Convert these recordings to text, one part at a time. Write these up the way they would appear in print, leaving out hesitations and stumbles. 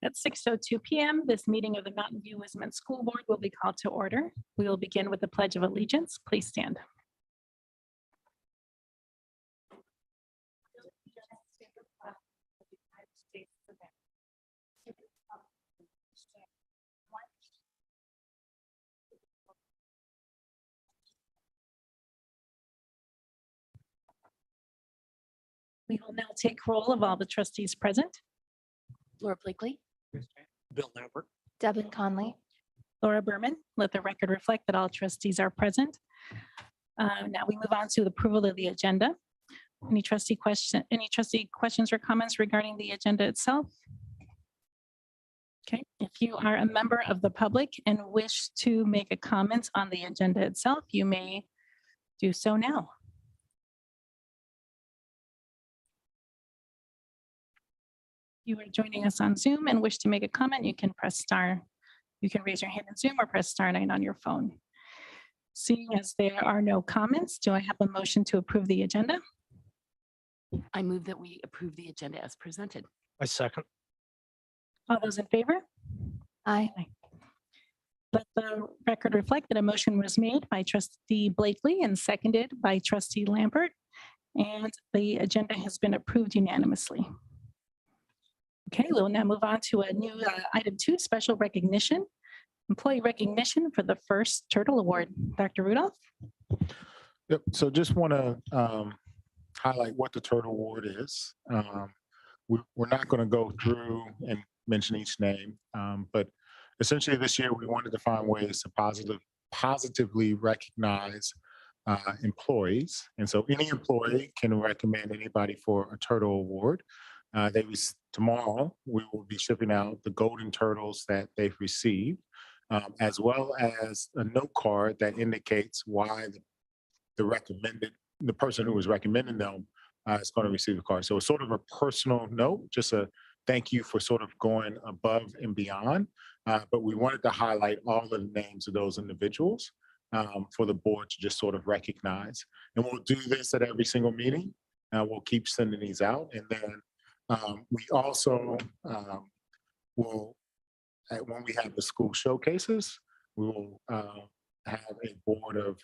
At 6:02 p.m., this meeting of the Mountain View Wisdom School Board will be called to order. We will begin with the Pledge of Allegiance. Please stand. We will now take roll of all the trustees present. Laura Blakely. Bill Lambert. Devin Conley. Laura Berman, let the record reflect that all trustees are present. Now we move on to the approval of the agenda. Any trustee questions or comments regarding the agenda itself? Okay, if you are a member of the public and wish to make a comment on the agenda itself, you may do so now. You are joining us on Zoom and wish to make a comment, you can press star. You can raise your hand in Zoom or press star 9 on your phone. Seeing as there are no comments, do I have a motion to approve the agenda? I move that we approve the agenda as presented. I second. All those in favor? Aye. Let the record reflect that a motion was made by trustee Blakely and seconded by trustee Lambert, and the agenda has been approved unanimously. Okay, we'll now move on to a new item 2, special recognition, employee recognition for the first Turtle Award. Dr. Rudolph? Yep. So just want to highlight what the Turtle Award is. We're not going to go through and mention each name, but essentially this year we wanted to find ways to positively recognize employees. And so any employee can recommend anybody for a Turtle Award. Tomorrow, we will be shipping out the golden turtles that they've received, as well as a note card that indicates why the person who was recommending them is going to receive a card. So it's sort of a personal note, just a thank you for sort of going above and beyond. But we wanted to highlight all the names of those individuals for the board to just sort of recognize. And we'll do this at every single meeting. We'll keep sending these out. And then we also will, when we have the school showcases, we will have a board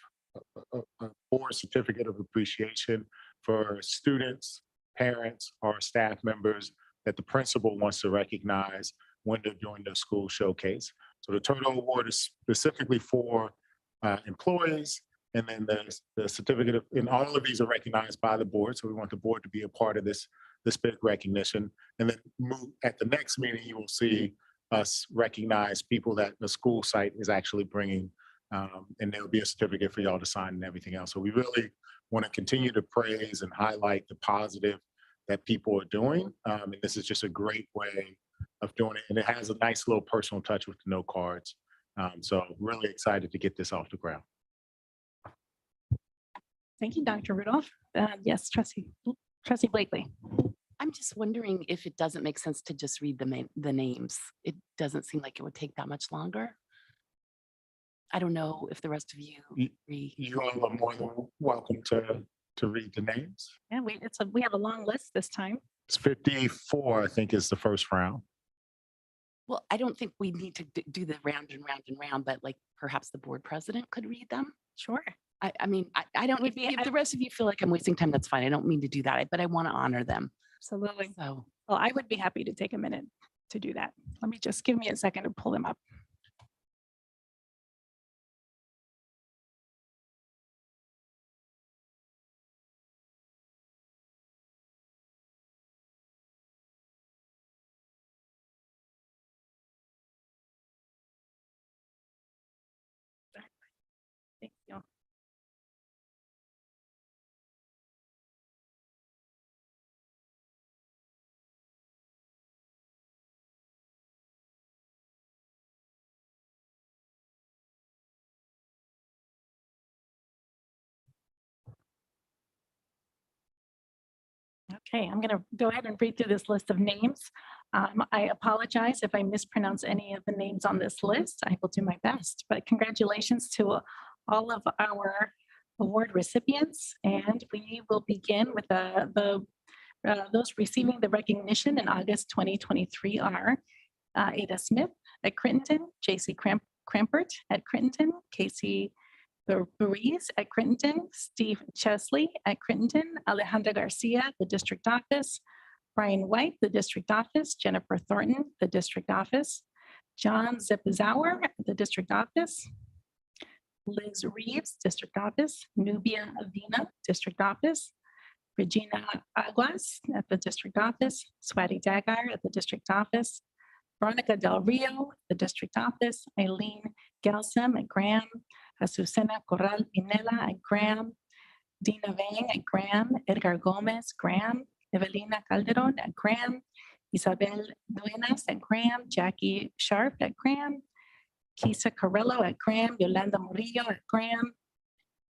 certificate of appreciation for students, parents, or staff members that the principal wants to recognize when they're doing the school showcase. So the Turtle Award is specifically for employees, and then the certificate of, and all of these are recognized by the board. So we want the board to be a part of this big recognition. And then at the next meeting, you will see us recognize people that the school site is actually bringing, and there'll be a certificate for y'all to sign and everything else. So we really want to continue to praise and highlight the positive that people are doing. And this is just a great way of doing it. And it has a nice little personal touch with the note cards. So really excited to get this off the ground. Thank you, Dr. Rudolph. Yes, Trustee Blakely. I'm just wondering if it doesn't make sense to just read the names. It doesn't seem like it would take that much longer. I don't know if the rest of you agree. You all are more than welcome to read the names. Yeah, we have a long list this time. It's 54, I think, is the first round. Well, I don't think we need to do the round and round and round, but like perhaps the board president could read them. Sure. I mean, I don't, if the rest of you feel like I'm wasting time, that's fine. I don't mean to do that, but I want to honor them. Absolutely. So, well, I would be happy to take a minute to do that. Give me a second to pull them up. Thank you. Okay, I'm going to go ahead and read through this list of names. I apologize if I mispronounce any of the names on this list. I will do my best, but congratulations to all of our award recipients. And we will begin with those receiving the recognition in August 2023 are Ada Smith at Crittenton, J.C. Crampert at Crittenton, Casey Ruiz at Crittenton, Steve Chesley at Crittenton, Alejandra Garcia, the district office, Brian White, the district office, Jennifer Thornton, the district office, John Zipizauer, the district office, Liz Reeves, district office, Nubia Avina, district office, Regina Aguas at the district office, Swati Dagar at the district office, Veronica Del Rio, the district office, Eileen Gelsam at Graham, Azucena Corral Pinela at Graham, Dina Vang at Graham, Edgar Gomez, Graham, Evelina Calderon at Graham, Isabel Duenas at Graham, Jackie Sharp at Graham, Kisa Carrillo at Graham, Yolanda Murillo at Graham,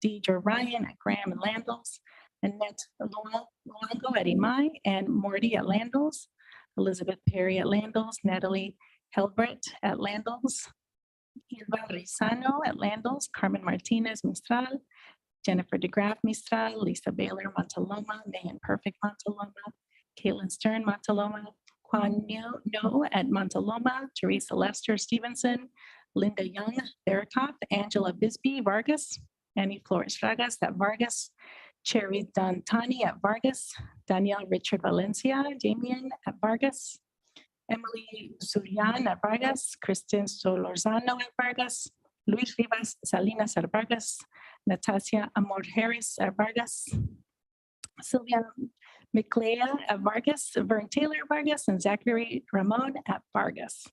Deidre Ryan at Graham and Landals, Annette Luongo at Imai, and Morty at Landals, Elizabeth Perry at Landals, Natalie Helbrecht at Landals, Eva Rizano at Landals, Carmen Martinez Mistral, Jennifer DeGraff Mistral, Lisa Baylor Montaloma, Megan Perfect Montaloma, Caitlin Stern Montaloma, Kwan No at Montaloma, Teresa Lester Stevenson, Linda Young Verikoff, Angela Bisbee Vargas, Annie Flores Vargas at Vargas, Cherry Dantani at Vargas, Danielle Richard Valencia, Damien at Vargas, Emily Zurian at Vargas, Kristen Solorzano at Vargas, Luis Rivas Salinas at Vargas, Natasha Amor Harris at Vargas, Sylvia McLeod at Vargas, Vern Taylor at Vargas, and Zachary Ramon at Vargas.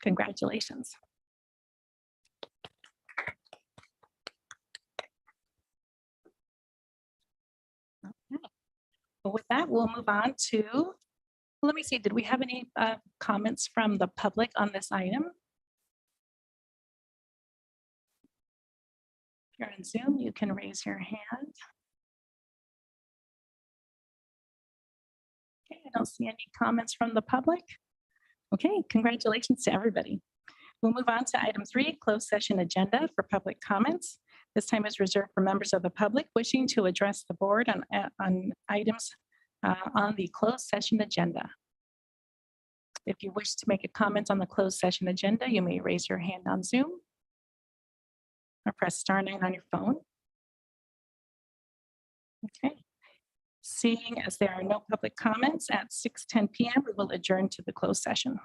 Congratulations. Okay. Well, with that, we'll move on to, let me see, did we have any comments from the public on this item? If you're on Zoom, you can raise your hand. Okay, I don't see any comments from the public. Okay, congratulations to everybody. We'll move on to item 3, closed session agenda for public comments. This time is reserved for members of the public wishing to address the board on items on the closed session agenda. If you wish to make a comment on the closed session agenda, you may raise your hand on Zoom or press *9 on your phone. Okay. Seeing as there are no public comments at 6:10 p.m., we will adjourn to the closed session.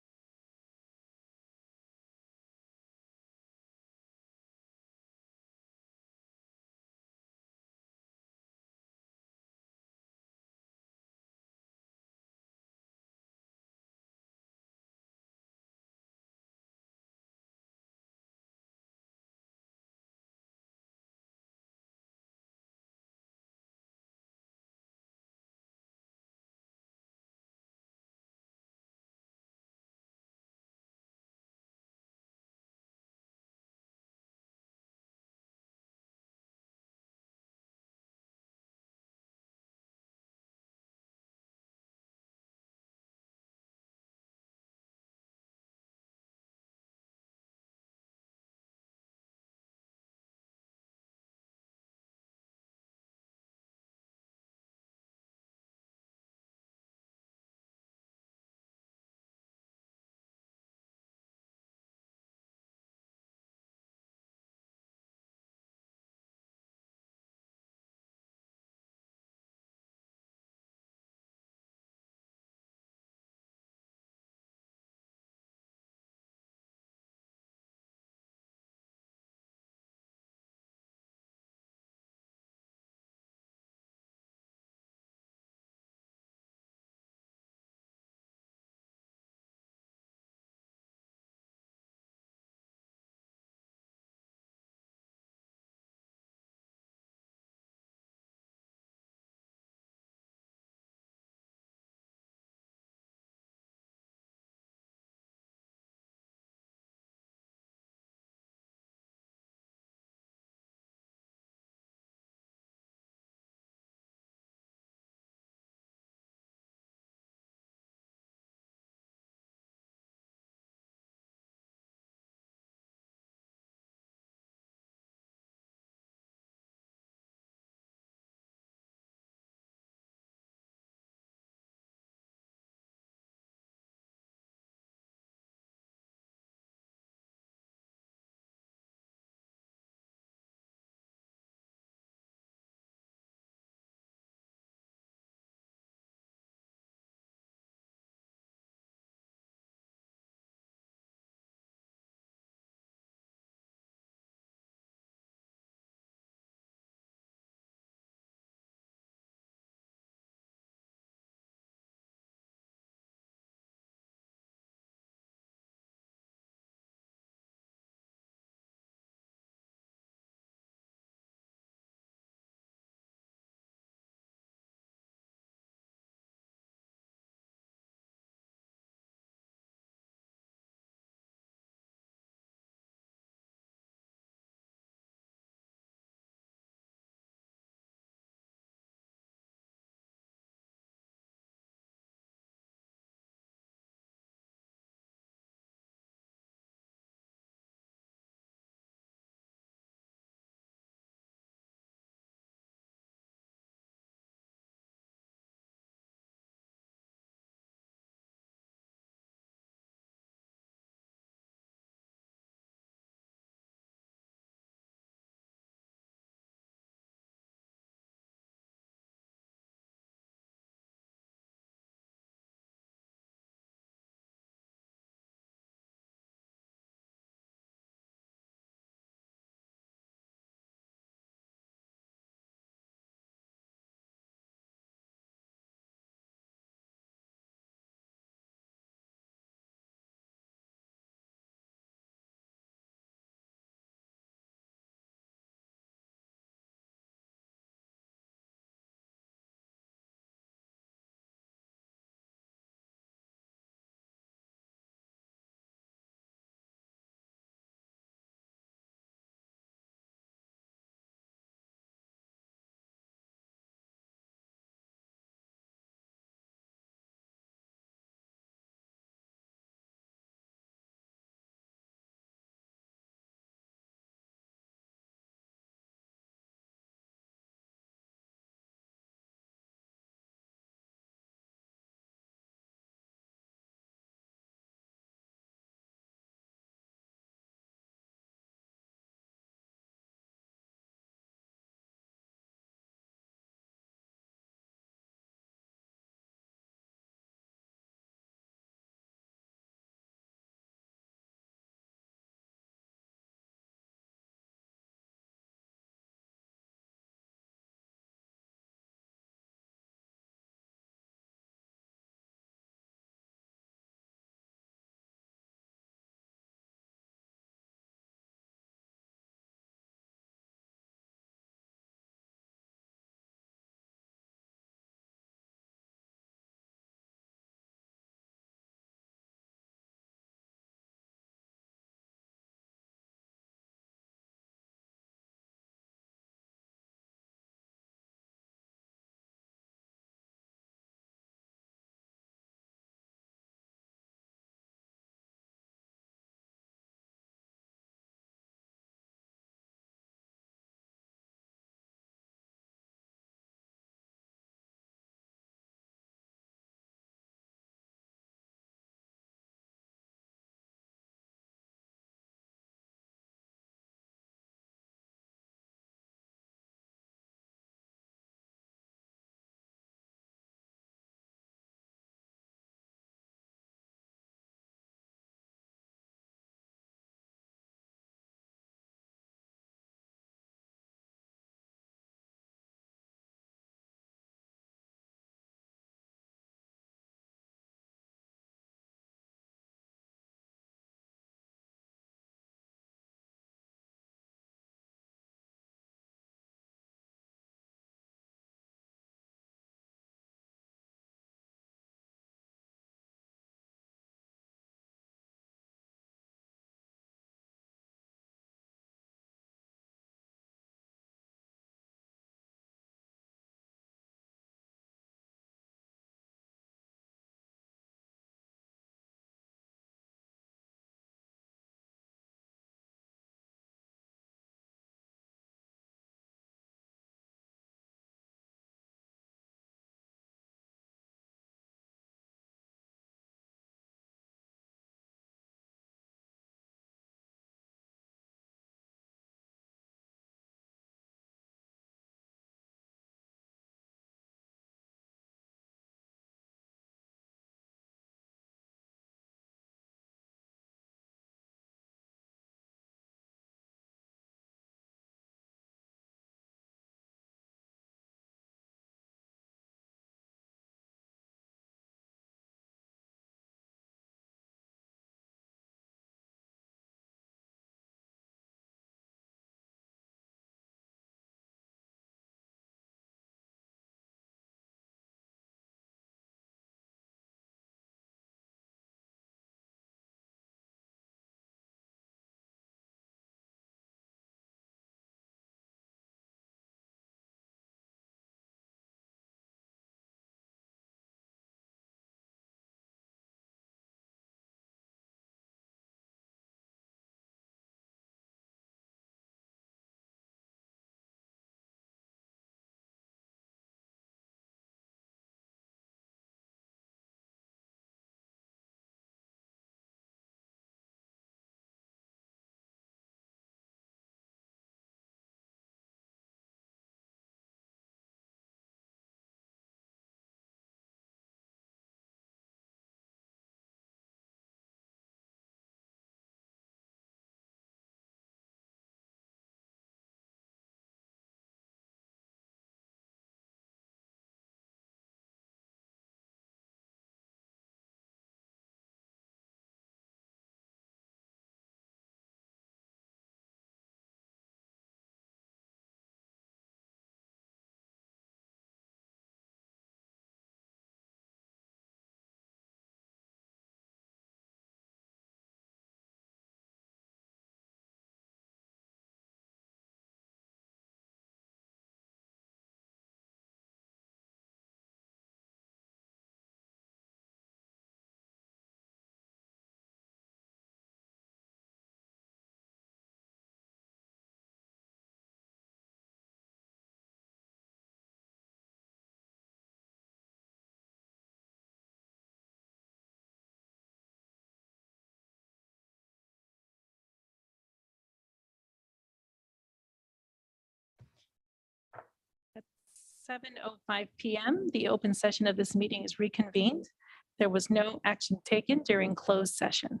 7:05 PM, the open session of this meeting is reconvened. There was no action taken during closed session.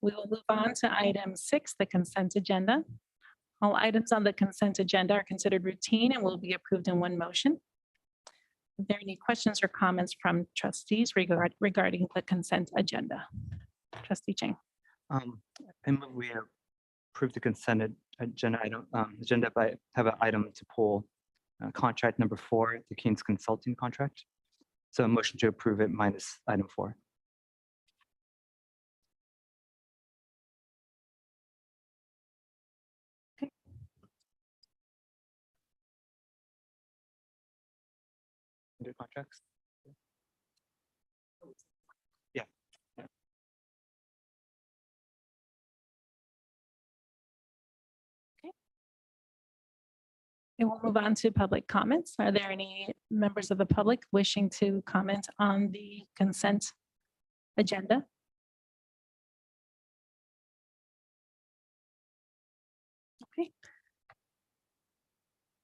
We will move on to item 6, the consent agenda. All items on the consent agenda are considered routine and will be approved in one motion. Are there any questions or comments from trustees regarding the consent agenda? Trustee Chang. I move we approve the agenda, but have an item to pull contract number 4, the Keene's Consulting contract. So a motion to approve it minus item 4. Under contracts? Yeah. And we'll move on to public comments. Are there any members of the public wishing to comment on the consent agenda? Okay.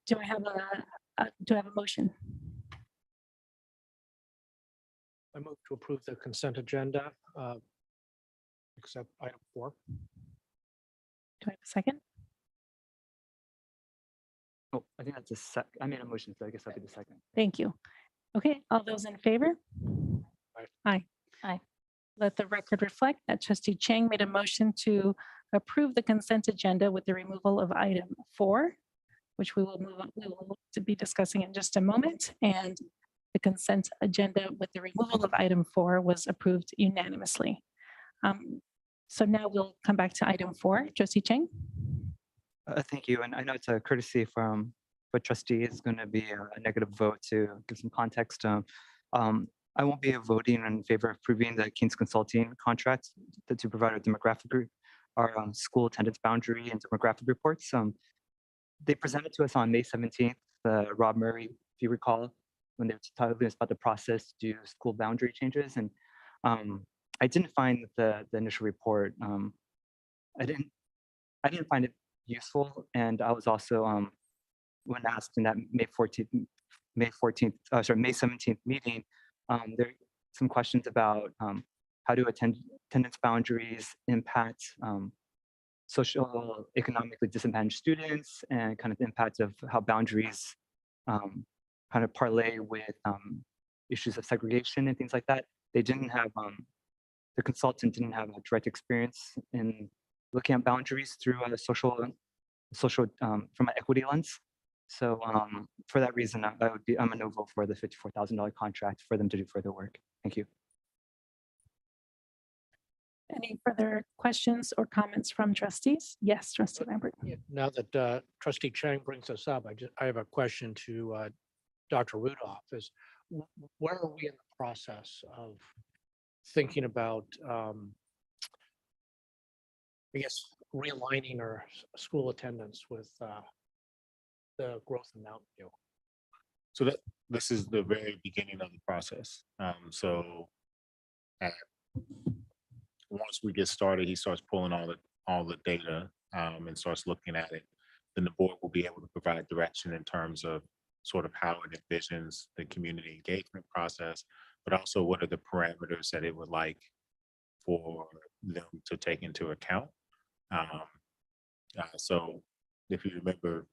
Do I have a motion? I move to approve the consent agenda, except item 4. Do I have a second? Oh, I think that's a sec. I made a motion, so I guess that'll be the second. Thank you. Okay, all those in favor? Aye. Aye. Aye. Let the record reflect that trustee Chang made a motion to approve the consent agenda with the removal of item 4, which we will to be discussing in just a moment. And the consent agenda with the removal of item 4 was approved unanimously. So now we'll come back to item 4. Trustee Chang? Thank you. And I know it's a courtesy from for trustee is going to be a negative vote to give some context. I won't be voting in favor of approving the Keene's Consulting contract to provide our demographic group, our school attendance boundary and demographic reports. They presented to us on May 17th, Rob Murray, if you recall, when they were telling us about the process to do school boundary changes. And I didn't find the initial report, I didn't find it useful. And I was also, when asked in that May 17th meeting, there are some questions about how do attendance boundaries impact social economically disadvantaged students, and kind of the impact of how boundaries kind of parlay with issues of segregation and things like that. They didn't have, the consultant didn't have a direct experience in looking at boundaries through a social from an equity lens. So for that reason, I'm a no vote for the $54,000 contract for them to do further work. Thank you. Any further questions or comments from trustees? Yes, trustee Lambert. Now that trustee Chang brings us up, I have a question to Dr. Rudolph. Is where are we in the process of thinking about, I guess, realigning our school attendance with the growth in Mountain View? So this is the very beginning of the process. Once we get started, he starts pulling all the data and starts looking at it. Then the board will be able to provide direction in terms of sort of how it envisions the community engagement process, but also what are the parameters that it would like for them to take into account. So if you remember,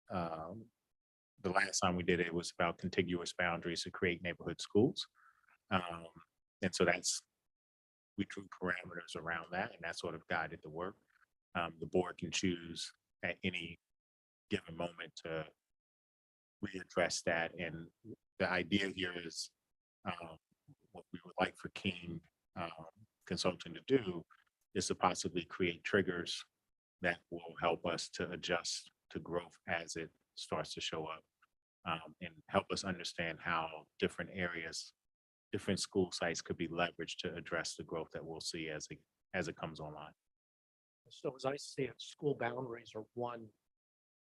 the last time we did it was about contiguous boundaries to create neighborhood schools. And so we drew parameters around that, and that sort of guided the work. The board can choose at any given moment to readdress that. And the idea here is what we would like for Keene Consulting to do is to possibly create triggers that will help us to adjust to growth as it starts to show up, and help us understand how different areas, different school sites could be leveraged to address the growth that we'll see as it comes online. So as I see it, school boundaries are one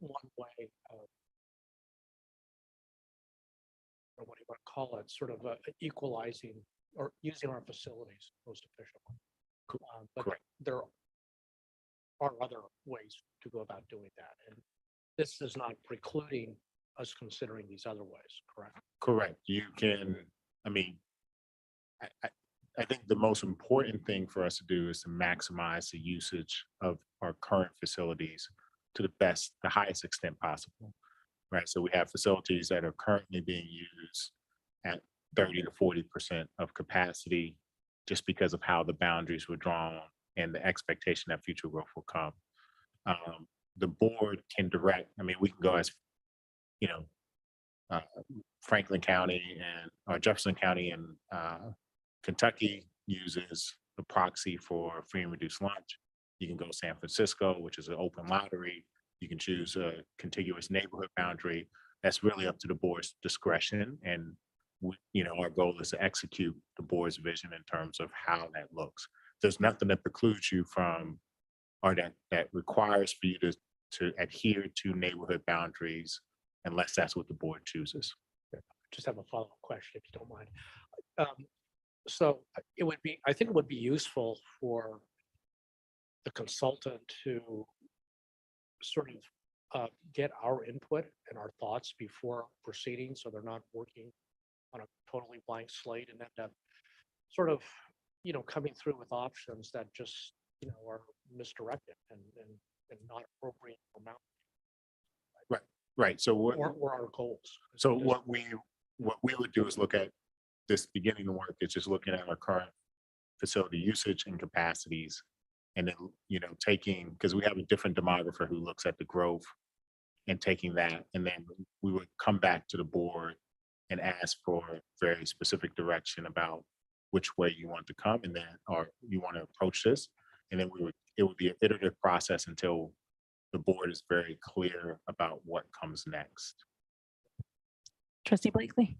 way of, or what do you want to call it, sort of equalizing or using our facilities most efficiently. But Correct. there are other ways to go about doing that. And this is not precluding us considering these other ways, correct? Correct. You can, I mean, I think the most important thing for us to do is to maximize the usage of our current facilities to the highest extent possible, right? So we have facilities that are currently being used at 30 to 40% of capacity just because of how the boundaries were drawn and the expectation that future growth will come. The board can direct, I mean, we can go as, you know, Franklin County or Jefferson County and Kentucky uses the proxy for free and reduced lunch. You can go San Francisco, which is an open lottery. You can choose a contiguous neighborhood boundary. That's really up to the board's discretion. And our goal is to execute the board's vision in terms of how that looks. There's nothing that precludes you from, or that requires for you to adhere to neighborhood boundaries unless that's what the board chooses. Just have a follow-up question if you don't mind. So I think it would be useful for the consultant to sort of get our input and our thoughts before proceeding, so they're not working on a totally blank slate and end up sort of, coming through with options that just, are misdirected and not appropriate for amount. Right. So Or our goals. So what we would do is look at this beginning the work. It's just looking at our current facility usage and capacities, and then taking, because we have a different demographer who looks at the growth and taking that, and then we would come back to the board and ask for very specific direction about which way you want to come, and then or you want to approach this, and then it would be an iterative process until the board is very clear about what comes next. Trustee Blakely.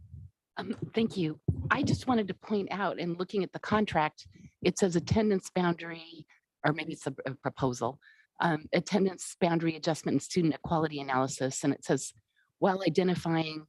Thank you. I just wanted to point out, and looking at the contract, it says attendance boundary, or maybe it's a proposal, attendance boundary adjustment and student equality analysis. And it says, while identifying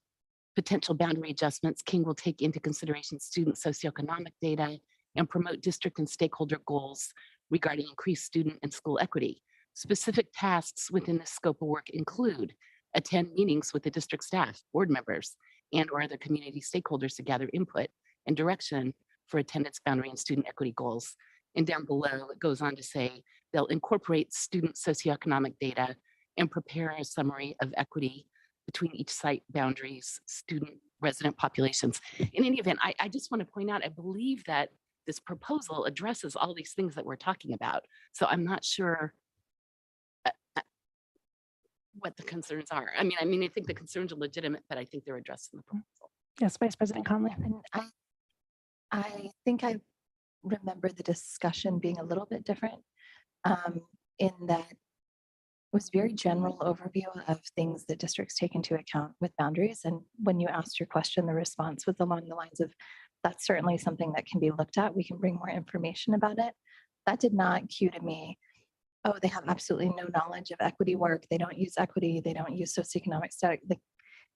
potential boundary adjustments, King will take into consideration student socioeconomic data and promote district and stakeholder goals regarding increased student and school equity. Specific tasks within this scope of work include attend meetings with the district staff, board members, and or other community stakeholders to gather input and direction for attendance boundary and student equity goals. And down below, it goes on to say they'll incorporate student socioeconomic data and prepare a summary of equity between each site boundaries, student resident populations. In any event, I just want to point out, I believe that this proposal addresses all these things that we're talking about. So I'm not sure what the concerns are. I mean, I think the concerns are legitimate, but I think they're addressed in the proposal. Yes, Vice President Conley. And I think I remember the discussion being a little bit different in that it was very general overview of things that districts take into account with boundaries. And when you asked your question, the response was along the lines of, that's certainly something that can be looked at. We can bring more information about it. That did not cue to me, oh, they have absolutely no knowledge of equity work. They don't use equity. They don't use socioeconomic study.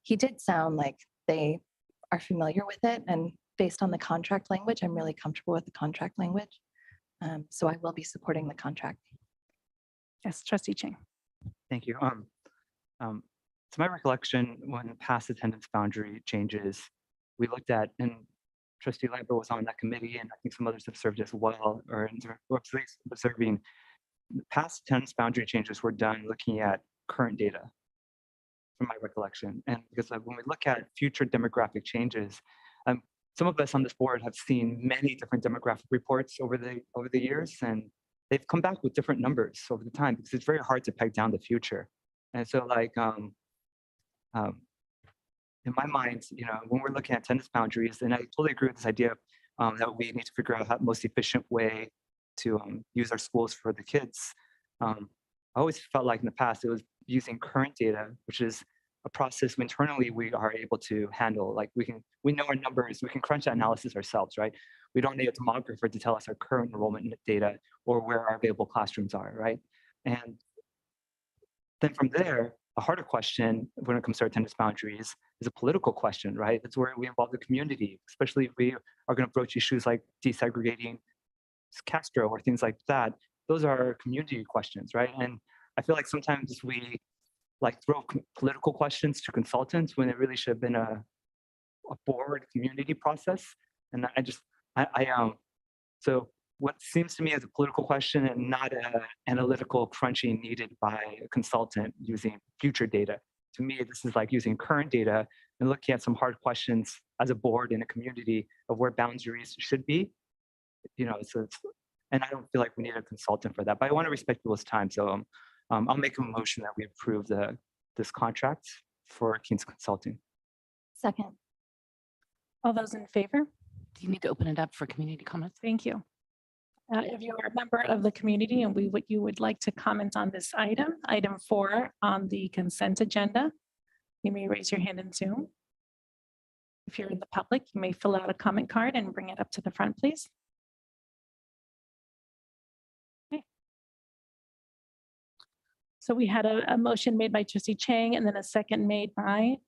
He did sound like they are familiar with it. And based on the contract language, I'm really comfortable with the contract language. So I will be supporting the contract. Yes, Trustee Chang. Thank you. To my recollection, when past attendance boundary changes, we looked at, and Trustee Lambert was on that committee, and I think some others have served as well, or at least observing. Past attendance boundary changes were done looking at current data, from my recollection. And because when we look at future demographic changes, some of us on this board have seen many different demographic reports over the years, and they've come back with different numbers over the time because it's very hard to peg down the future. And so, like, in my mind, when we're looking at attendance boundaries, and I totally agree with this idea that we need to figure out how the most efficient way to use our schools for the kids. I always felt like in the past it was using current data, which is a process internally we are able to handle. Like we know our numbers, we can crunch that analysis ourselves, right? We don't need a demographer to tell us our current enrollment data or where our available classrooms are, right? And then from there, a harder question when it comes to our attendance boundaries is a political question, right? That's where we involve the community, especially if we are going to approach issues like desegregating Castro or things like that. Those are community questions, right? And I feel like sometimes we like throw political questions to consultants when it really should have been a board community process. And so what seems to me as a political question and not an analytical crunching needed by a consultant using future data. To me, this is like using current data and looking at some hard questions as a board in a community of where boundaries should be. And I don't feel like we need a consultant for that, but I want to respect people's time. So I'll make a motion that we approve this contract for Keen's Consulting. Second. All those in favor? Do you need to open it up for community comments? Thank you. If you are a member of the community and you would like to comment on this item 4 on the consent agenda, you may raise your hand in Zoom. If you're in the public, you may fill out a comment card and bring it up to the front, please. Okay. So we had a motion made by Trustee Chang and then a second made by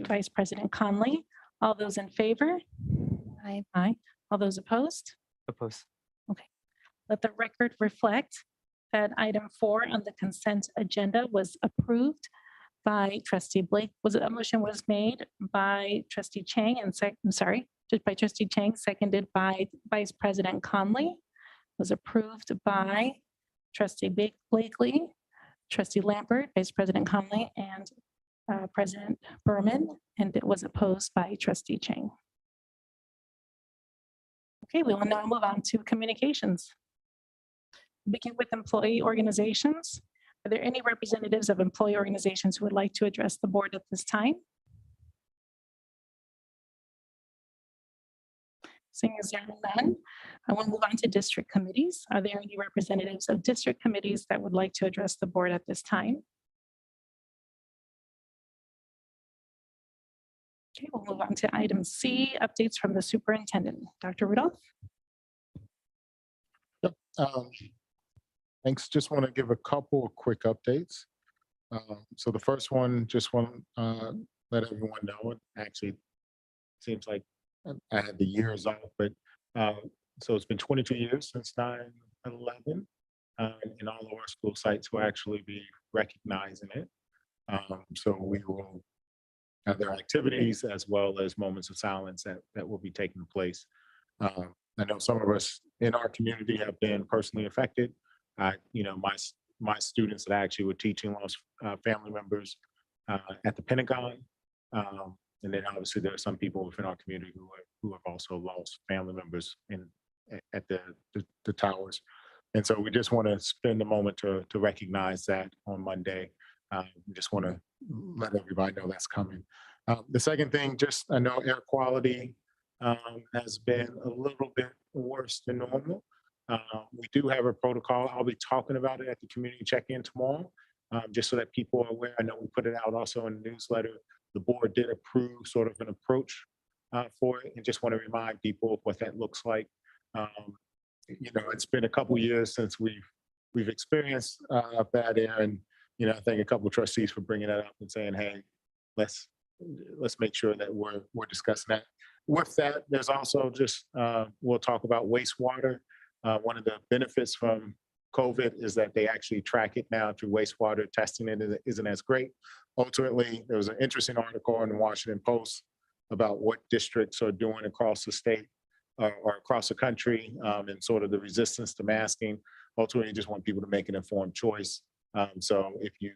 Vice President Conley. All those in favor? Aye. Aye. All those opposed? Oppose. Let the record reflect that item 4 on the consent agenda was approved by Trustee Blake. A motion was made by Trustee Chang and just by Trustee Chang, seconded by Vice President Conley. Was approved by Trustee Blakely, Trustee Lambert, Vice President Conley, and President Berman, and it was opposed by Trustee Chang. Okay, we will now move on to communications. Begin with employee organizations. Are there any representatives of employee organizations who would like to address the board at this time? Seeing as there are none, I will move on to district committees. Are there any representatives of district committees that would like to address the board at this time? Okay, we'll move on to item C, updates from the superintendent. Dr. Rudolph? Thanks. Just want to give a couple of quick updates. So the first one, just want to let everyone know, it actually seems like I had the years off, but so it's been 22 years since 9/11, and all of our school sites will actually be recognizing it. So we will have their activities as well as moments of silence that will be taking place. I know some of us in our community have been personally affected. My students that actually were teaching lost family members at the Pentagon. And then obviously there are some people within our community who have also lost family members at the towers. And so we just want to spend a moment to recognize that on Monday. We just want to let everybody know that's coming. The second thing, just I know air quality has been a little bit worse than normal. We do have a protocol. I'll be talking about it at the community check-in tomorrow, just so that people are aware. I know we put it out also in the newsletter. The board did approve sort of an approach for it, and just want to remind people of what that looks like. It's been a couple years since we've experienced bad air, and I thank a couple of trustees for bringing that up and saying, hey, let's make sure that we're discussing that. With that, there's also just we'll talk about wastewater. One of the benefits from COVID is that they actually track it now through wastewater testing. It isn't as great. Ultimately, there was an interesting article in the Washington Post about what districts are doing across the state or across the country and sort of the resistance to masking. Ultimately, you just want people to make an informed choice. So if you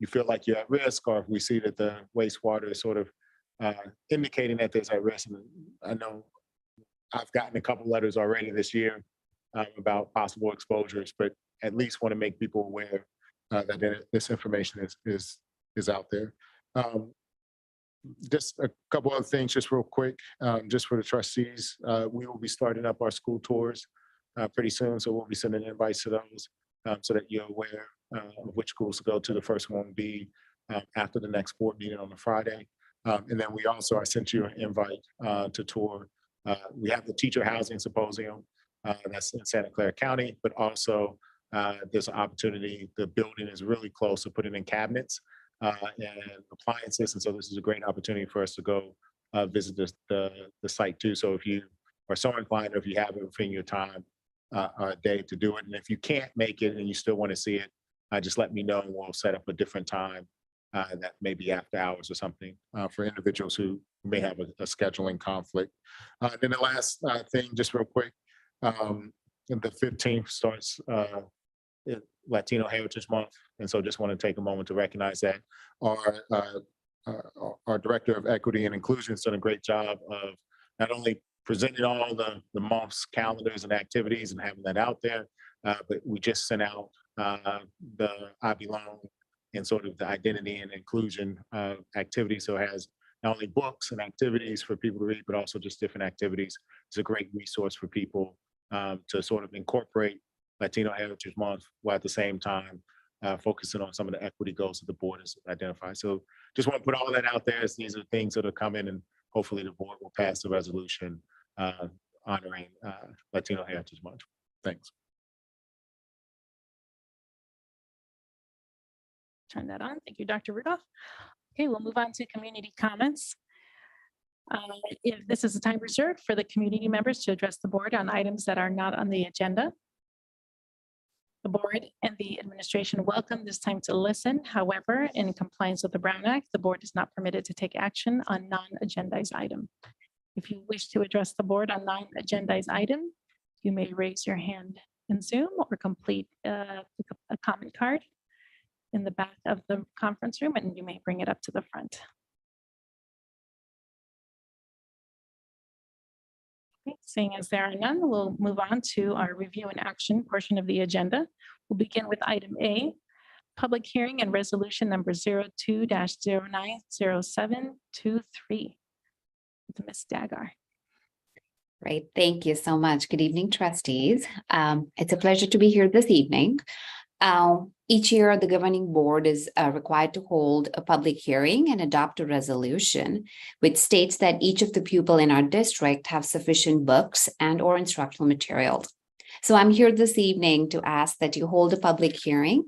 feel like you're at risk, or if we see that the wastewater is sort of indicating that there's at risk, and I know I've gotten a couple letters already this year about possible exposures, but at least want to make people aware that this information is out there. Just a couple other things, just real quick, just for the trustees. We will be starting up our school tours pretty soon, so we'll be sending invites to those so that you're aware of which schools to go to. The first one will be after the next board meeting on a Friday. And then I sent you an invite to tour. We have the teacher housing symposium that's in Santa Clara County, but also there's an opportunity. The building is really close to putting in cabinets and appliances. And so this is a great opportunity for us to go visit the site too. So if you are so inclined, or if you have it within your time, a day to do it. And if you can't make it and you still want to see it, just let me know and we'll set up a different time that may be after hours or something for individuals who may have a scheduling conflict. Then the last thing, just real quick, the 15th starts Latino Heritage Month. And so just want to take a moment to recognize that. Our Director of Equity and Inclusion has done a great job of not only presenting all the month's calendars and activities and having that out there, but we just sent out the I Belong and sort of the identity and inclusion activity. So it has not only books and activities for people to read, but also just different activities. It's a great resource for people to sort of incorporate Latino Heritage Month while at the same time focusing on some of the equity goals that the board has identified. So just want to put all of that out there, as these are things that are coming, and hopefully the board will pass the resolution honoring Latino Heritage Month. Thanks. Turn that on. Thank you, Dr. Rudolph. Okay, we'll move on to community comments. If this is a time reserved for the community members to address the board on items that are not on the agenda. The board and the administration welcome this time to listen. However, in compliance with the Brown Act, the board is not permitted to take action on non-agendized item. If you wish to address the board on non-agendized item, you may raise your hand in Zoom or complete a comment card in the back of the conference room, and you may bring it up to the front. Okay, seeing as there are none, we'll move on to our review and action portion of the agenda. We'll begin with item A, public hearing and resolution number 02-090723. Ms. Daggar. Great, thank you so much. Good evening, trustees. It's a pleasure to be here this evening. Each year, the governing board is required to hold a public hearing and adopt a resolution which states that each of the pupils in our district have sufficient books and/or instructional materials. So I'm here this evening to ask that you hold a public hearing.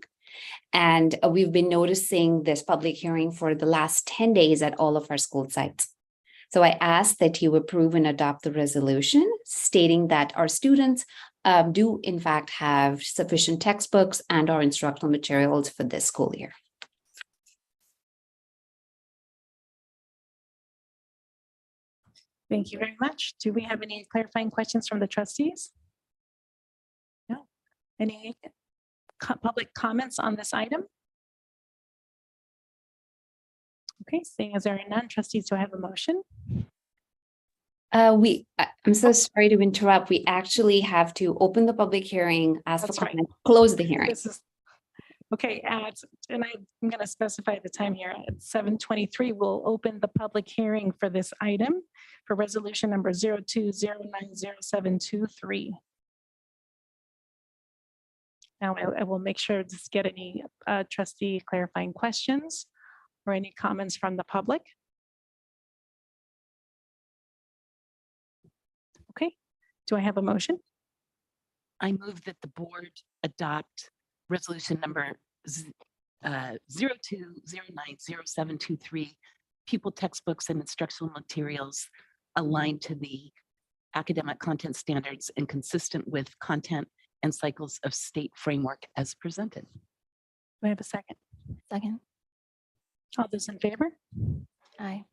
And we've been noticing this public hearing for the last 10 days at all of our school sites. So I ask that you approve and adopt the resolution stating that our students do in fact have sufficient textbooks and or instructional materials for this school year. Thank you very much. Do we have any clarifying questions from the trustees? No. Any public comments on this item? Okay, seeing as there are none, trustees, do I have a motion? I'm so sorry to interrupt. We actually have to open the public hearing, ask for comment, close the hearing. This is okay. And I'm going to specify the time here at 7:23. We'll open the public hearing for this item for resolution number 02-090723. Now I will make sure to get any trustee clarifying questions or any comments from the public. Okay, do I have a motion? I move that the board adopt resolution number 02-090723, pupil textbooks and instructional materials aligned to the academic content standards and consistent with content and cycles of state framework as presented. Do I have a second? Second. All those in favor? Aye.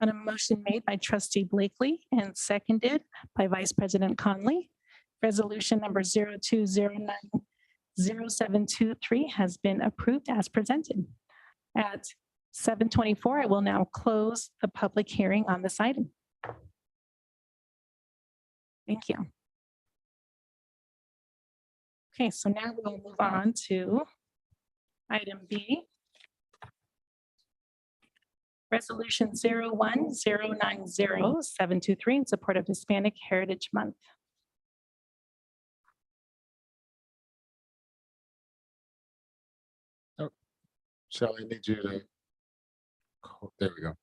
On a motion made by trustee Blakely and seconded by Vice President Conley, resolution number 02-090723 has been approved as presented. At 7:24, I will now close the public hearing on this item. Thank you. Okay, so now we'll move on to item B. Resolution 01-090723 in support of Hispanic Heritage Month. Shelley, I need you to, there we go.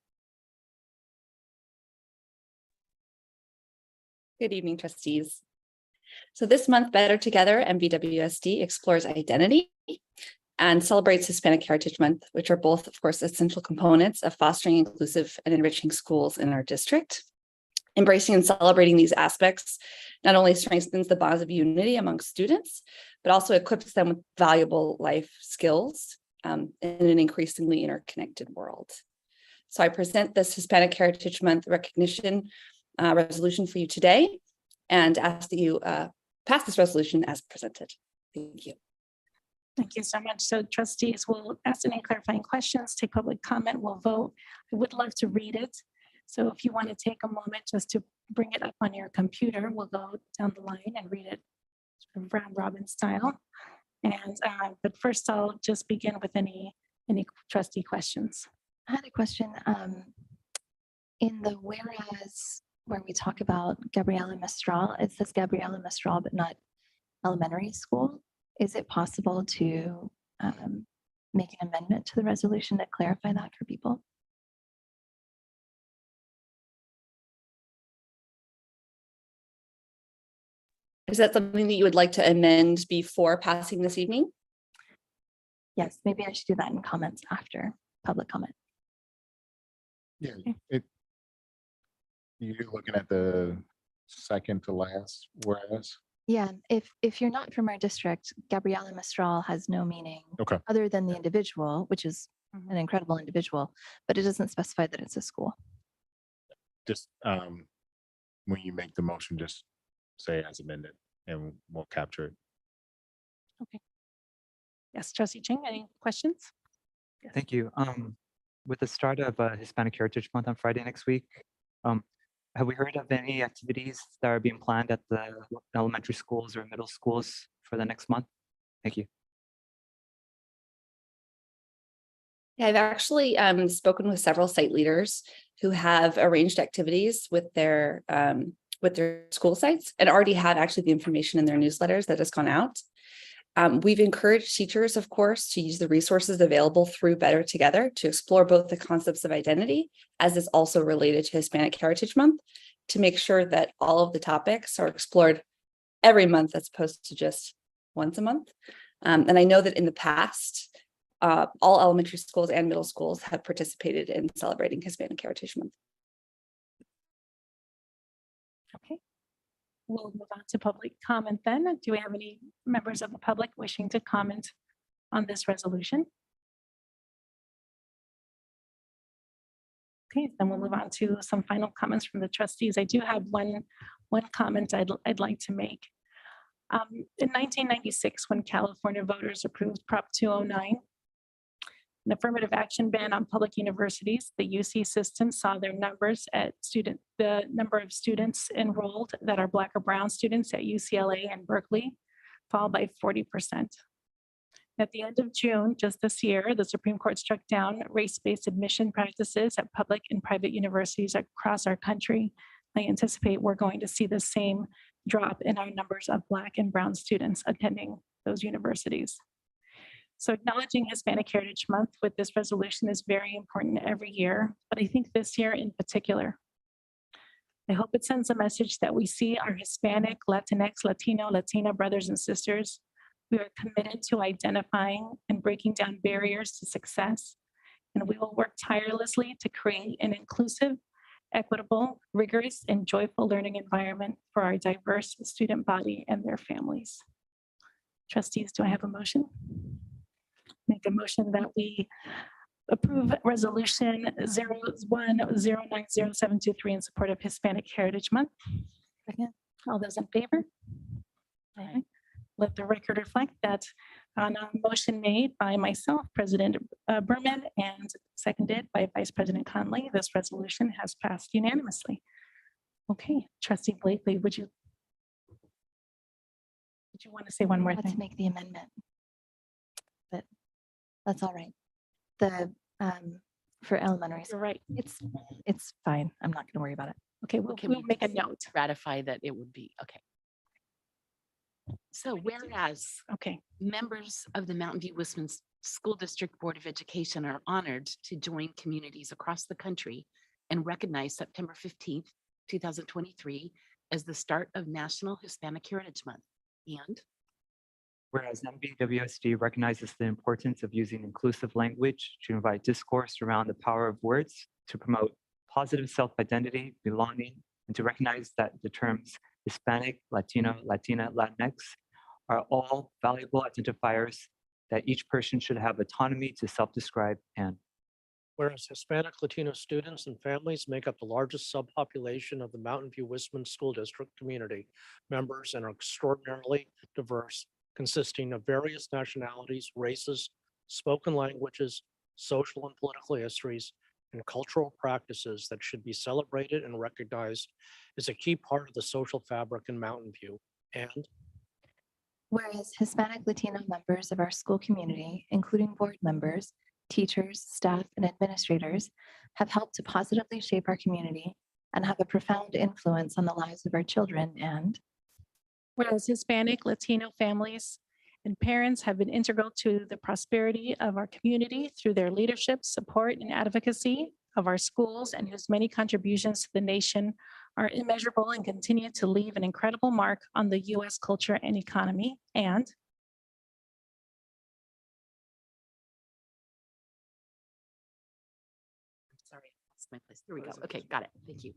Good evening, trustees. So this month, Better Together, MVWSD explores identity and celebrates Hispanic Heritage Month, which are both, of course, essential components of fostering inclusive and enriching schools in our district. Embracing and celebrating these aspects not only strengthens the bonds of unity among students, but also equips them with valuable life skills in an increasingly interconnected world. So I present this Hispanic Heritage Month recognition resolution for you today and ask that you pass this resolution as presented. Thank you. Thank you so much. So trustees will ask any clarifying questions, take public comment, we'll vote. I would love to read it. So if you want to take a moment just to bring it up on your computer, we'll go down the line and read it sort of round robin style. And but first I'll just begin with any trustee questions. I had a question. In the whereas where we talk about Gabriela Mistral, it says Gabriela Mistral, but not elementary school. Is it possible to make an amendment to the resolution to clarify that for people? Is that something that you would like to amend before passing this evening? Yes, maybe I should do that in comments after public comment. Yeah, you're looking at the second to last whereas. Yeah, if you're not from our district, Gabriela Mistral has no meaning Okay. other than the individual, which is an incredible individual, but it doesn't specify that it's a school. Just when you make the motion, just say as amended and we'll capture it. Yes, trustee Ching, any questions? Yes. Thank you. With the start of Hispanic Heritage Month on Friday next week, have we heard of any activities that are being planned at the elementary schools or middle schools for the next month? Thank you. Yeah, I've actually spoken with several site leaders who have arranged activities with their school sites and already have actually the information in their newsletters that has gone out. We've encouraged teachers, of course, to use the resources available through Better Together to explore both the concepts of identity, as is also related to Hispanic Heritage Month, to make sure that all of the topics are explored every month as opposed to just once a month. And I know that in the past, all elementary schools and middle schools have participated in celebrating Hispanic Heritage Month. Okay. We'll move on to public comment then. Do we have any members of the public wishing to comment on this resolution? Okay, then we'll move on to some final comments from the trustees. I do have one comment I'd like to make. In 1996, when California voters approved Prop 209, an affirmative action ban on public universities, the UC system saw their numbers at the number of students enrolled that are Black or Brown students at UCLA and Berkeley fall by 40%. At the end of June, just this year, the Supreme Court struck down race-based admission practices at public and private universities across our country. I anticipate we're going to see the same drop in our numbers of Black and Brown students attending those universities. So acknowledging Hispanic Heritage Month with this resolution is very important every year, but I think this year in particular. I hope it sends a message that we see our Hispanic, Latinx, Latino, Latina brothers and sisters. We are committed to identifying and breaking down barriers to success, and we will work tirelessly to create an inclusive, equitable, rigorous, and joyful learning environment for our diverse student body and their families. Trustees, do I have a motion? Make a motion that we approve resolution 01090723 in support of Hispanic Heritage Month. Second. All those in favor? Aye. Let the record reflect that on a motion made by myself, President Berman, and seconded by Vice President Conley, this resolution has passed unanimously. Okay, Trustee Blakely, would you want to say one more Let's thing? make the amendment. But that's all right. The for elementary, You're right. it's fine. I'm not going to worry about it. Okay, we'll Can we make a just note. ratify that it would be, okay. So whereas Okay, members of the Mountain View Wisconsin School District Board of Education are honored to join communities across the country and recognize September 15th, 2023 as the start of National Hispanic Heritage Month. And Whereas MVWSD recognizes the importance of using inclusive language to invite discourse around the power of words to promote positive self-identity, belonging, and to recognize that the terms Hispanic, Latino, Latina, Latinx are all valuable identifiers that each person should have autonomy to self-describe and Whereas Hispanic Latino students and families make up the largest subpopulation of the Mountain View Wisman School District community members and are extraordinarily diverse, consisting of various nationalities, races, spoken languages, social and political histories, and cultural practices that should be celebrated and recognized is a key part of the social fabric in Mountain View. And Whereas Hispanic Latino members of our school community, including board members, teachers, staff, and administrators, have helped to positively shape our community and have a profound influence on the lives of our children. And Whereas Hispanic, Latino families and parents have been integral to the prosperity of our community through their leadership, support, and advocacy of our schools, and whose many contributions to the nation are immeasurable and continue to leave an incredible mark on the U.S. culture and economy. And Sorry, I lost my place. There we go. Okay, got it. Thank you.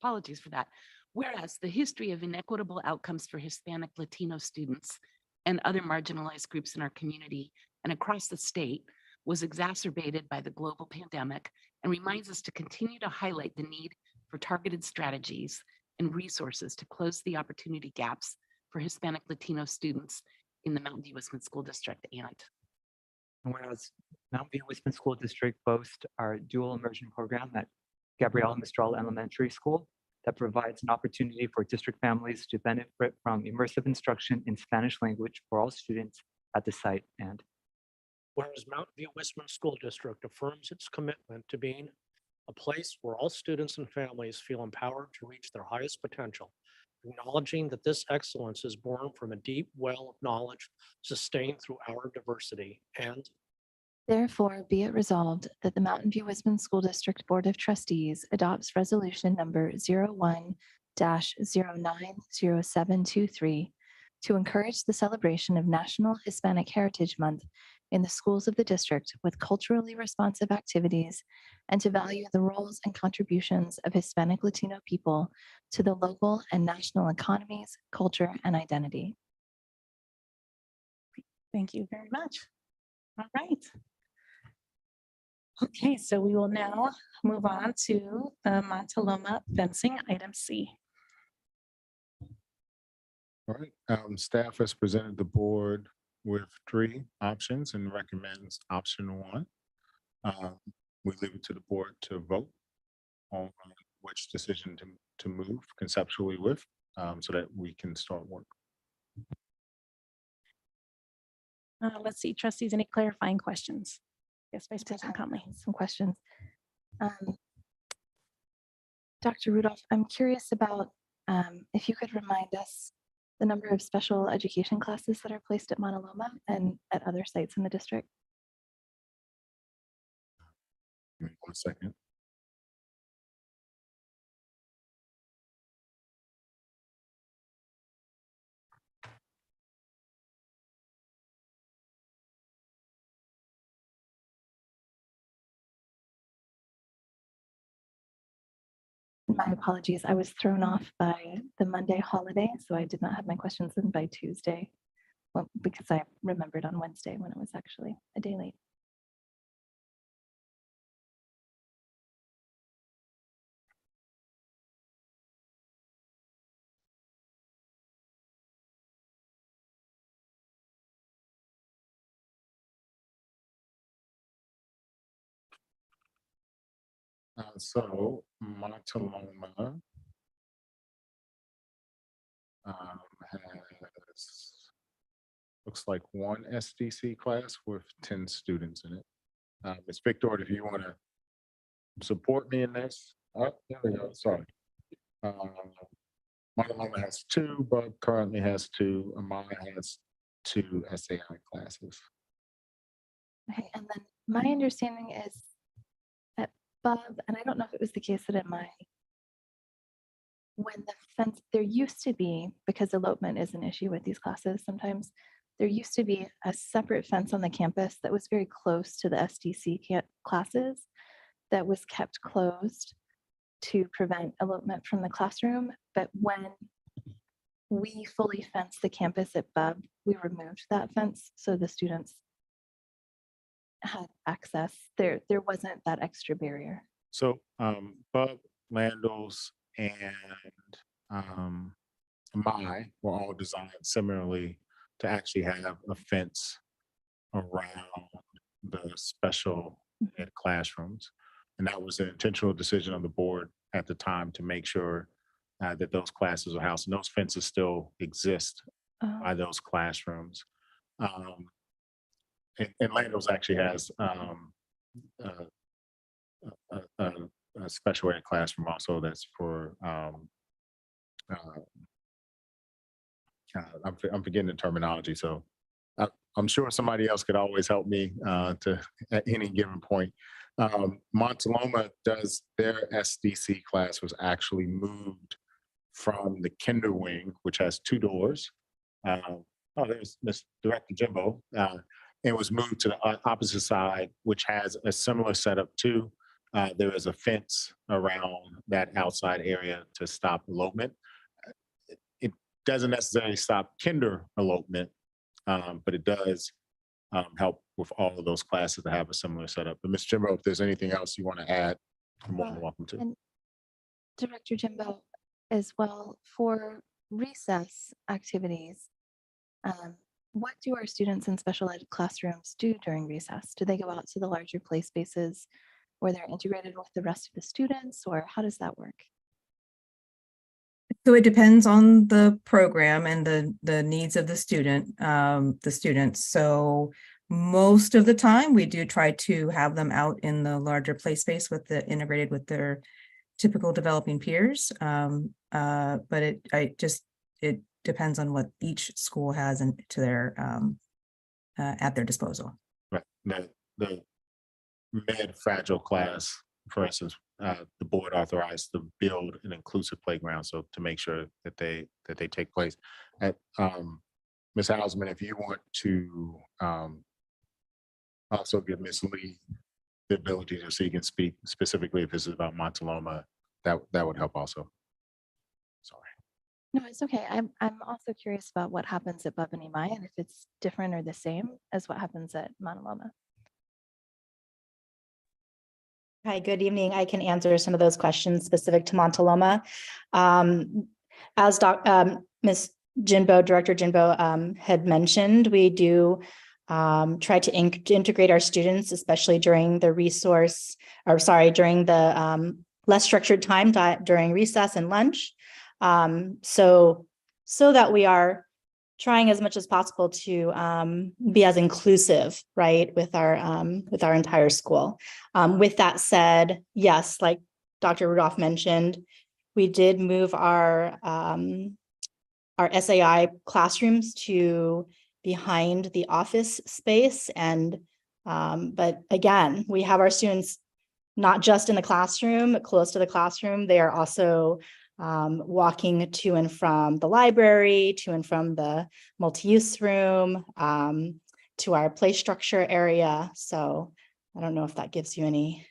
Apologies for that. Whereas the history of inequitable outcomes for Hispanic Latino students and other marginalized groups in our community and across the state was exacerbated by the global pandemic and reminds us to continue to highlight the need for targeted strategies and resources to close the opportunity gaps for Hispanic Latino students in the Mountain View Wisman School District. And whereas Mountain View Wisman School District boasts our dual immersion program at Gabriela Mistral Elementary School that provides an opportunity for district families to benefit from immersive instruction in Spanish language for all students at the site. And whereas Mountain View Wisman School District affirms its commitment to being a place where all students and families feel empowered to reach their highest potential, acknowledging that this excellence is born from a deep well of knowledge sustained through our diversity. And therefore, be it resolved that the Mountain View Wisman School District Board of Trustees adopts resolution number 01-090723 to encourage the celebration of National Hispanic Heritage Month in the schools of the district with culturally responsive activities, and to value the roles and contributions of Hispanic Latino people to the local and national economies, culture, and identity. thank you very much. All right. Okay, so we will now move on to the Montaloma fencing, item C. All right, staff has presented the board with 3 options and recommends option 1. We leave it to the board to vote on which decision to move conceptually with, so that we can start work. Let's see, trustees, any clarifying questions? Yes, Vice Did President have Conley. some questions. Dr. Rudolph, I'm curious about if you could remind us the number of special education classes that are placed at Montaloma and at other sites in the district. Give me 1 second. My apologies, I was thrown off by the Monday holiday, so I did not have my questions in by Tuesday. Well, because I remembered on Wednesday when it was actually a day late. So Montaloma has, looks like 1 SDC class with 10 students in it. Ms. Victor, if you want to support me in this. Oh, there we go, sorry. Montaloma has 2, Bub currently has 2, Amaya has 2 SAI classes. Okay, and then my understanding is at Bub, and I don't know if it was the case at my, when the fence, there used to be, because elopement is an issue with these classes sometimes, there used to be a separate fence on the campus that was very close to the SDC classes that was kept closed to prevent elopement from the classroom. But when we fully fenced the campus at Bub. We removed that fence so the students had access. There wasn't that extra barrier. So Bub, Landals, and were all designed similarly to actually have a fence around the special ed classrooms. And that was an intentional decision on the board at the time to make sure that those classes are housed. And those fences still exist by those classrooms. And Landos actually has a special ed classroom also that's for, I'm forgetting the terminology, so I'm sure somebody else could always help me to at any given point. Montaloma does, their SDC class was actually moved from the kinder wing, which has 2 doors. Oh, there's Miss Director Jimbo. It was moved to the opposite side, which has a similar setup too. There is a fence around that outside area to stop elopement. It doesn't necessarily stop kinder elopement, but it does help with all of those classes to have a similar setup. But Ms. Jimbo, if there's anything else you want to add, you're more than welcome to. And Director Jimbo, as well, for recess activities, what do our students in special ed classrooms do during recess? Do they go out to the larger play spaces where they're integrated with the rest of the students, or how does that work? So it depends on the program and the needs of the students. So most of the time we do try to have them out in the larger play space with the integrated with their typical developing peers. But it depends on what each school has to their at their disposal. Right. The med fragile class, for instance, the board authorized to build an inclusive playground, so to make sure that they take place. At Ms. Hausman, if you want to also give Ms. Lee the ability to so you can speak specifically if this is about Montaloma, that would help also. Sorry. No, it's okay. I'm also curious about what happens at Bub and Imai and if it's different or the same as what happens at Montaloma. Hi, good evening. I can answer some of those questions specific to Montaloma. As Ms. Jinbo, Director Jinbo had mentioned, we do try to integrate our students, especially during the during the less structured time during recess and lunch. So that we are trying as much as possible to be as inclusive, right, with our entire school. With that said, yes, like Dr. Rudolph mentioned, we did move our SAI classrooms to behind the office space, and but again, we have our students not just in the classroom, close to the classroom. They are also walking to and from the library, to and from the multi-use room, to our play structure area. So I don't know if that gives you any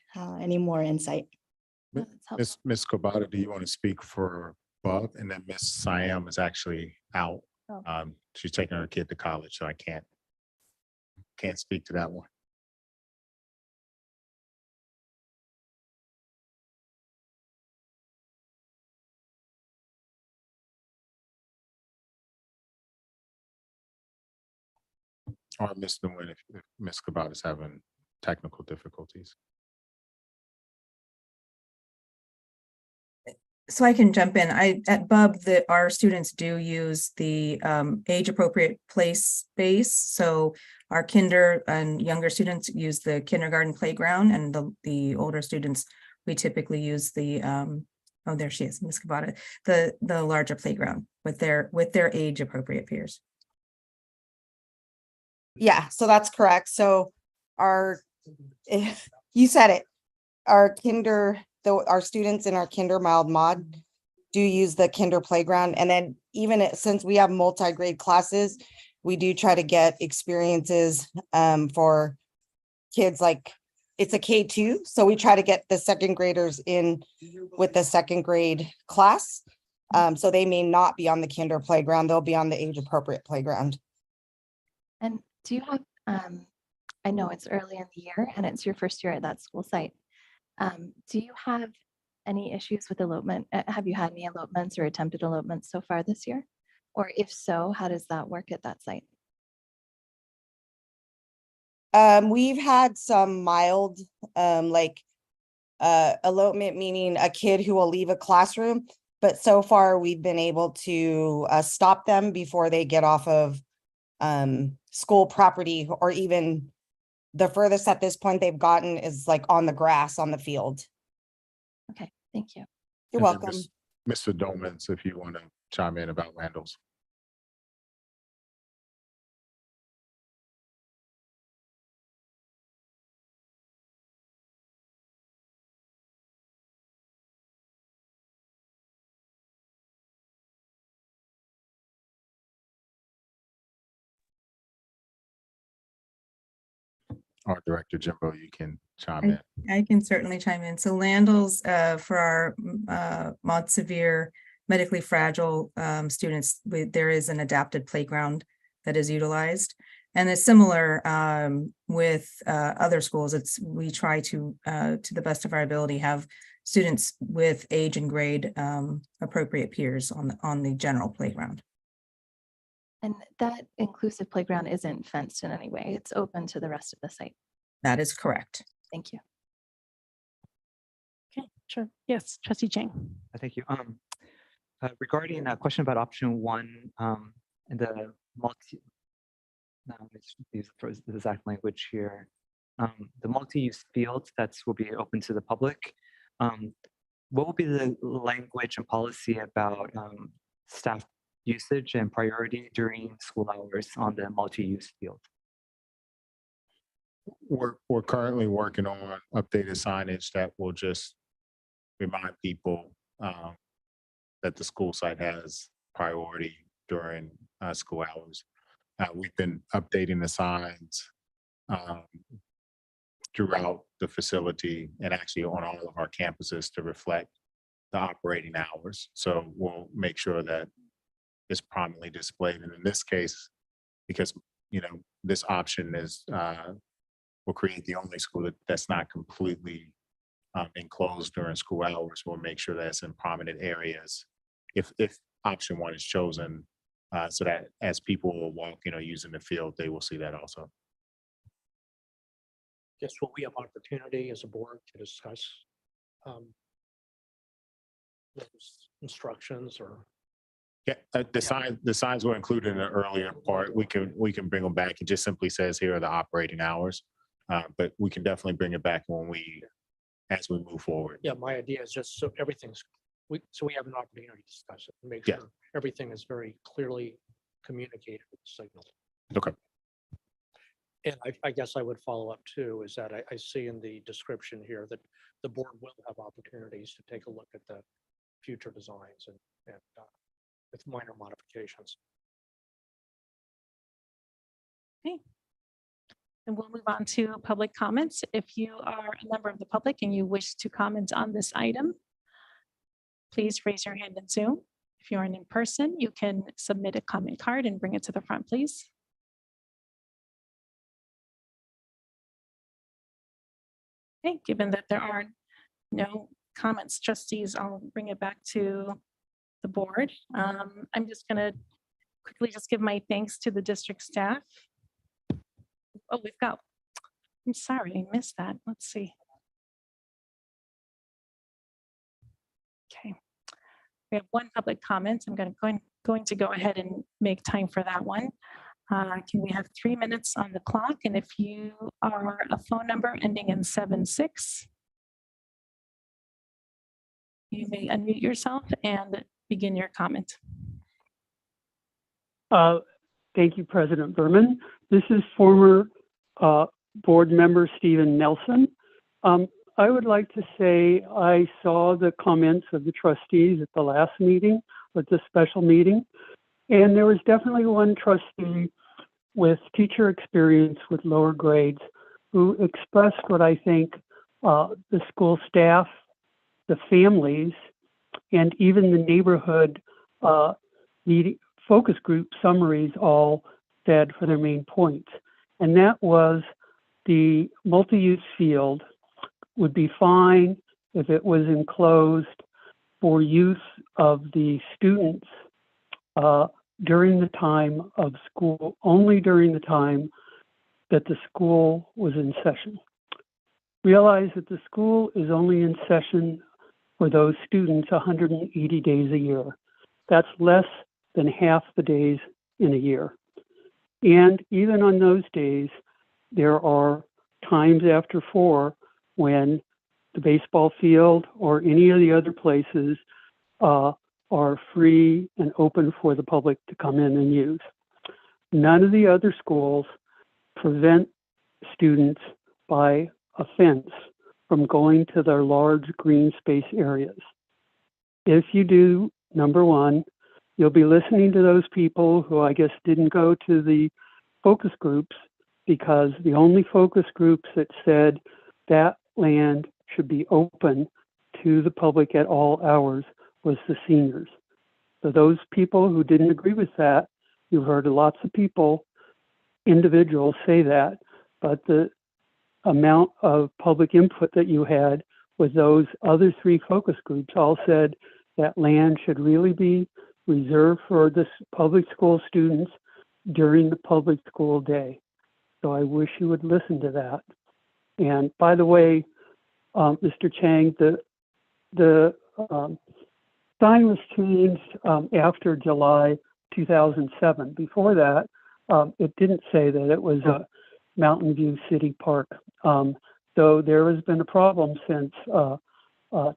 more insight. Ms. Kobata, do you want to speak for Bub? And then Ms. Siam is actually out. Oh. She's taking her kid to college, so I can't speak to that one. Or Ms. Nguyen, if Ms. Kobata is having technical difficulties. So I can jump in. At Bub, our students do use the age appropriate play space. So our kinder and younger students use the kindergarten playground, and the older students, we typically use the oh, there she is, Ms. Kobata, the larger playground with their age appropriate peers. Yeah, so that's correct. So you said it, our students in our kinder mild mod do use the kinder playground. And then even since we have multi-grade classes, we do try to get experiences for kids, like it's a K2. So we try to get the second graders in with the second grade class. So they may not be on the kinder playground. They'll be on the age appropriate playground. And do you have, I know it's early in the year and it's your first year at that school site. Do you have any issues with elopement? Have you had any elopements or attempted elopements so far this year? Or if so, how does that work at that site? We've had some mild, elopement, meaning a kid who will leave a classroom. But so far, we've been able to stop them before they get off of school property, or even the furthest at this point they've gotten is like on the grass on the field. Okay, thank you. You're And then welcome. Mr. Dolmans, if you want to chime in about Randall's. Art Director Jimbo, you can chime in. I can certainly chime in. So Landell's for our mod severe medically fragile students, there is an adapted playground that is utilized. And it's similar with other schools. We try to the best of our ability, have students with age and grade appropriate peers on the general playground. And that inclusive playground isn't fenced in any way. It's open to the rest of the site. That is correct. Thank you. Okay, sure. Yes, Trustee Chang. Thank you. Regarding a question about option 1 and the multi, now let's use the exact language here. The multi-use fields that will be open to the public. What will be the language and policy about staff usage and priority during school hours on the multi-use field? We're currently working on updated signage that will just remind people that the school site has priority during school hours. We've been updating the signs throughout the facility and actually on all of our campuses to reflect the operating hours. So we'll make sure that it's prominently displayed. And in this case, because this option is will create the only school that's not completely enclosed during school hours. We'll make sure that it's in prominent areas if option 1 is chosen, so that as people will walk, using the field, they will see that also. Guess will we have opportunity as a board to discuss those instructions or? Yeah, the signs were included in the earlier part. We can bring them back. It just simply says here are the operating hours, but we can definitely bring it back as we move forward. Yeah, my idea is just so everything's, so we have an opportunity to discuss it and make Yeah. sure everything is very clearly communicated with the signal. Okay. And I guess I would follow up too, is that I see in the description here that the board will have opportunities to take a look at the future designs and with minor modifications. Okay. And we'll move on to public comments. If you are a member of the public and you wish to comment on this item, please raise your hand in Zoom. If you're in person, you can submit a comment card and bring it to the front, please. Okay, given that there are no comments, trustees, I'll bring it back to the board. I'm just going to quickly just give my thanks to the district staff. Oh, I'm sorry, I missed that. Let's see. Okay. We have one public comment. I'm going to go ahead and make time for that one. Can we have 3 minutes on the clock? And if you are a phone number ending in 76, you may unmute yourself and begin your comment. Thank you, President Berman. This is former board member Stephen Nelson. I would like to say I saw the comments of the trustees at the last meeting, at the special meeting, and there was definitely one trustee with teacher experience with lower grades who expressed what I think the school staff, the families, and even the neighborhood meeting focus group summaries all said for their main points. And that was the multi-use field would be fine if it was enclosed for use of the students during the time of school, only during the time that the school was in session. Realize that the school is only in session for those students 180 days a year. That's less than half the days in a year. And even on those days, there are times after 4 when the baseball field or any of the other places are free and open for the public to come in and use. None of the other schools prevent students by a fence from going to their large green space areas. If you do, number one, you'll be listening to those people who I guess didn't go to the focus groups, because the only focus groups that said that land should be open to the public at all hours was the seniors. So those people who didn't agree with that, you heard lots of people, individuals say that, but the amount of public input that you had with those other 3 focus groups all said that land should really be reserved for the public school students during the public school day. So I wish you would listen to that. And by the way, Mr. Chang, the sign was changed after July 2007. Before that, it didn't say that it was a Mountain View City Park. So there has been a problem since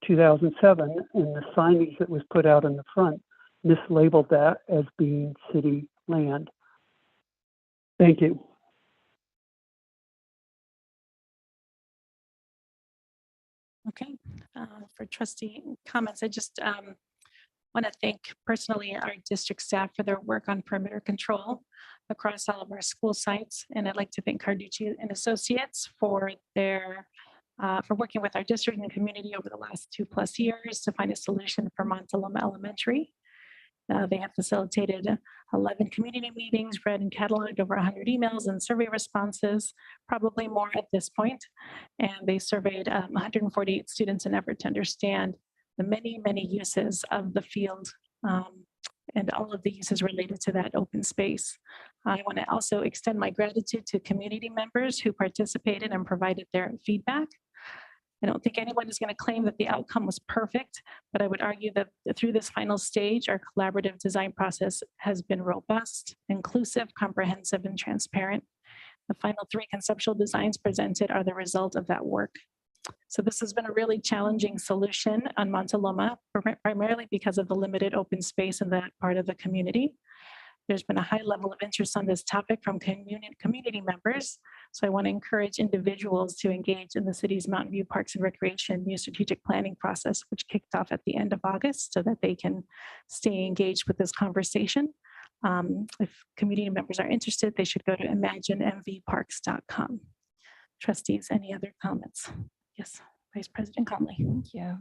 2007, and the signage that was put out in the front mislabeled that as being city land. Thank you. Okay, for trustee comments, I just want to thank personally our district staff for their work on perimeter control across all of our school sites. And I'd like to thank Carducci and Associates for their for working with our district and community over the last 2+ years to find a solution for Montaloma Elementary. They have facilitated 11 community meetings, read and cataloged over 100 emails and survey responses, probably more at this point. And they surveyed 148 students in effort to understand the many, many uses of the field and all of the uses related to that open space. I want to also extend my gratitude to community members who participated and provided their feedback. I don't think anyone is going to claim that the outcome was perfect, but I would argue that through this final stage, our collaborative design process has been robust, inclusive, comprehensive, and transparent. The final 3 conceptual designs presented are the result of that work. So this has been a really challenging solution on Montaloma, primarily because of the limited open space in that part of the community. There's been a high level of interest on this topic from community members. So I want to encourage individuals to engage in the city's Mountain View Parks and Recreation new strategic planning process, which kicked off at the end of August, so that they can stay engaged with this conversation. If community members are interested, they should go to imaginemvparks.com. Trustees, any other comments? Yes, Vice President Conley. Thank you.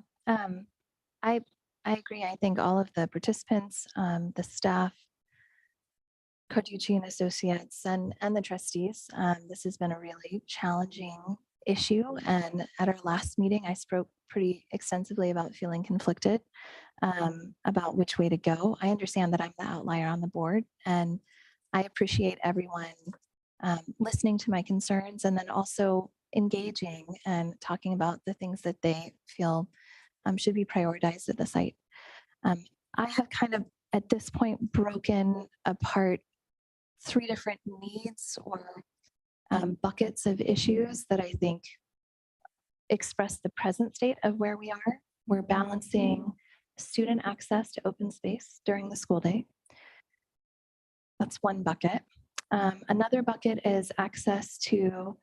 I agree. I think all of the participants, the staff, Carducci and Associates, and the trustees, this has been a really challenging issue. And at our last meeting, I spoke pretty extensively about feeling conflicted about which way to go. I understand that I'm the outlier on the board, and I appreciate everyone listening to my concerns and then also engaging and talking about the things that they feel should be prioritized at the site. I have kind of at this point broken apart 3 different needs or buckets of issues that I think express the present state of where we are. We're balancing student access to open space during the school day. That's one bucket. Another bucket is access to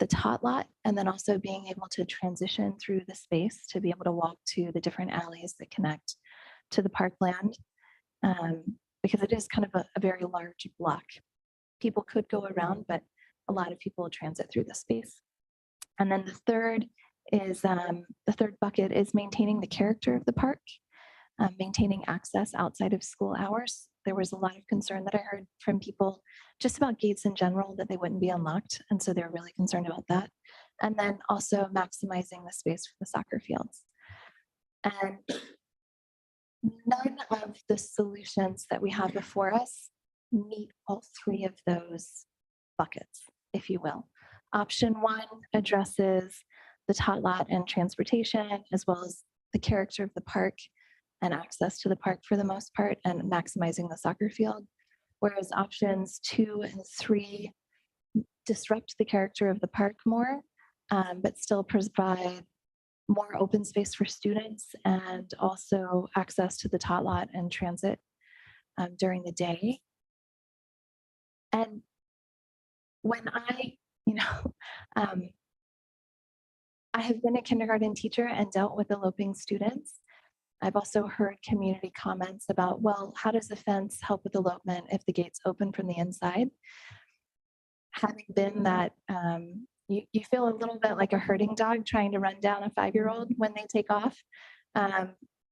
the tot lot, and then also being able to transition through the space to be able to walk to the different alleys that connect to the parkland, because it is kind of a very large block. People could go around, but a lot of people transit through the space. And then the third bucket is maintaining the character of the park. maintaining access outside of school hours. There was a lot of concern that I heard from people just about gates in general, that they wouldn't be unlocked. And so they're really concerned about that. And then also maximizing the space for the soccer fields. And none of the solutions that we have before us meet all three of those buckets, if you will. Option one addresses the tot lot and transportation, as well as the character of the park and access to the park for the most part, and maximizing the soccer field. Whereas options 2 and 3 disrupt the character of the park more, but still provide more open space for students and also access to the tot lot and transit during the day. And when I have been a kindergarten teacher and dealt with eloping students. I've also heard community comments about, well, how does the fence help with elopement if the gate's open from the inside? Having been that, you feel a little bit like a herding dog trying to run down a 5-year-old when they take off.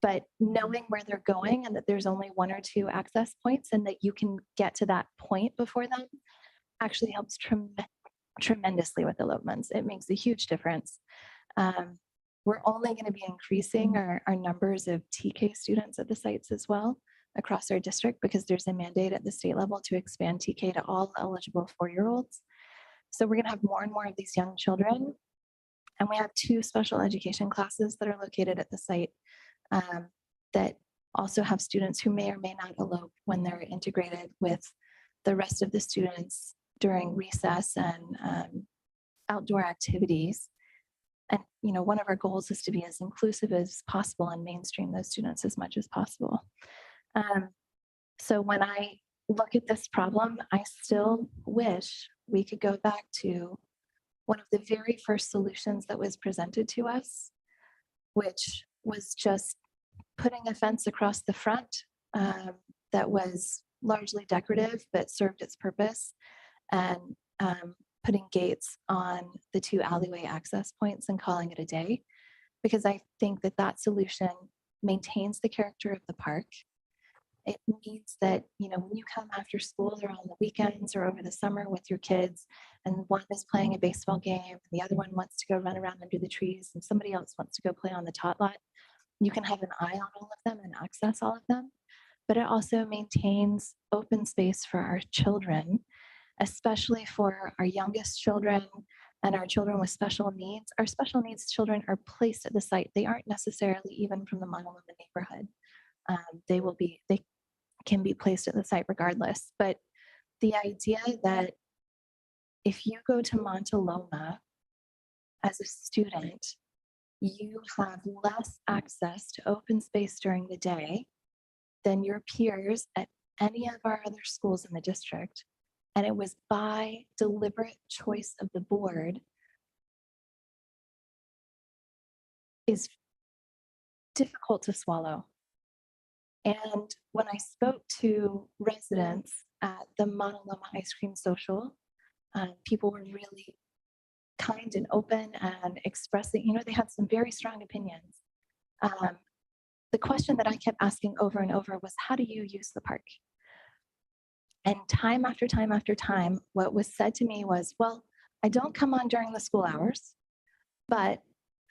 But knowing where they're going and that there's only 1 or 2 access points and that you can get to that point before them actually helps tremendously with elopements. It makes a huge difference. We're only going to be increasing our numbers of TK students at the sites as well across our district, because there's a mandate at the state level to expand TK to all eligible 4-year-olds. So we're going to have more and more of these young children. And we have 2 special education classes that are located at the site that also have students who may or may not elope when they're integrated with the rest of the students during recess and outdoor activities. And one of our goals is to be as inclusive as possible and mainstream those students as much as possible. So when I look at this problem, I still wish we could go back to one of the very first solutions that was presented to us, which was just putting a fence across the front that was largely decorative but served its purpose, and putting gates on the 2 alleyway access points and calling it a day, because I think that that solution maintains the character of the park. It means that, when you come after school or on the weekends or over the summer with your kids, and one is playing a baseball game, and the other one wants to go run around under the trees, and somebody else wants to go play on the tot lot, you can have an eye on all of them and access all of them. But it also maintains open space for our children, especially for our youngest children and our children with special needs. Our special needs children are placed at the site. They aren't necessarily even from the Montaloma neighborhood. They can be placed at the site regardless. But the idea that if you go to Montaloma as a student, you have less access to open space during the day than your peers at any of our other schools in the district. And it was by deliberate choice of the board, is difficult to swallow. And when I spoke to residents at the Montaloma Ice Cream Social, people were really kind and open and expressing, they had some very strong opinions. The question that I kept asking over and over was, how do you use the park? And time after time after time, what was said to me was, well, I don't come on during the school hours, but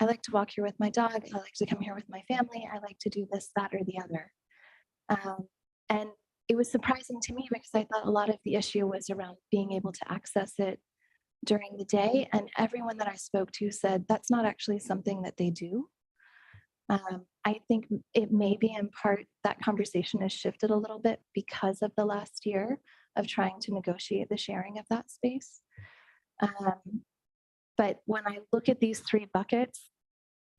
I like to walk here with my dog. I like to come here with my family. I like to do this, that, or the other. And it was surprising to me because I thought a lot of the issue was around being able to access it during the day. And everyone that I spoke to said that's not actually something that they do. I think it may be in part that conversation has shifted a little bit because of the last year of trying to negotiate the sharing of that space. But when I look at these 3 buckets,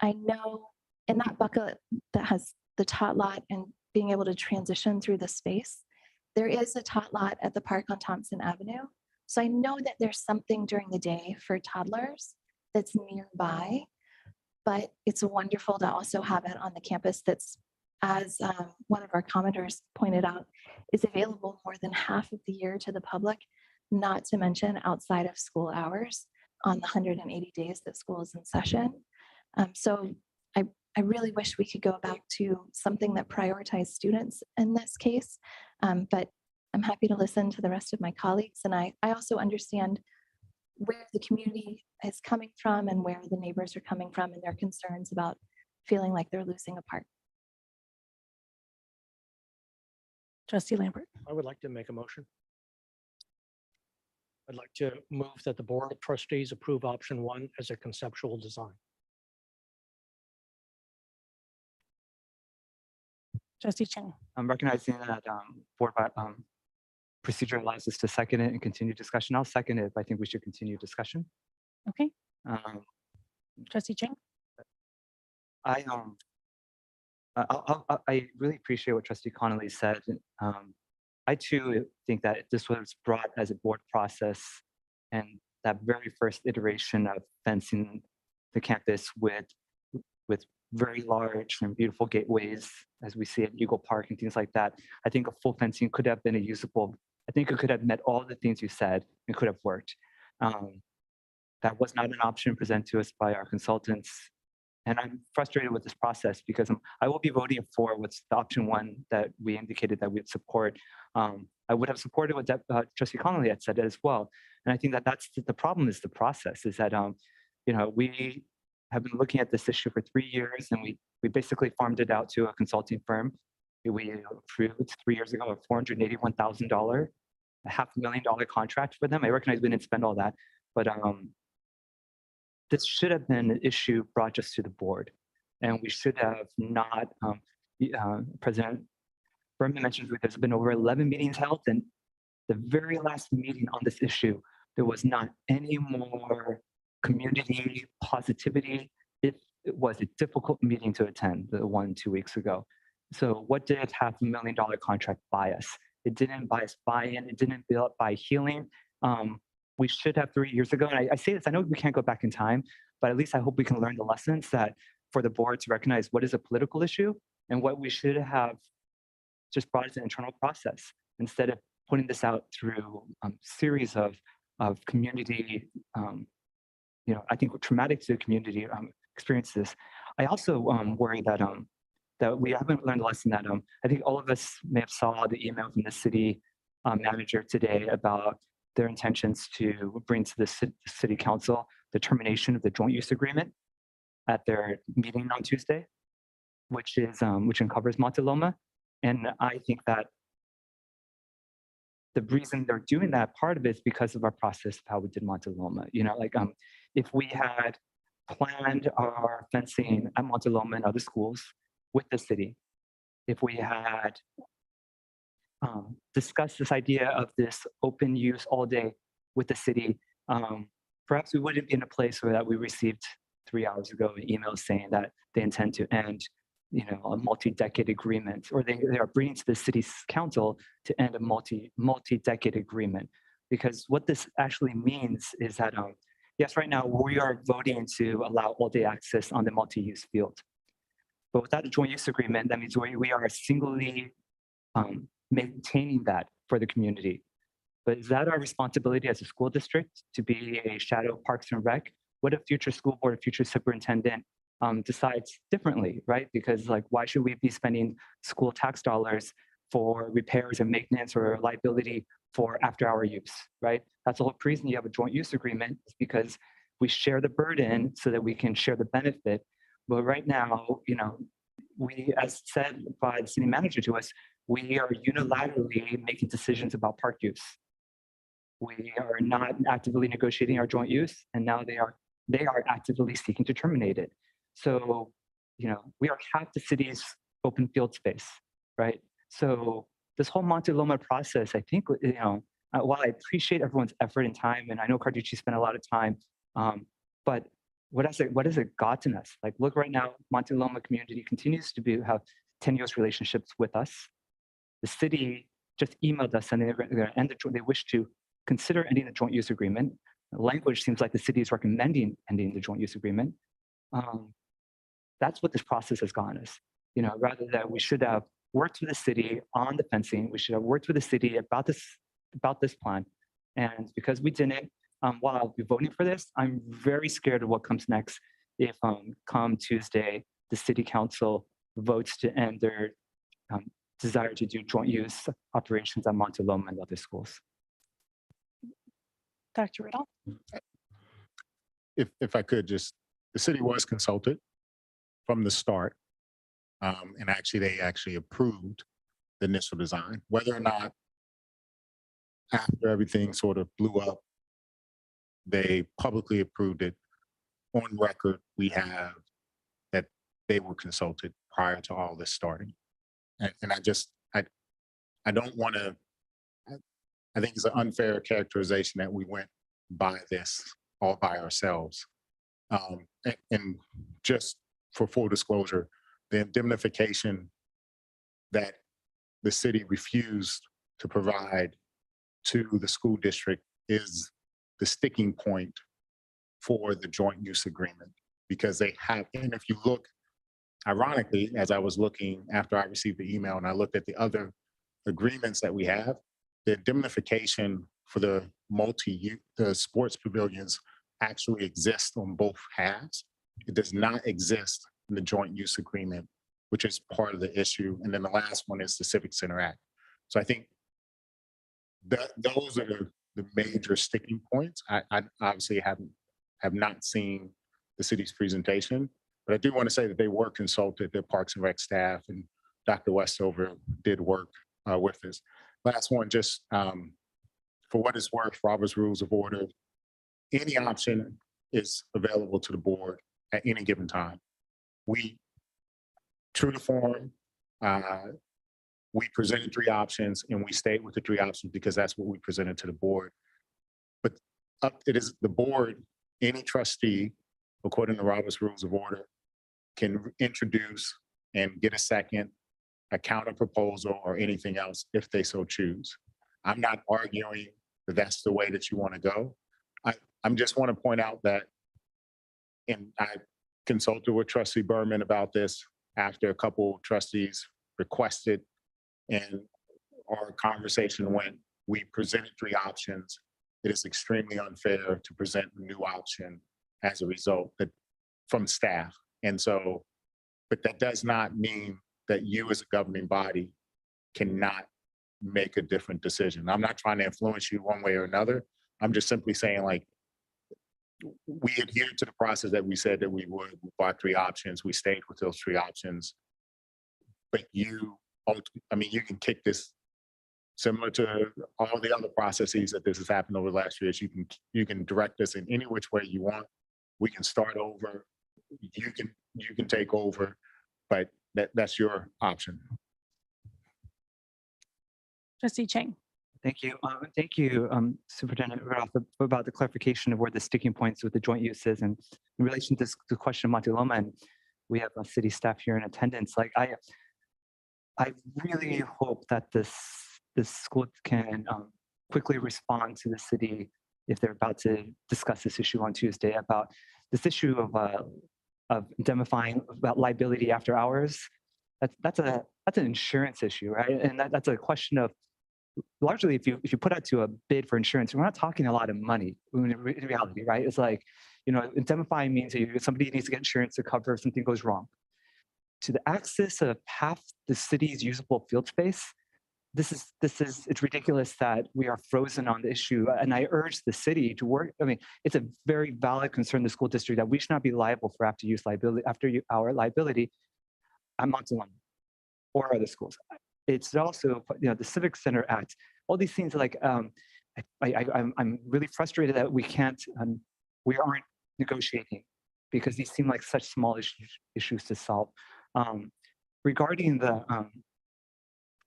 I know in that bucket that has the tot lot and being able to transition through the space, there is a tot lot at the park on Thompson Avenue. So I know that there's something during the day for toddlers that's nearby, but it's wonderful to also have it on the campus that's, as one of our commenters pointed out, is available more than half of the year to the public, not to mention outside of school hours on the 180 days that school is in session. So I really wish we could go back to something that prioritized students in this case. But I'm happy to listen to the rest of my colleagues. And I also understand where the community is coming from and where the neighbors are coming from and their concerns about feeling like they're losing a part. Trustee Lambert. I would like to make a motion. I'd like to move that the Board of Trustees approve option 1 as a conceptual design. Trustee Chang. I'm recognizing that board procedure allows us to second it and continue discussion. I'll second it, but I think we should continue discussion. Okay. Um, Trustee Chang. I really appreciate what Trustee Connolly said. I too think that this was brought as a board process, and that very first iteration of fencing the campus with very large and beautiful gateways, as we see at Eagle Park and things like that. I think a full fencing could have been a usable. I think it could have met all the things you said and could have worked. That was not an option presented to us by our consultants. And I'm frustrated with this process because I will be voting for what's the option 1 that we indicated that we'd support. I would have supported what Trustee Connolly had said as well. And I think that that's the problem is the process is that, we have been looking at this issue for 3 years and we basically farmed it out to a consulting firm. We approved 3 years ago a $481,000, a $500,000 contract for them. I recognize we didn't spend all that, but this should have been an issue brought just to the board, and we should have not. President Berman mentions there's been over 11 meetings held, and the very last meeting on this issue, there was not any more community positivity. It was a difficult meeting to attend, the one 2 weeks ago. So what did $500,000 contract buy us? It didn't buy us buy-in. It didn't buy healing. We should have 3 years ago. And I say this, I know we can't go back in time, but at least I hope we can learn the lessons that for the board to recognize what is a political issue and what we should have just brought as an internal process instead of putting this out through a series of community, I think traumatic to the community experiences. I also worry that that we haven't learned the lesson that I think all of us may have saw the email from the city manager today about their intentions to bring to the city council the termination of the joint use agreement at their meeting on Tuesday, which uncovers Monte Loma. And I think that the reason they're doing that part of it is because of our process of how we did Monte Loma. If we had planned our fencing at Monte Loma and other schools with the city, if we had discuss this idea of this open use all day with the city, perhaps we wouldn't be in a place where that we received 3 hours ago an email saying that they intend to end, a multi-decade agreement, or they are bringing to the city's council to end a multi-decade agreement. Because what this actually means is that, yes, right now we are voting to allow all-day access on the multi-use field. But without a joint use agreement, that means we are singly maintaining that for the community. But is that our responsibility as a school district to be a shadow of Parks and Rec? What if future school board, future superintendent decides differently, right? Because why should we be spending school tax dollars for repairs and maintenance or liability for after-hour use, right? That's the whole reason you have a joint use agreement, is because we share the burden so that we can share the benefit. But right now, we, as said by the city manager to us, we are unilaterally making decisions about park use. We are not actively negotiating our joint use, and now they are actively seeking to terminate it. So, we are half the city's open field space, right? So this whole Monte Loma process, I think, while I appreciate everyone's effort and time, and I know Carducci spent a lot of time, but what has it gotten us? Look right now, Monte Loma community continues to have tenuous relationships with us. The city just emailed us and they wish to consider ending the joint use agreement. The language seems like the city is recommending ending the joint use agreement. That's what this process has gotten us. Rather than we should have worked with the city on the fencing, we should have worked with the city about this plan. And because we didn't, while I'll be voting for this, I'm very scared of what comes next if come Tuesday, the city council votes to end their desire to do joint use operations at Monte Loma and other schools. Dr. Riddle? If I could just, the city was consulted from the start. And actually, they actually approved the initial design. Whether or not after everything sort of blew up, they publicly approved it. On record, we have that they were consulted prior to all this starting. And I don't want to, I think it's an unfair characterization that we went by this all by ourselves. And just for full disclosure, the indemnification that the city refused to provide to the school district is the sticking point for the joint use agreement, because they have, and if you look, ironically, as I was looking after I received the email and I looked at the other agreements that we have, the indemnification for the the sports pavilions actually exists on both halves. It does not exist in the joint use agreement, which is part of the issue. And then the last one is the Civic Center Act. So I think that those are the major sticking points. I obviously have not seen the city's presentation, but I do want to say that they were consulted, the Parks and Rec staff, and Dr. Westover did work with us. Last one, just for what it's worth, Robert's Rules of Order, any option is available to the board at any given time. We, true to form, we presented 3 options and we stayed with the 3 options because that's what we presented to the board. But it is the board, any trustee, according to Robert's Rules of Order, can introduce and get a second, a counter proposal, or anything else if they so choose. I'm not arguing that that's the way that you want to go. I just want to point out that, and I consulted with Trustee Berman about this after a couple of trustees requested, and our conversation went, we presented 3 options. It is extremely unfair to present a new option as a result from staff. And so, but that does not mean that you as a governing body cannot make a different decision. I'm not trying to influence you one way or another. I'm just simply saying, like, we adhered to the process that we said that we would. We bought 3 options. We stayed with those 3 options. But you can kick this, similar to all the other processes that this has happened over the last years. You can direct us in any which way you want. We can start over. You can take over, but that's your option. Trustee Chang? Thank you. Thank you, Superintendent Rudolph, about the clarification of where the sticking points with the joint uses, and in relation to the question of Monte Loma, and we have a city staff here in attendance. Like I really hope that this school can quickly respond to the city if they're about to discuss this issue on Tuesday about this issue of indemnifying about liability after hours. That's an insurance issue, right? And that's a question of, largely, if you put out to a bid for insurance, we're not talking a lot of money in reality, right? It's like, indemnifying means that somebody needs to get insurance to cover if something goes wrong. To the access of half the city's usable field space, it's ridiculous that we are frozen on the issue. And I urge the city to work. I mean, it's a very valid concern, the school district, that we should not be liable for after hour liability at Monte Loma or other schools. It's also, the Civic Center Act, all these things, like, I'm really frustrated that we aren't negotiating, because these seem like such small issues to solve. Regarding the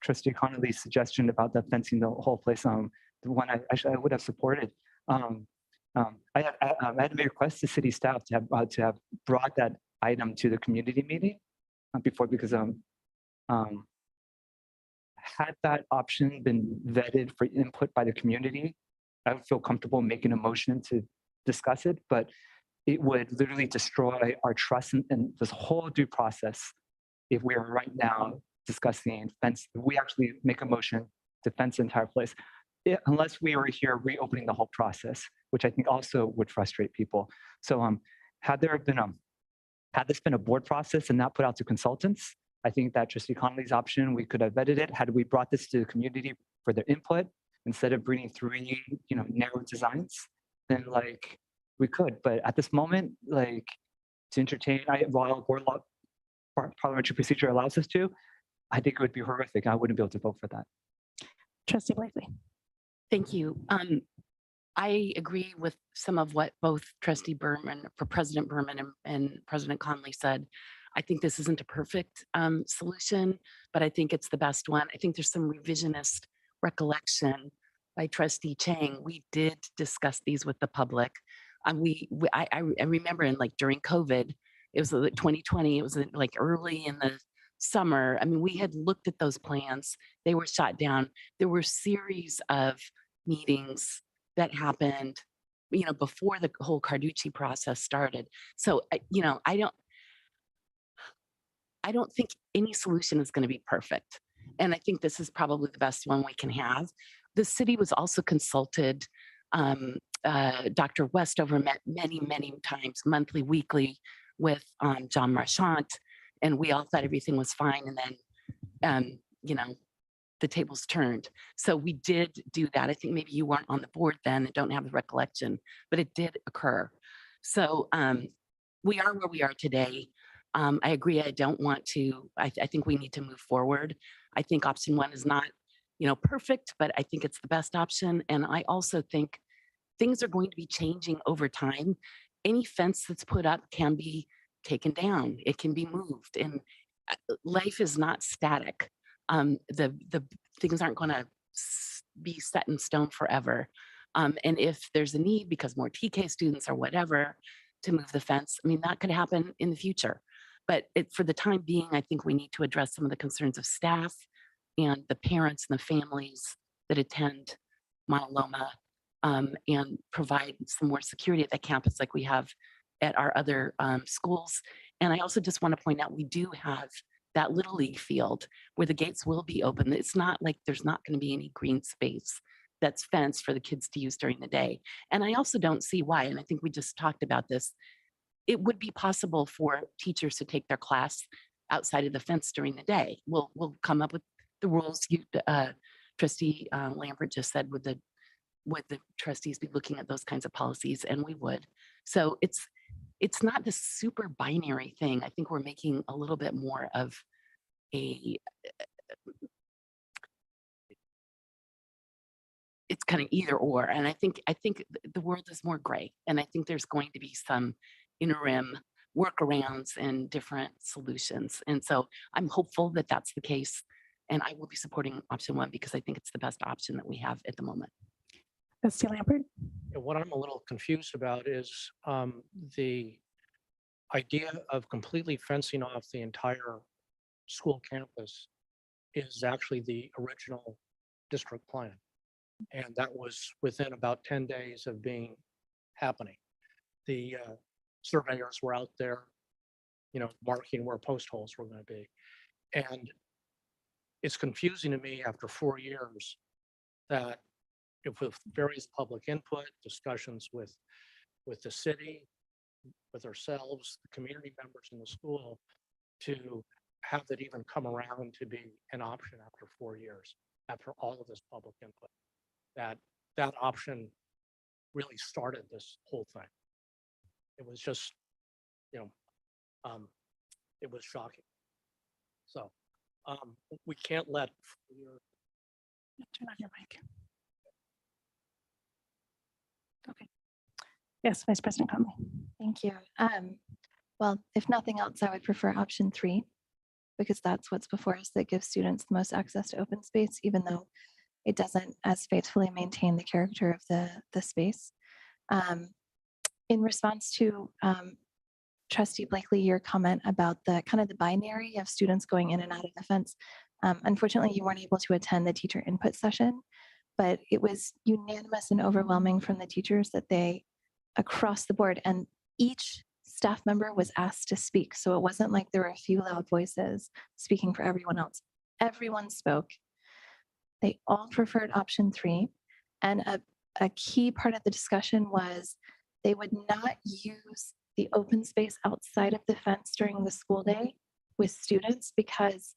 Trustee Connolly's suggestion about the fencing the whole place, the one I would have supported. I had to request the city staff to have brought that item to the community meeting before, because had that option been vetted for input by the community, I would feel comfortable making a motion to discuss it, but it would literally destroy our trust in this whole due process if we are right now discussing fence. We actually make a motion to fence the entire place, unless we were here reopening the whole process, which I think also would frustrate people. So had there been had this been a board process and not put out to consultants, I think that Trustee Connolly's option, we could have vetted it had we brought this to the community for their input instead of bringing three, narrow designs, then like we could. But at this moment, like to entertain, while board law parliamentary procedure allows us to, I think it would be horrific. I wouldn't be able to vote for that. Trustee Blakely. Thank you. I agree with some of what both Trustee Berman, for President Berman and President Conley said. I think this isn't a perfect solution, but I think it's the best one. I think there's some revisionist recollection by Trustee Chang. We did discuss these with the public. I remember during COVID, it was like 2020, it was like early in the summer. I mean, we had looked at those plans. They were shot down. There were a series of meetings that happened, before the whole Carducci process started. So, I don't think any solution is going to be perfect. And I think this is probably the best one we can have. The city was also consulted. Dr. Westover met many, many times, monthly, weekly, with John Marchant, and we all thought everything was fine. And then, the tables turned. So we did do that. I think maybe you weren't on the board then and don't have the recollection, but it did occur. So we are where we are today. I agree. I don't want to, I think we need to move forward. I think option one is not, perfect, but I think it's the best option. And I also think things are going to be changing over time. Any fence that's put up can be taken down. It can be moved, and life is not static. The things aren't going to be set in stone forever. And if there's a need because more TK students or whatever to move the fence, I mean, that could happen in the future. But for the time being, I think we need to address some of the concerns of staff and the parents and the families that attend Montaloma, and provide some more security at the campus like we have at our other schools. And I also just want to point out, we do have that Little League field where the gates will be open. It's not like there's not going to be any green space that's fenced for the kids to use during the day. And I also don't see why, and I think we just talked about this, it would be possible for teachers to take their class outside of the fence during the day. We'll come up with the rules. Trustee Lambert just said, would the trustees be looking at those kinds of policies? And we would. So it's not this super binary thing. I think we're making a little bit more of it's kind of either or. And I think the world is more gray. And I think there's going to be some interim workarounds and different solutions. And so I'm hopeful that that's the case. And I will be supporting option one because I think it's the best option that we have at the moment. Trustee Lambert. What I'm a little confused about is the idea of completely fencing off the entire school campus is actually the original district plan. And that was within about 10 days of happening. The surveyors were out there, marking where post holes were going to be. And it's confusing to me after 4 years that if with various public input, discussions with the city, with ourselves, the community members in the school, to have that even come around to be an option after 4 years, after all of this public input, that option really started this whole thing. It was just, it was shocking. So we can't let turn on your mic. Okay. Yes, Vice President Conley. Thank you. Well, if nothing else, I would prefer option 3, because that's what's before us that gives students the most access to open space, even though it doesn't as faithfully maintain the character of the space. In response to Trustee Blakely, your comment about the kind of the binary of students going in and out of the fence, unfortunately, you weren't able to attend the teacher input session, but it was unanimous and overwhelming from the teachers that they, across the board, and each staff member was asked to speak. So it wasn't like there were a few loud voices speaking for everyone else. Everyone spoke. They all preferred option 3. And a key part of the discussion was they would not use the open space outside of the fence during the school day with students, because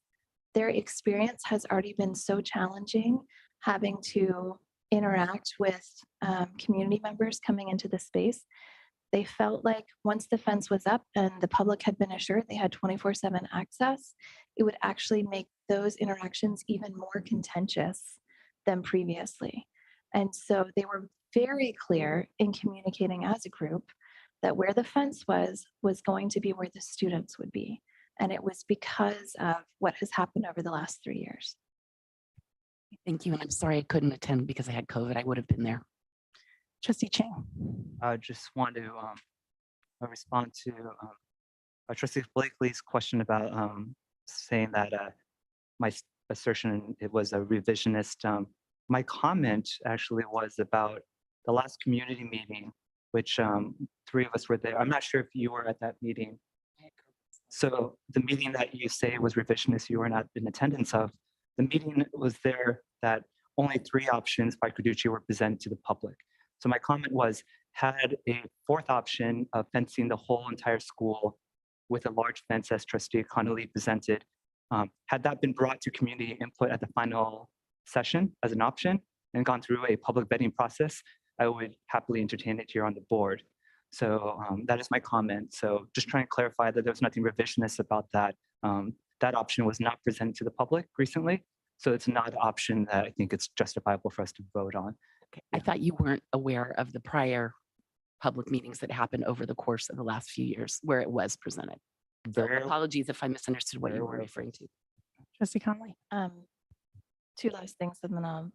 their experience has already been so challenging, having to interact with community members coming into the space. They felt like once the fence was up and the public had been assured they had 24/7 access, it would actually make those interactions even more contentious than previously. And so they were very clear in communicating as a group that where the fence was going to be where the students would be. And it was because of what has happened over the last 3 years. Thank you. And I'm sorry I couldn't attend because I had COVID. I would have been there. Trustee Chang. I just want to respond to Trustee Blakely's question about saying that my assertion it was a revisionist. My comment actually was about the last community meeting, which 3 of us were there. I'm not sure if you were at that meeting. So the meeting that you say was revisionist, you were not in attendance of. The meeting was there that only 3 options by Carducci were presented to the public. So my comment was, had a 4th option of fencing the whole entire school with a large fence as Trustee Connolly presented, had that been brought to community input at the final session as an option and gone through a public vetting process, I would happily entertain it here on the board. So that is my comment. So just trying to clarify that there's nothing revisionist about that. That option was not presented to the public recently. So it's not an option that I think it's justifiable for us to vote on. Okay. I thought you weren't aware of the prior public meetings that happened over the course of the last few years where it was presented. So apologies if I misunderstood what you were referring to. Trustee Conley. 2 last things, and then I'll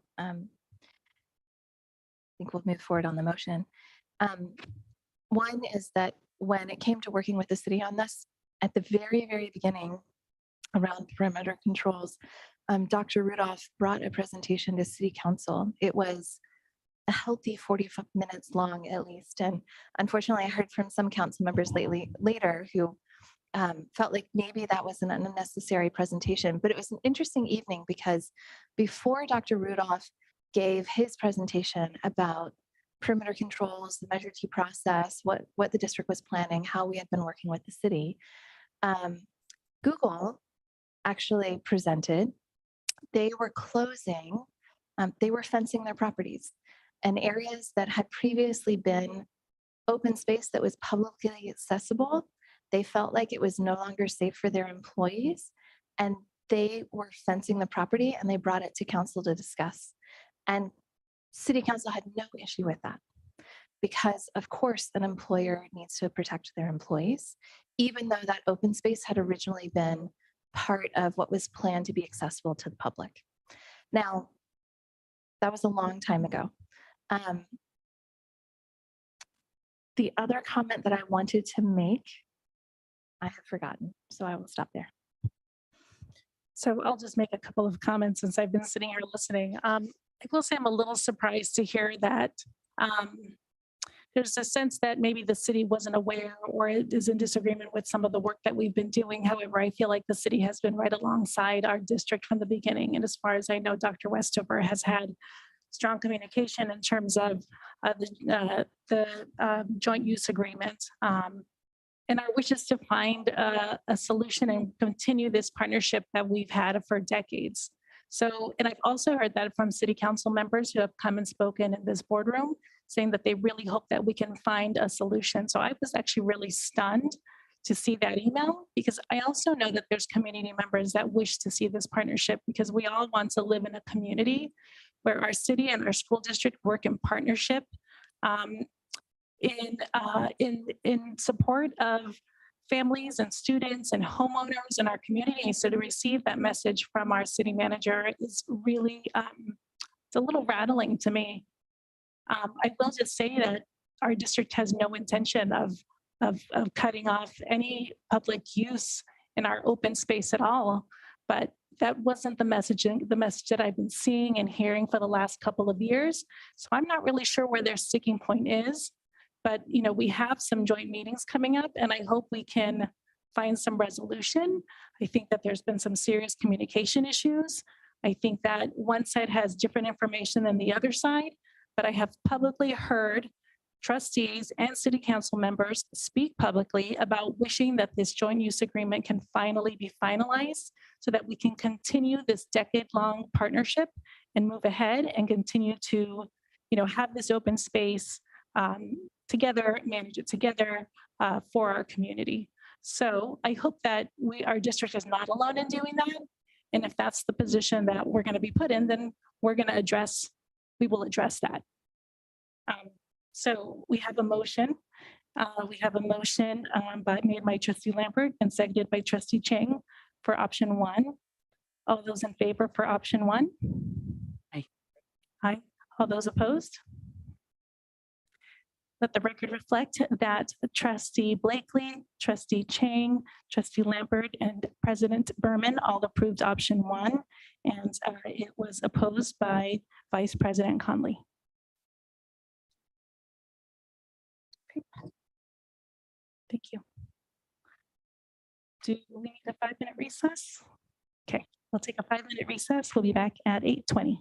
think we'll move forward on the motion. One is that when it came to working with the city on this, at the very, very beginning around perimeter controls, Dr. Rudolph brought a presentation to City Council. It was a healthy 45 minutes long at least. And unfortunately, I heard from some council members later who felt like maybe that was an unnecessary presentation, but it was an interesting evening because before Dr. Rudolph gave his presentation about perimeter controls, the Measure T process, what the district was planning, how we had been working with the city, Google actually presented. They were closing, they were fencing their properties, and areas that had previously been open space that was publicly accessible, they felt like it was no longer safe for their employees, and they were fencing the property and they brought it to council to discuss. And City Council had no issue with that because of course an employer needs to protect their employees, even though that open space had originally been part of what was planned to be accessible to the public. Now, that was a long time ago. The other comment that I wanted to make, I have forgotten, so I will stop there. So I'll just make a couple of comments since I've been sitting here listening. I will say I'm a little surprised to hear that there's a sense that maybe the city wasn't aware or is in disagreement with some of the work that we've been doing. However, I feel like the city has been right alongside our district from the beginning. And as far as I know, Dr. Westover has had strong communication in terms of the joint use agreement and our wishes to find a solution and continue this partnership that we've had for decades. So, and I've also heard that from city council members who have come and spoken in this boardroom, saying that they really hope that we can find a solution. So I was actually really stunned to see that email, because I also know that there's community members that wish to see this partnership, because we all want to live in a community where our city and our school district work in partnership in support of families and students and homeowners in our community. So to receive that message from our city manager is really, it's a little rattling to me. I will just say that our district has no intention of cutting off any public use in our open space at all. But that wasn't the message that I've been seeing and hearing for the last couple of years. So I'm not really sure where their sticking point is. But you know, we have some joint meetings coming up, and I hope we can find some resolution. I think that there's been some serious communication issues. I think that one side has different information than the other side, but I have publicly heard trustees and city council members speak publicly about wishing that this joint use agreement can finally be finalized so that we can continue this decade-long partnership and move ahead and continue to, have this open space together, manage it together for our community. So I hope that our district is not alone in doing that. And if that's the position that we're going to be put in, then we will address that. So we have a motion. Made by trustee Lampert and seconded by trustee Chang for option 1. All those in favor for option 1? Aye. Aye. All those opposed? Let the record reflect that trustee Blakely, trustee Chang, trustee Lampert, and President Berman all approved option 1, and it was opposed by Vice President Conley. Okay. Thank you. Do we need a 5-minute recess? Okay, we'll take a 5-minute recess. We'll be back at 8:20.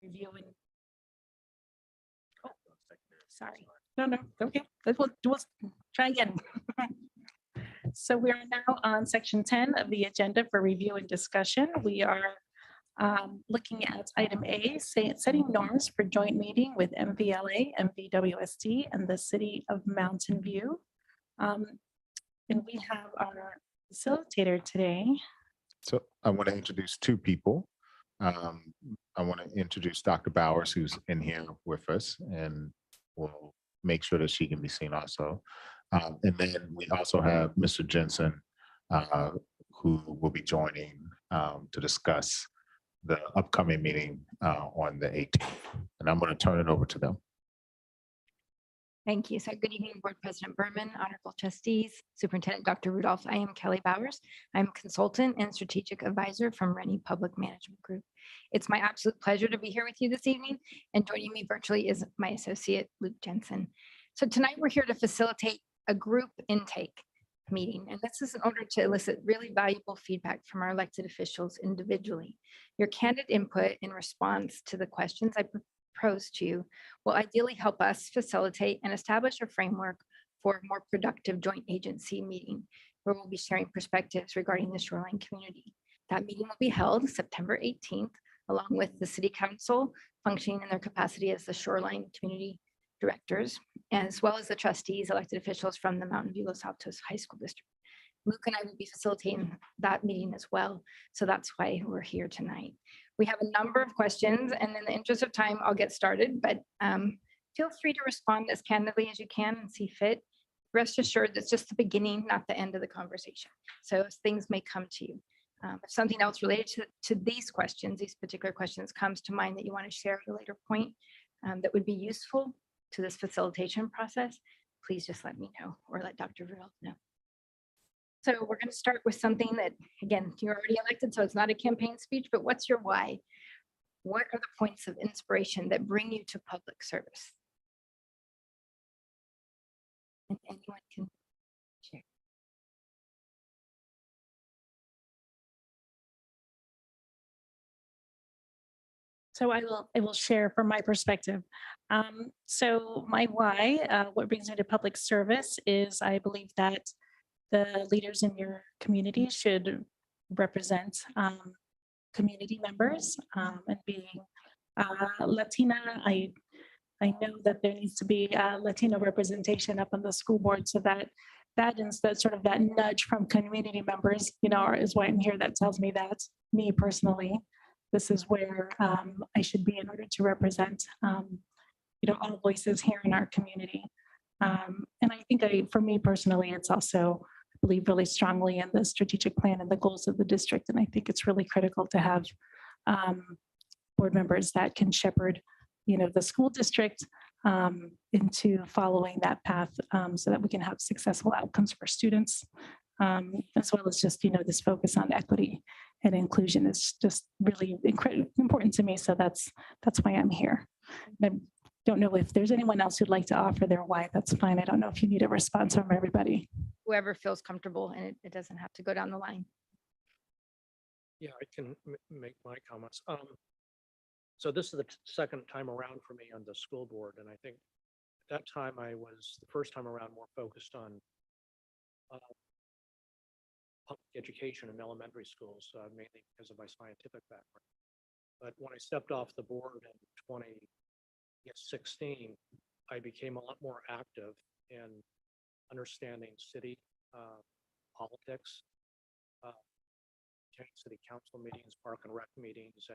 review and. Oh, sorry. No, okay. We'll try again. So we are now on section 10 of the agenda for review and discussion. We are looking at item A, setting norms for joint meeting with MVLA, MVWSD, and the city of Mountain View. And we have our facilitator today. So I want to introduce two people. I want to introduce Dr. Bowers, who's in here with us, and we'll make sure that she can be seen also. And then we also have Mr. Jensen, who will be joining to discuss the upcoming meeting on the 18th. And I'm going to turn it over to them. Thank you. So good evening, Board President Berman, Honorable Trustees, Superintendent Dr. Rudolph. I am Kelly Bowers. I'm consultant and strategic advisor from Rennie Public Management Group. It's my absolute pleasure to be here with you this evening, and joining me virtually is my associate, Luke Jensen. So tonight we're here to facilitate a group intake meeting, and this is in order to elicit really valuable feedback from our elected officials individually. Your candid input in response to the questions I propose to you will ideally help us facilitate and establish a framework for a more productive joint agency meeting, where we'll be sharing perspectives regarding the shoreline community. That meeting will be held September 18th, along with the City Council functioning in their capacity as the shoreline community directors, as well as the trustees, elected officials from the Mountain View Los Altos High School District. Luke and I will be facilitating that meeting as well. So that's why we're here tonight. We have a number of questions, and in the interest of time, I'll get started, but feel free to respond as candidly as you can and see fit. Rest assured, that's just the beginning, not the end of the conversation. So things may come to you. If something else related to these questions, these particular questions comes to mind that you want to share at a later point that would be useful to this facilitation process, please just let me know or let Dr. Rudolph know. So we're going to start with something that, again, you're already elected, so it's not a campaign speech, but what's your why? What are the points of inspiration that bring you to public service? And anyone can share. So I will share from my perspective. So my why, what brings me to public service is I believe that the leaders in your community should represent community members, and being Latina, I know that there needs to be Latino representation up on the school board, so that is that sort of that nudge from community members, is why I'm here. That tells me that me personally, this is where I should be in order to represent, all voices here in our community. And I think for me personally, it's also, I believe really strongly in the strategic plan and the goals of the district. And I think it's really critical to have board members that can shepherd, the school district into following that path, so that we can have successful outcomes for students, as well as just, this focus on equity and inclusion is just really incredibly important to me. So that's why I'm here. I don't know if there's anyone else who'd like to offer their why. That's fine. I don't know if you need a response from everybody. Whoever feels comfortable, and it doesn't have to go down the line. Yeah, I can make my comments. So this is the second time around for me on the school board. And I think at that time I was the first time around more focused on public education in elementary schools, mainly because of my scientific background. But when I stepped off the board in 2016, I became a lot more active in understanding city politics, city council meetings, park and rec meetings,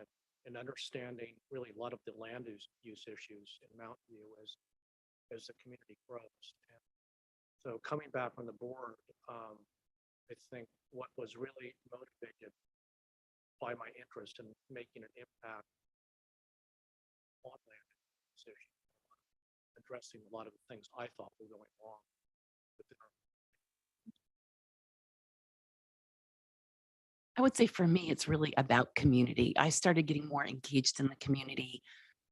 and understanding really a lot of the land use issues in Mountain View as the community grows. And so coming back on the board, I think what was really motivated by my interest in making an impact on land use issues, addressing a lot of the things I thought were going wrong within our. I would say for me, it's really about community. I started getting more engaged in the community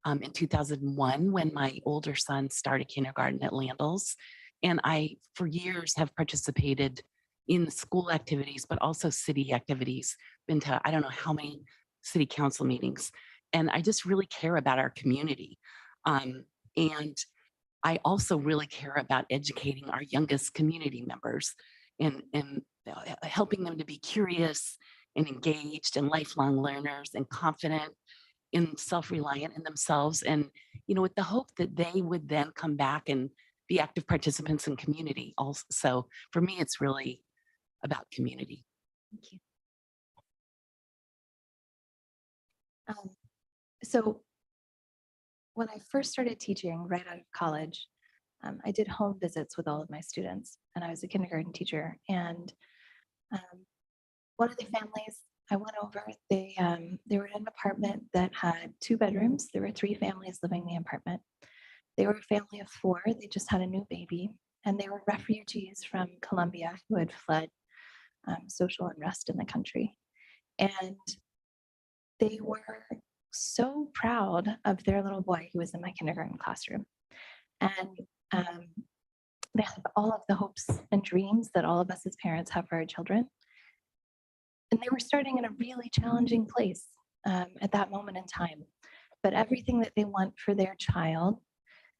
in 2001 when my older son started kindergarten at Landals. And I, for years, have participated in the school activities, but also city activities. Been to, I don't know how many city council meetings. And I just really care about our community. And I also really care about educating our youngest community members and helping them to be curious and engaged and lifelong learners and confident and self-reliant in themselves. And, with the hope that they would then come back and be active participants in community also. So for me, it's really about community. Thank you. So when I first started teaching right out of college, I did home visits with all of my students, and I was a kindergarten teacher. And one of the families I went over, they were in an apartment that had 2 bedrooms. There were 3 families living in the apartment. They were a family of 4. They just had a new baby, and they were refugees from Colombia who had fled social unrest in the country. And they were so proud of their little boy who was in my kindergarten classroom. And they had all of the hopes and dreams that all of us as parents have for our children. And they were starting in a really challenging place at that moment in time. But everything that they want for their child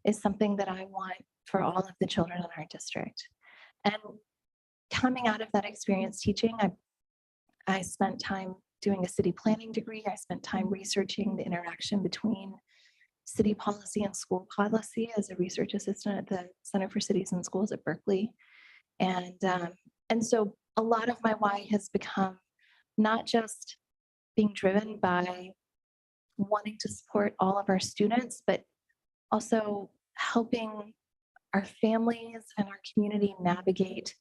is something that I want for all of the children in our district. And coming out of that experience teaching, I spent time doing a city planning degree. I spent time researching the interaction between city policy and school policy as a research assistant at the Center for Cities and Schools at Berkeley. And so a lot of my why has become not just being driven by wanting to support all of our students, but also helping our families and our community navigate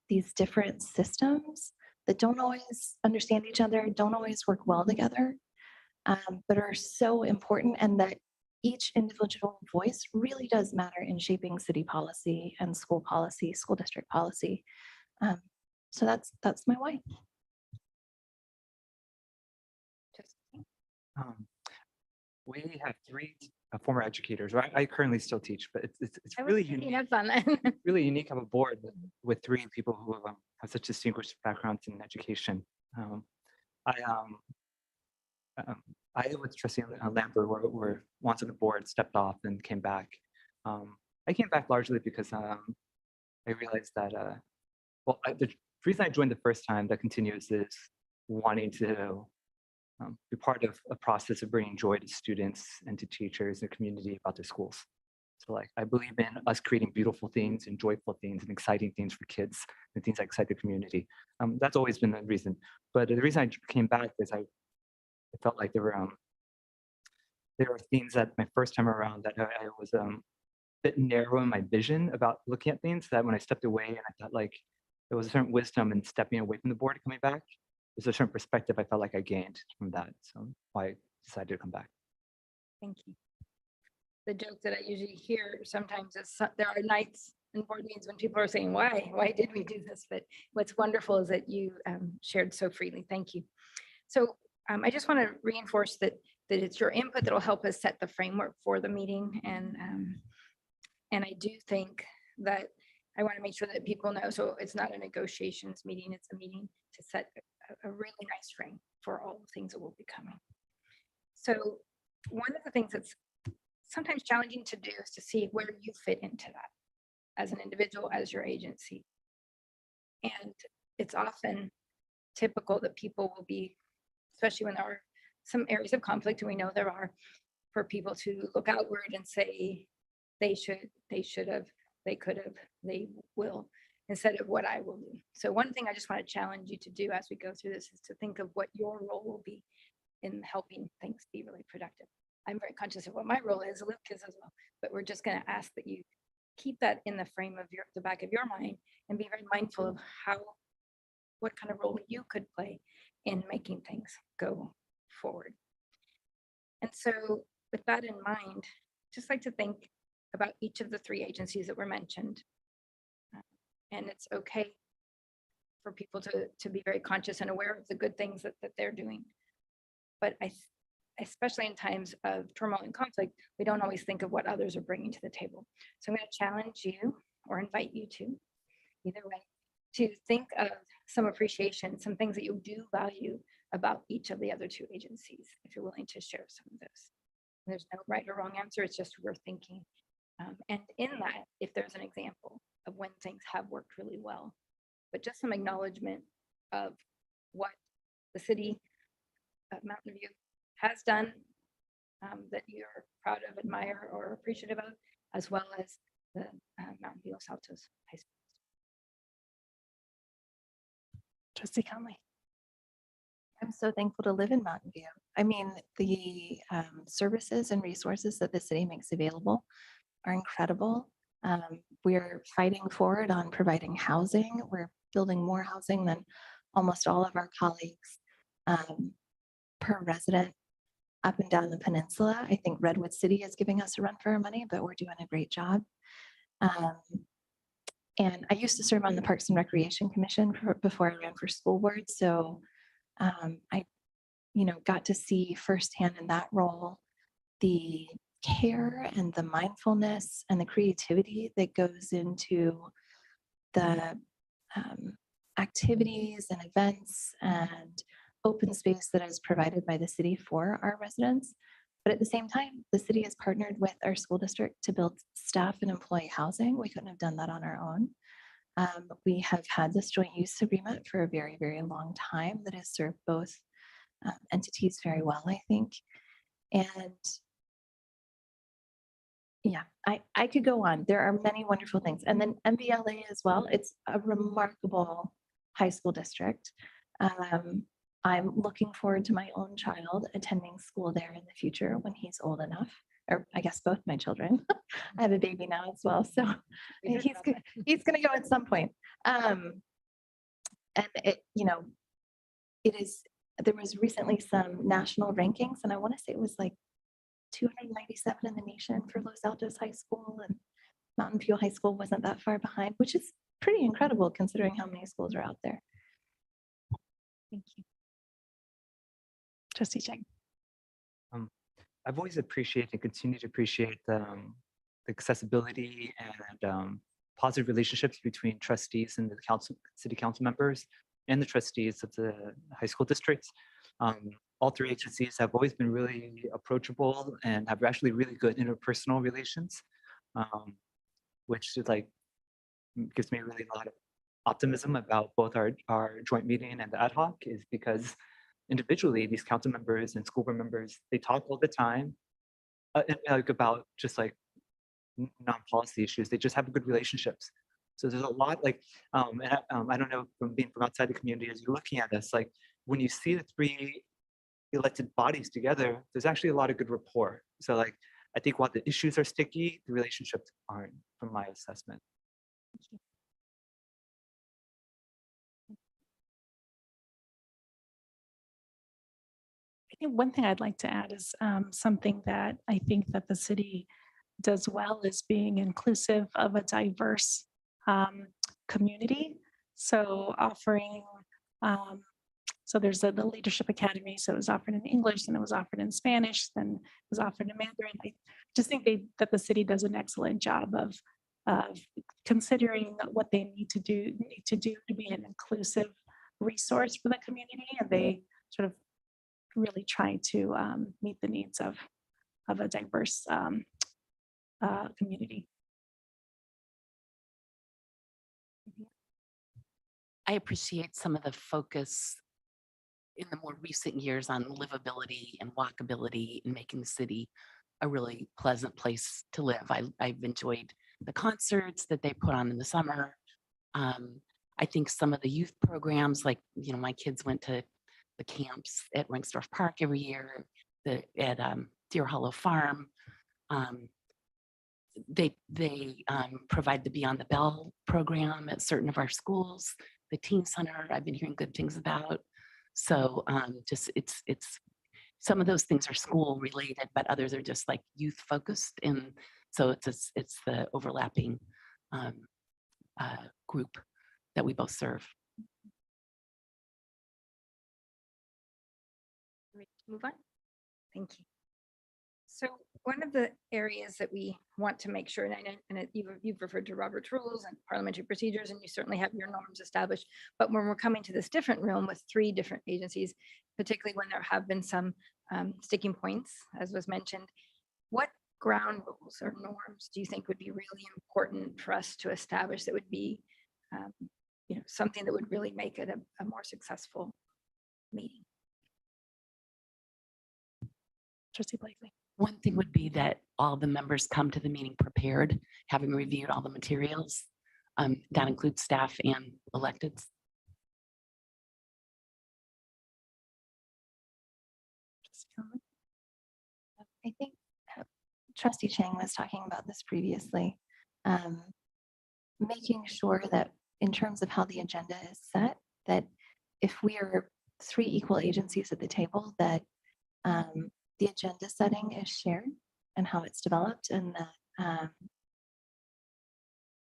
these different systems that don't always understand each other, don't always work well together, but are so important, and that each individual voice really does matter in shaping city policy and school policy, school district policy. So that's my why. We have 3 former educators. I currently still teach, but it's really unique. Really unique to have a board with 3 people who have such distinguished backgrounds in education. I with Trustee Lambert were once on the board, stepped off, and came back. I came back largely because I realized that the reason I joined the first time that continues is wanting to be part of a process of bringing joy to students and to teachers and community about their schools. So I believe in us creating beautiful things and joyful things and exciting things for kids and things that excite the community. That's always been the reason. But the reason I came back is I felt like there were themes that my first time around that I was a bit narrow in my vision about looking at things, that when I stepped away and I felt like there was a certain wisdom in stepping away from the board and coming back. There's a certain perspective I felt like I gained from that. So why I decided to come back. Thank you. The joke that I usually hear sometimes is there are nights in board meetings when people are saying, why did we do this? But what's wonderful is that you shared so freely. Thank you. So I just want to reinforce that it's your input that will help us set the framework for the meeting. And I do think that I want to make sure that people know, so it's not a negotiations meeting, it's a meeting to set a really nice frame for all the things that will be coming. So one of the things that's sometimes challenging to do is to see where you fit into that as an individual, as your agency. And it's often typical that people will be, especially when there are some areas of conflict, and we know there are, for people to look outward and say they should have, they could have, they will, instead of what I will do. So one thing I just want to challenge you to do as we go through this is to think of what your role will be in helping things be really productive. I'm very conscious of what my role is, Luke is as well, but we're just going to ask that you keep that in the frame of the back of your mind and be very mindful of what kind of role you could play in making things go forward. And so with that in mind, just like to think about each of the 3 agencies that were mentioned. And it's okay for people to be very conscious and aware of the good things that they're doing. But especially in times of turmoil and conflict, we don't always think of what others are bringing to the table. So I'm going to challenge you or invite you to, either way, to think of some appreciation, some things that you do value about each of the other two agencies, if you're willing to share some of those. There's no right or wrong answer, it's just we're thinking. And in that, if there's an example of when things have worked really well, but just some acknowledgement of what the city of Mountain View has done that you're proud of, admire, or appreciative of, as well as the Mountain View Los Altos High School. Trustee Conley. I'm so thankful to live in Mountain View. I mean, the services and resources that the city makes available are incredible. We're fighting forward on providing housing. We're building more housing than almost all of our colleagues per resident up and down the peninsula. I think Redwood City is giving us a run for our money, but we're doing a great job. And I used to serve on the Parks and Recreation Commission before I ran for school board. So I, got to see firsthand in that role the care and the mindfulness and the creativity that goes into the activities and events and open space that is provided by the city for our residents. But at the same time, the city has partnered with our school district to build staff and employee housing. We couldn't have done that on our own. We have had this joint use agreement for a very, very long time that has served both entities very well, I think. And yeah, I could go on. There are many wonderful things. And then MVLA as well. It's a remarkable high school district. I'm looking forward to my own child attending school there in the future when he's old enough, or I guess both my children. I have a baby now as well, so he's going to go at some point. And it, there was recently some national rankings, and I want to say it was like 297 in the nation for Los Altos High School, and Mountain View High School wasn't that far behind, which is pretty incredible considering how many schools are out there. Thank you. Trustee Chang. I've always appreciated and continue to appreciate the accessibility and positive relationships between trustees and the city council members and the trustees of the high school districts. All three agencies have always been really approachable and have actually really good interpersonal relations, which is gives me really a lot of optimism about both our joint meeting and the ad hoc, is because individually these council members and school board members, they talk all the time about just non-policy issues. They just have good relationships. So there's a lot I don't know, from being from outside the community, as you're looking at this, when you see the three elected bodies together, there's actually a lot of good rapport. So I think while the issues are sticky, the relationships aren't, from my assessment. I think one thing I'd like to add is something that I think that the city does well is being inclusive of a diverse community. So offering, so there's the Leadership Academy. So it was offered in English, and it was offered in Spanish, then it was offered in Mandarin. I just think that the city does an excellent job of considering what they need to do to be an inclusive resource for the community, and they sort of really try to meet the needs of a diverse community. I appreciate some of the focus in the more recent years on livability and walkability and making the city a really pleasant place to live. I've enjoyed the concerts that they put on in the summer. I think some of the youth programs, my kids went to the camps at Ringsdorf Park every year, at Deer Hollow Farm. They provide the Beyond the Bell program at certain of our schools. The Teen Center, I've been hearing good things about. So it's some of those things are school related, but others are just youth focused. And so it's the overlapping group that we both serve. Ready to move on? Thank you. So one of the areas that we want to make sure, and you've referred to Robert's rules and parliamentary procedures, and you certainly have your norms established. But when we're coming to this different realm with 3 different agencies, particularly when there have been some sticking points, as was mentioned, what ground rules or norms do you think would be really important for us to establish that would be, something that would really make it a more successful meeting? Trustee Blakely. One thing would be that all the members come to the meeting prepared, having reviewed all the materials. That includes staff and electeds. I think Trustee Chang was talking about this previously. Making sure that in terms of how the agenda is set, that if we are 3 equal agencies at the table, that the agenda setting is shared and how it's developed, and that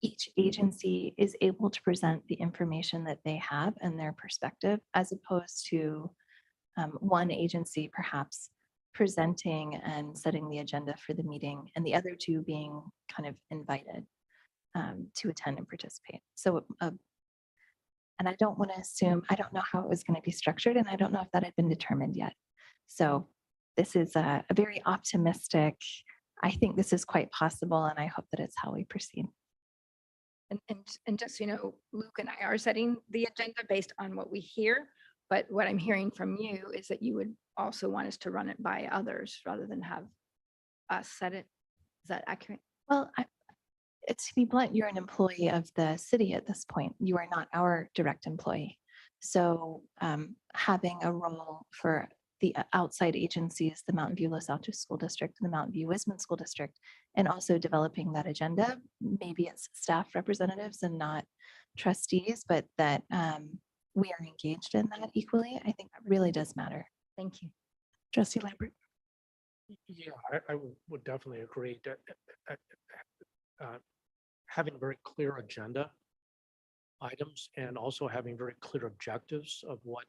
each agency is able to present the information that they have and their perspective, as opposed to one agency perhaps presenting and setting the agenda for the meeting and the other 2 being kind of invited to attend and participate. So, and I don't want to assume, I don't know how it was going to be structured, and I don't know if that had been determined yet. So this is a very optimistic, I think this is quite possible, and I hope that it's how we proceed. And just, Luke and I are setting the agenda based on what we hear, but what I'm hearing from you is that you would also want us to run it by others rather than have us set it. Is that accurate? Well, to be blunt, you're an employee of the city at this point. You are not our direct employee. So having a role for the outside agencies, the Mountain View Los Altos School District, and the Mountain View Wisman School District, and also developing that agenda, maybe it's staff representatives and not trustees, but that we are engaged in that equally. I think that really does matter. Thank you. Trustee Lambert. Yeah, I would definitely agree that having a very clear agenda items and also having very clear objectives of what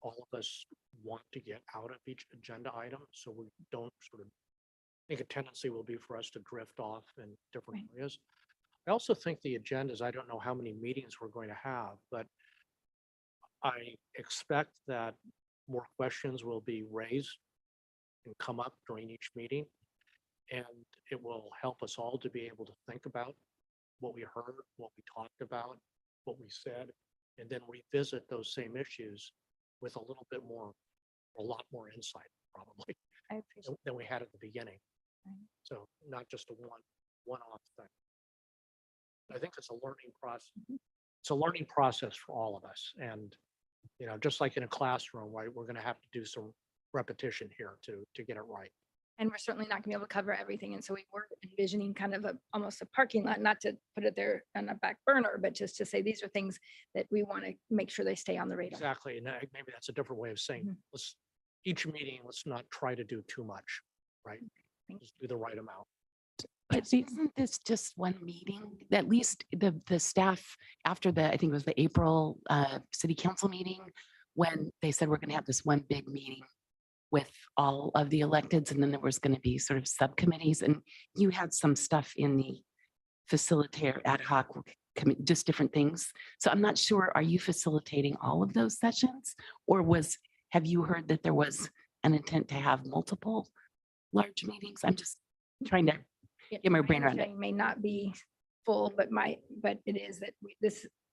all of us want to get out of each agenda item, so we don't sort of, I think a tendency will be for us to drift off in different areas. I also think the agendas, I don't know how many meetings we're going to have, but I expect that more questions will be raised and come up during each meeting. And it will help us all to be able to think about what we heard, what we talked about, what we said, and then revisit those same issues with a little bit more, a lot more insight probably I appreciate than we had at the beginning. Right. So not just a one-off thing. I think it's a learning process. It's a learning process for all of us. And, just like in a classroom, right, we're going to have to do some repetition here to get it right. And we're certainly not gonna be able to cover everything. And so we were envisioning kind of almost a parking lot, not to put it there on a back burner, but just to say, these are things that we want to make sure they stay on the radar. Exactly. And maybe that's a different way of saying, each meeting, let's not try to do too much, right? Just do the right amount. But isn't this just one meeting? At least the staff after I think it was the April city council meeting, when they said we're going to have this one big meeting with all of the electeds, and then there was going to be sort of subcommittees, and you had some stuff in the facilitator ad hoc committee, just different things. So I'm not sure, are you facilitating all of those sessions, or have you heard that there was an intent to have multiple large meetings? I'm just trying to get my brain around it. May not be full, but it is that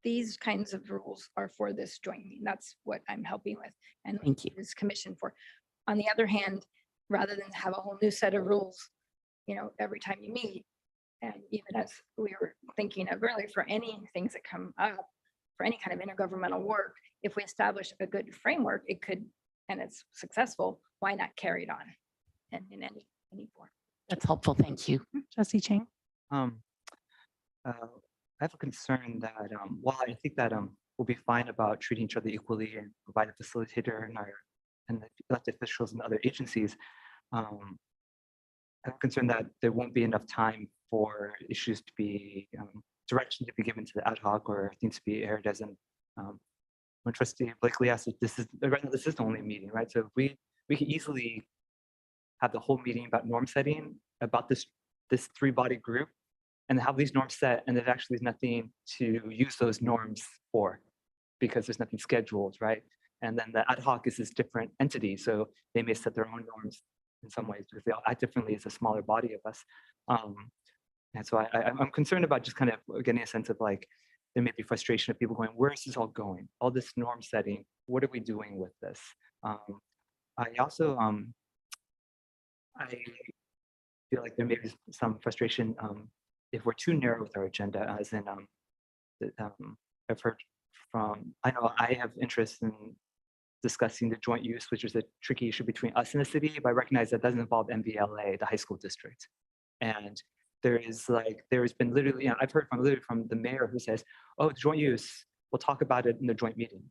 these kinds of rules are for this joint meeting. That's what I'm helping with, and Thank you. this commission for. On the other hand, rather than have a whole new set of rules, every time you meet, and even as we were thinking of earlier, for any things that come up, for any kind of intergovernmental work, if we establish a good framework, it could, and it's successful, why not carry it on in any form? That's helpful. Thank you. Trustee Chang. I have a concern that while I think that we'll be fine about treating each other equally and provide a facilitator and the elected officials and other agencies, I'm concerned that there won't be enough time for issues to be direction to be given to the ad hoc or things to be aired as in when Trustee Blakely asked if this is the only meeting, right? So we can easily have the whole meeting about norm setting, about this three-body group, and have these norms set, and there actually is nothing to use those norms for because there's nothing scheduled, right? And then the ad hoc is this different entity, so they may set their own norms in some ways because they all act differently as a smaller body of us. And so I'm concerned about just kind of getting a sense of like, there may be frustration of people going, where is this all going? All this norm setting, what are we doing with this? I also, I feel like there may be some frustration if we're too narrow with our agenda, as in, I've heard from, I know I have interest in discussing the joint use, which is a tricky issue between us and the city, but I recognize that doesn't involve MVLA, the high school district. And there has been literally, I've heard from the mayor who says, oh, joint use, we'll talk about it in the joint meeting.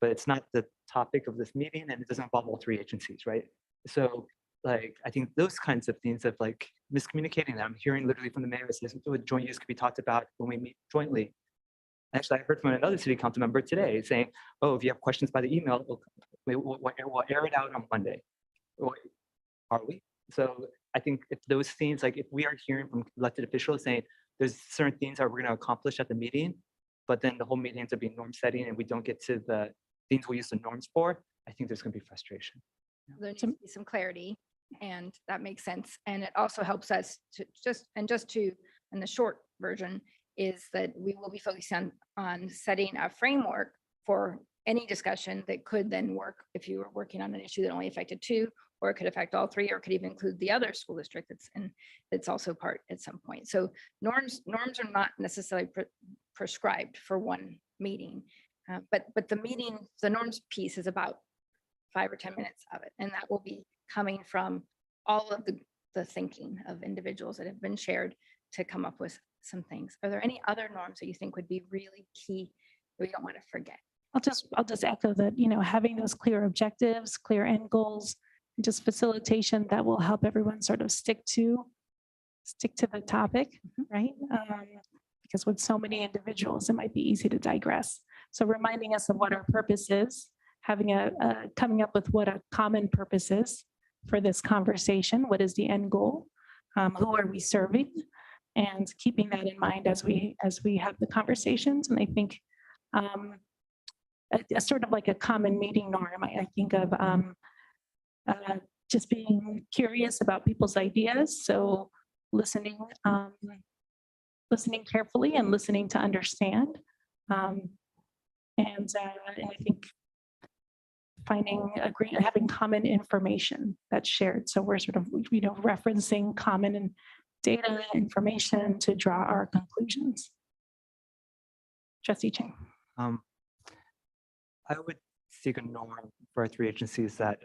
But it's not the topic of this meeting and it doesn't involve all three agencies, right? So like, I think those kinds of things of like miscommunicating that I'm hearing literally from the mayor says, oh, joint use could be talked about when we meet jointly. Actually, I heard from another city council member today saying, oh, if you have questions by the email, we'll air it out on Monday. Are we? So I think if those things, like if we are hearing from elected officials saying there's certain things that we're going to accomplish at the meeting, but then the whole meeting ends up being norm setting and we don't get to the things we use the norms for, I think there's going to be frustration. There needs to be some clarity, and that makes sense. And it also helps us to in the short version, is that we will be focusing on setting a framework for any discussion that could then work if you were working on an issue that only affected two, or it could affect all three, or could even include the other school district that's also part at some point. So norms are not necessarily prescribed for one meeting, but the norms piece is about 5 or 10 minutes of it, and that will be coming from all of the thinking of individuals that have been shared to come up with some things. Are there any other norms that you think would be really key that we don't want to forget? I'll just echo that, having those clear objectives, clear end goals, and just facilitation that will help everyone sort of stick to the topic, right? Because with so many individuals, it might be easy to digress. So reminding us of what our purpose is, coming up with what a common purpose is for this conversation. What is the end goal? Who are we serving? And keeping that in mind as we have the conversations. And I think a sort of like a common meeting norm, I think of just being curious about people's ideas. So listening carefully and listening to understand. And I think having common information that's shared. So we're sort of, referencing common data information to draw our conclusions. Trustee Chang. I would seek a norm for our three agencies that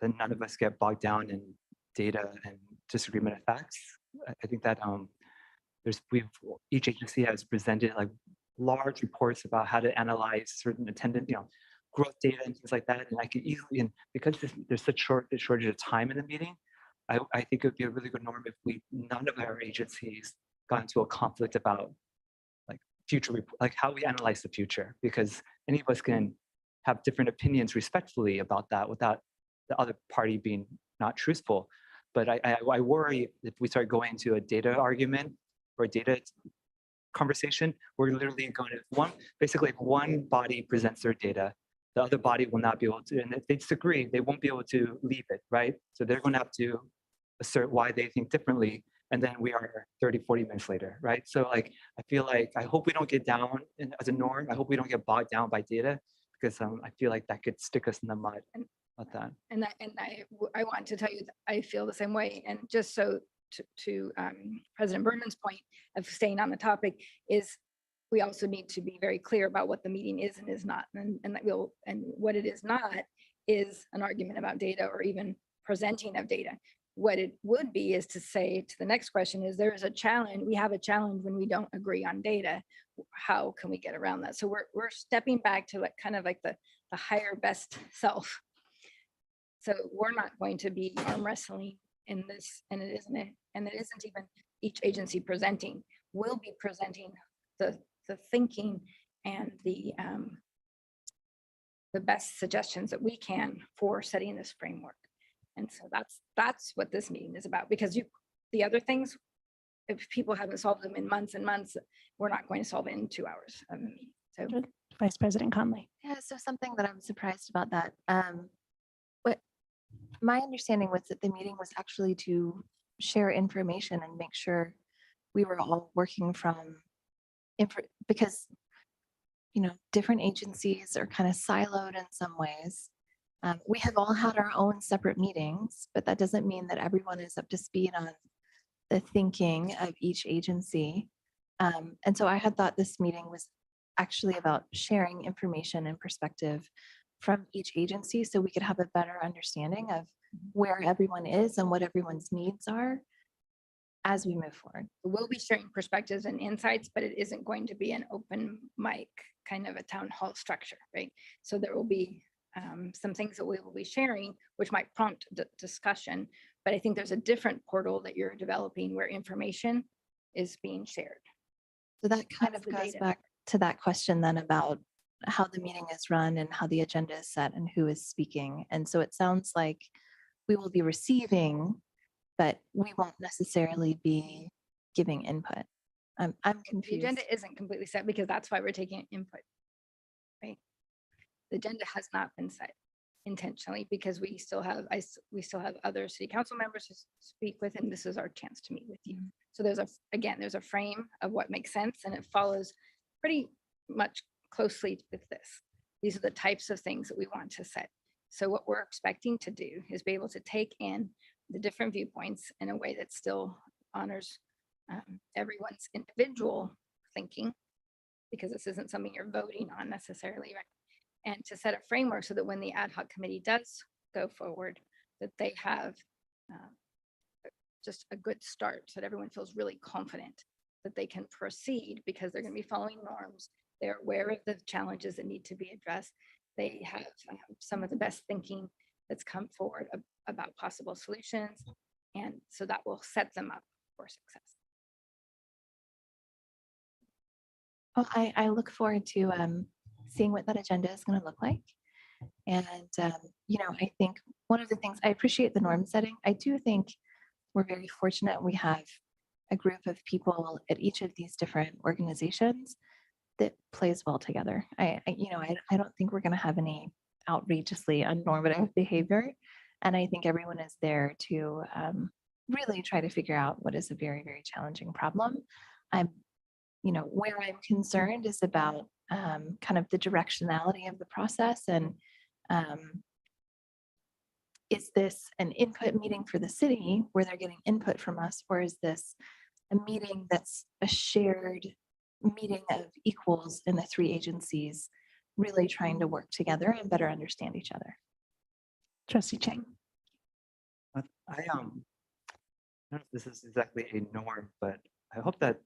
none of us get bogged down in data and disagreement of facts. I think that each agency has presented like large reports about how to analyze certain attendance, growth data and things like that. And I could easily, and because there's such a shortage of time in the meeting, I think it would be a really good norm if none of our agencies got into a conflict about like how we analyze the future, because any of us can have different opinions respectfully about that without the other party being not truthful. But I worry if we start going into a data argument or a data conversation, we're literally going to basically if one body presents their data, the other body will not be able to, and if they disagree, they won't be able to leave it, right? So they're going to have to assert why they think differently. And then we are 30, 40 minutes later, right? So like, I feel like, I hope we don't get down as a norm. I hope we don't get bogged down by data, because I feel like that could stick us in the mud with that. And I want to tell you that I feel the same way. And just so to President Berman's point of staying on the topic is, we also need to be very clear about what the meeting is and is not, and what it is not is an argument about data or even presenting of data. What it would be is to say to the next question is, there is a challenge. We have a challenge when we don't agree on data. How can we get around that? So we're stepping back to like kind of like the higher best self. So we're not going to be arm wrestling in this, and it isn't even each agency presenting. We'll be presenting the thinking and the best suggestions that we can for setting this framework. And so that's what this meeting is about, because the other things, if people haven't solved them in months and months, we're not going to solve it in 2 hours of a meeting. So Good. Vice President Conley. Yeah, so something that I'm surprised about that. What my understanding was that the meeting was actually to share information and make sure we were all working from because different agencies are kind of siloed in some ways. We have all had our own separate meetings, but that doesn't mean that everyone is up to speed on the thinking of each agency. And so I had thought this meeting was actually about sharing information and perspective from each agency so we could have a better understanding of where everyone is and what everyone's needs are as we move forward. we'll be sharing perspectives and insights, but it isn't going to be an open mic kind of a town hall structure, right? So there will be some things that we will be sharing, which might prompt discussion, but I think there's a different portal that you're developing where information is being shared. So that kind That's of the goes data. back to that question then about how the meeting is run and how the agenda is set and who is speaking. And so it sounds like we will be receiving, but we won't necessarily be giving input. I'm The confused. agenda isn't completely set because that's why we're taking input, right? The agenda has not been set intentionally because we still have other city council members to speak with, and this is our chance to meet with you. So there's a frame of what makes sense, and it follows pretty much closely with this. These are the types of things that we want to set. So what we're expecting to do is be able to take in the different viewpoints in a way that still honors everyone's individual thinking, because this isn't something you're voting on necessarily, right? And to set a framework so that when the ad hoc committee does go forward, that they have just a good start, so that everyone feels really confident that they can proceed because they're going to be following norms. They're aware of the challenges that need to be addressed. They have some of the best thinking that's come forward about possible solutions. And so that will set them up for success. Well, I look forward to seeing what that agenda is going to look like. And, I think one of the things I appreciate the norm setting. I do think we're very fortunate we have a group of people at each of these different organizations that plays well together. I don't think we're going to have any outrageously unnormative behavior. And I think everyone is there to really try to figure out what is a very, very challenging problem. Where I'm concerned is about kind of the directionality of the process. And is this an input meeting for the city where they're getting input from us? Or is this a meeting that's a shared meeting of equals in the three agencies, really trying to work together and better understand each other? Trustee Chang. I don't know if this is exactly a norm, but I hope that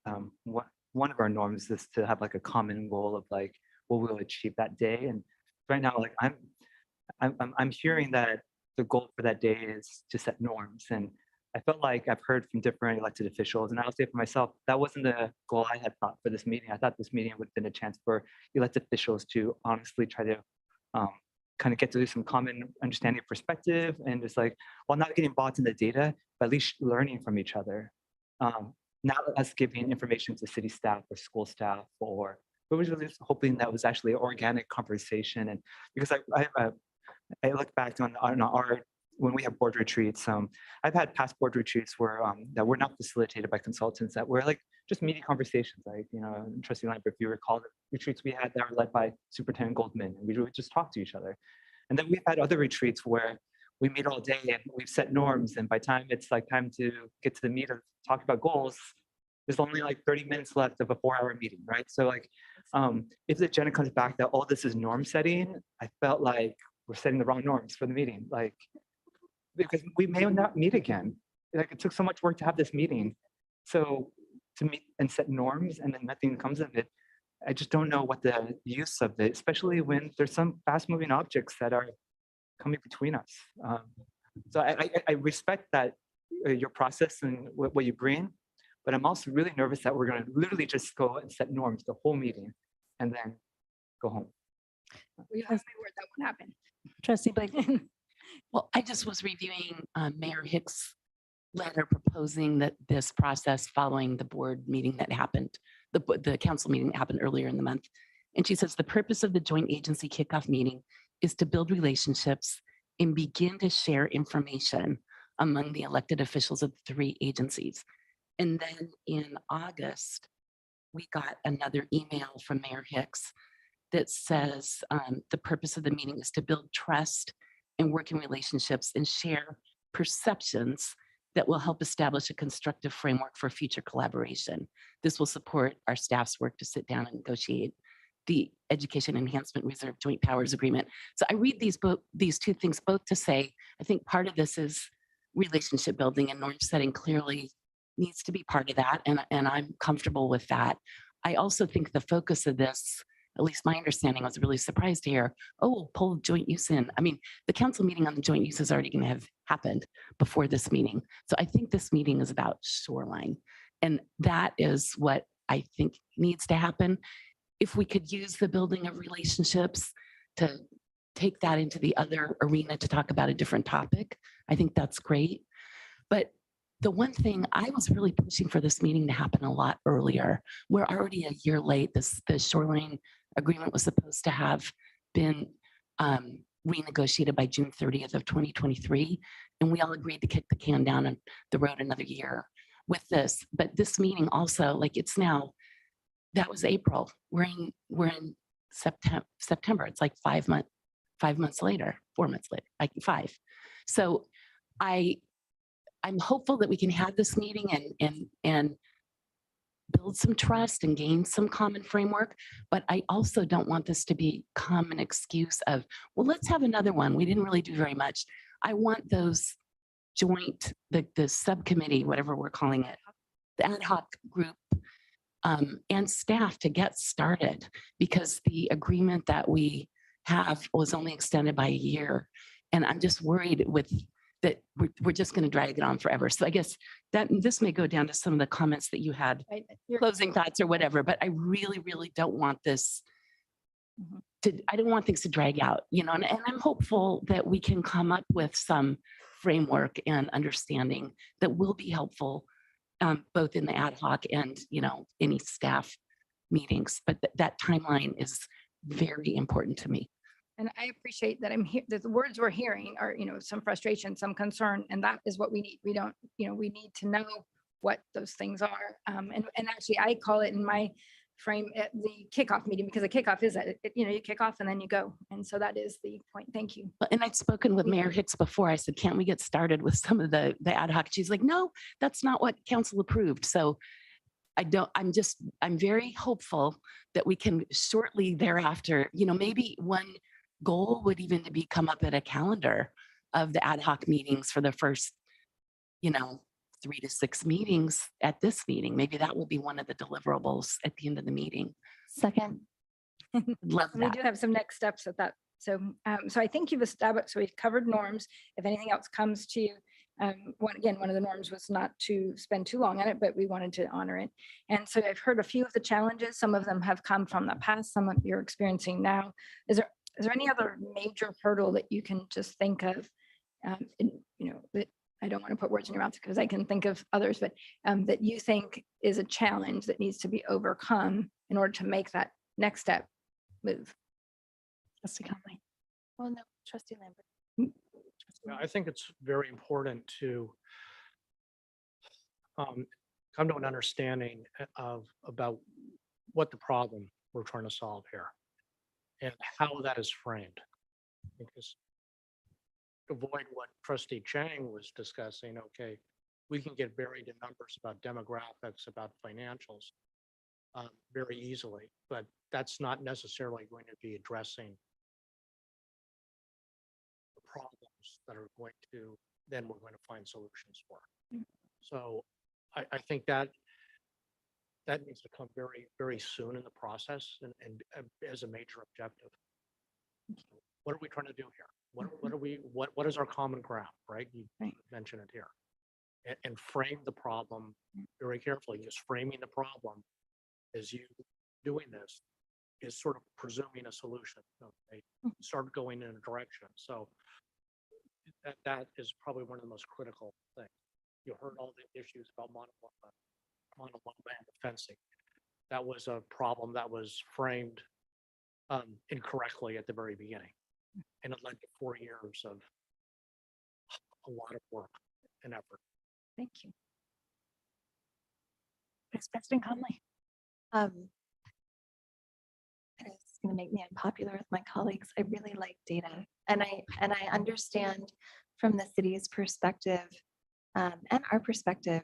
one of our norms is to have like a common goal of like what we'll achieve that day. And right now, like I'm hearing that the goal for that day is to set norms. And I felt like I've heard from different elected officials, and I'll say for myself, that wasn't the goal I had thought for this meeting. I thought this meeting would have been a chance for elected officials to honestly try to kind of get to some common understanding of perspective and just like, while not getting bogged in the data, but at least learning from each other. Not us giving information to city staff or school staff, or we were just hoping that was actually an organic conversation. And because I look back on our when we have board retreats, I've had past board retreats where that were not facilitated by consultants, that were like just meeting conversations, like, Trustee Lambert, if you recall the retreats we had that were led by Superintendent Goldman, and we would just talk to each other. And then we've had other retreats where we meet all day and we've set norms, and by time it's like time to get to the meat of talk about goals, there's only like 30 minutes left of a 4-hour meeting, right? So like, if the agenda comes back that all this is norm setting, I felt like we're setting the wrong norms for the meeting, like, because we may not meet again. Like, it took so much work to have this meeting. So to meet and set norms and then nothing comes of it, I just don't know what the use of it, especially when there's some fast moving objects that are coming between us. So I respect that your process and what you bring, but I'm also really nervous that we're going to literally just go and set norms the whole meeting and then go home. We have my word that won't happen. Trustee Blake. Well, I just was reviewing Mayor Hicks' letter proposing that this process following the board meeting that happened, the council meeting that happened earlier in the month. And she says the purpose of the joint agency kickoff meeting is to build relationships and begin to share information among the elected officials of the three agencies. And then in August, we got another email from Mayor Hicks that says the purpose of the meeting is to build trust and working relationships and share perceptions that will help establish a constructive framework for future collaboration. This will support our staff's work to sit down and negotiate the Education Enhancement Reserve Joint Powers Agreement. So I read these two things both to say, I think part of this is relationship building, and norm setting clearly needs to be part of that. And I'm comfortable with that. I also think the focus of this, at least my understanding, I was really surprised to hear, oh, we'll pull joint use in. I mean, the council meeting on the joint use is already going to have happened before this meeting. So I think this meeting is about shoreline. And that is what I think needs to happen. If we could use the building of relationships to take that into the other arena to talk about a different topic, I think that's great. But the one thing I was really pushing for this meeting to happen a lot earlier. We're already a year late. The shoreline agreement was supposed to have been renegotiated by June 30th of 2023. And we all agreed to kick the can down the road another year with this. But this meeting also, like it's now, that was April. We're in September. It's like 5 months later, 4 months later, like 5. So I'm hopeful that we can have this meeting and build some trust and gain some common framework. But I also don't want this to become an excuse of, well, let's have another one. We didn't really do very much. I want those joint, the subcommittee, whatever we're calling it, the ad hoc group and staff to get started, because the agreement that we have was only extended by a year. And I'm just worried that we're just going to drag it on forever. So I guess that this may go down to some of the comments that you had, closing thoughts or whatever, but I really, really don't want this I don't want things to drag out, and I'm hopeful that we can come up with some framework and understanding that will be helpful both in the ad hoc and, any staff meetings, but that timeline is very important to me. And I appreciate that I'm here, that the words we're hearing are, some frustration, some concern, and that is what we need. We don't, we need to know what those things are. And actually I call it in my frame at the kickoff meeting, because the kickoff is that, you kick off and then you go. And so that is the point. Thank you. And I'd spoken with Mayor Hicks before. I said, can't we get started with some of the ad hoc? She's like, no, that's not what council approved. So I'm very hopeful that we can shortly thereafter, maybe one goal would even to be come up at a calendar of the ad hoc meetings for the first, 3 to 6 meetings at this meeting. Maybe that will be one of the deliverables at the end of the meeting. Second. Love We that. do have some next steps at that. So, so I think you've established, so we've covered norms. If anything else comes to you, one of the norms was not to spend too long on it, but we wanted to honor it. And so I've heard a few of the challenges. Some of them have come from the past, some of you're experiencing now. Is there any other major hurdle that you can just think of? That I don't want to put words in your mouth because I can think of others, but that you think is a challenge that needs to be overcome in order to make that next step move. Trustee Conley. Well, no, Trustee Lambert. Yeah, I think it's very important to come to an understanding about what the problem we're trying to solve here and how that is framed. Because to avoid what Trustee Chang was discussing, okay, we can get buried in numbers about demographics, about financials very easily, but that's not necessarily going to be addressing the problems that are going to, then we're going to find solutions for. So I think that needs to come very, very soon in the process and as a major objective. What are we trying to do here? What is our common ground, right? You mentioned it here. And frame the problem very carefully. Just framing the problem as you doing this is sort of presuming a solution. Okay? Start going in a direction. So that is probably one of the most critical things. You heard all the issues about monoloma and the fencing. That was a problem that was framed incorrectly at the very beginning. And it led to 4 years of a lot of work and effort. Thank you. Vice President Conley. It's going to make me unpopular with my colleagues. I really like data, and I understand from the city's perspective and our perspective.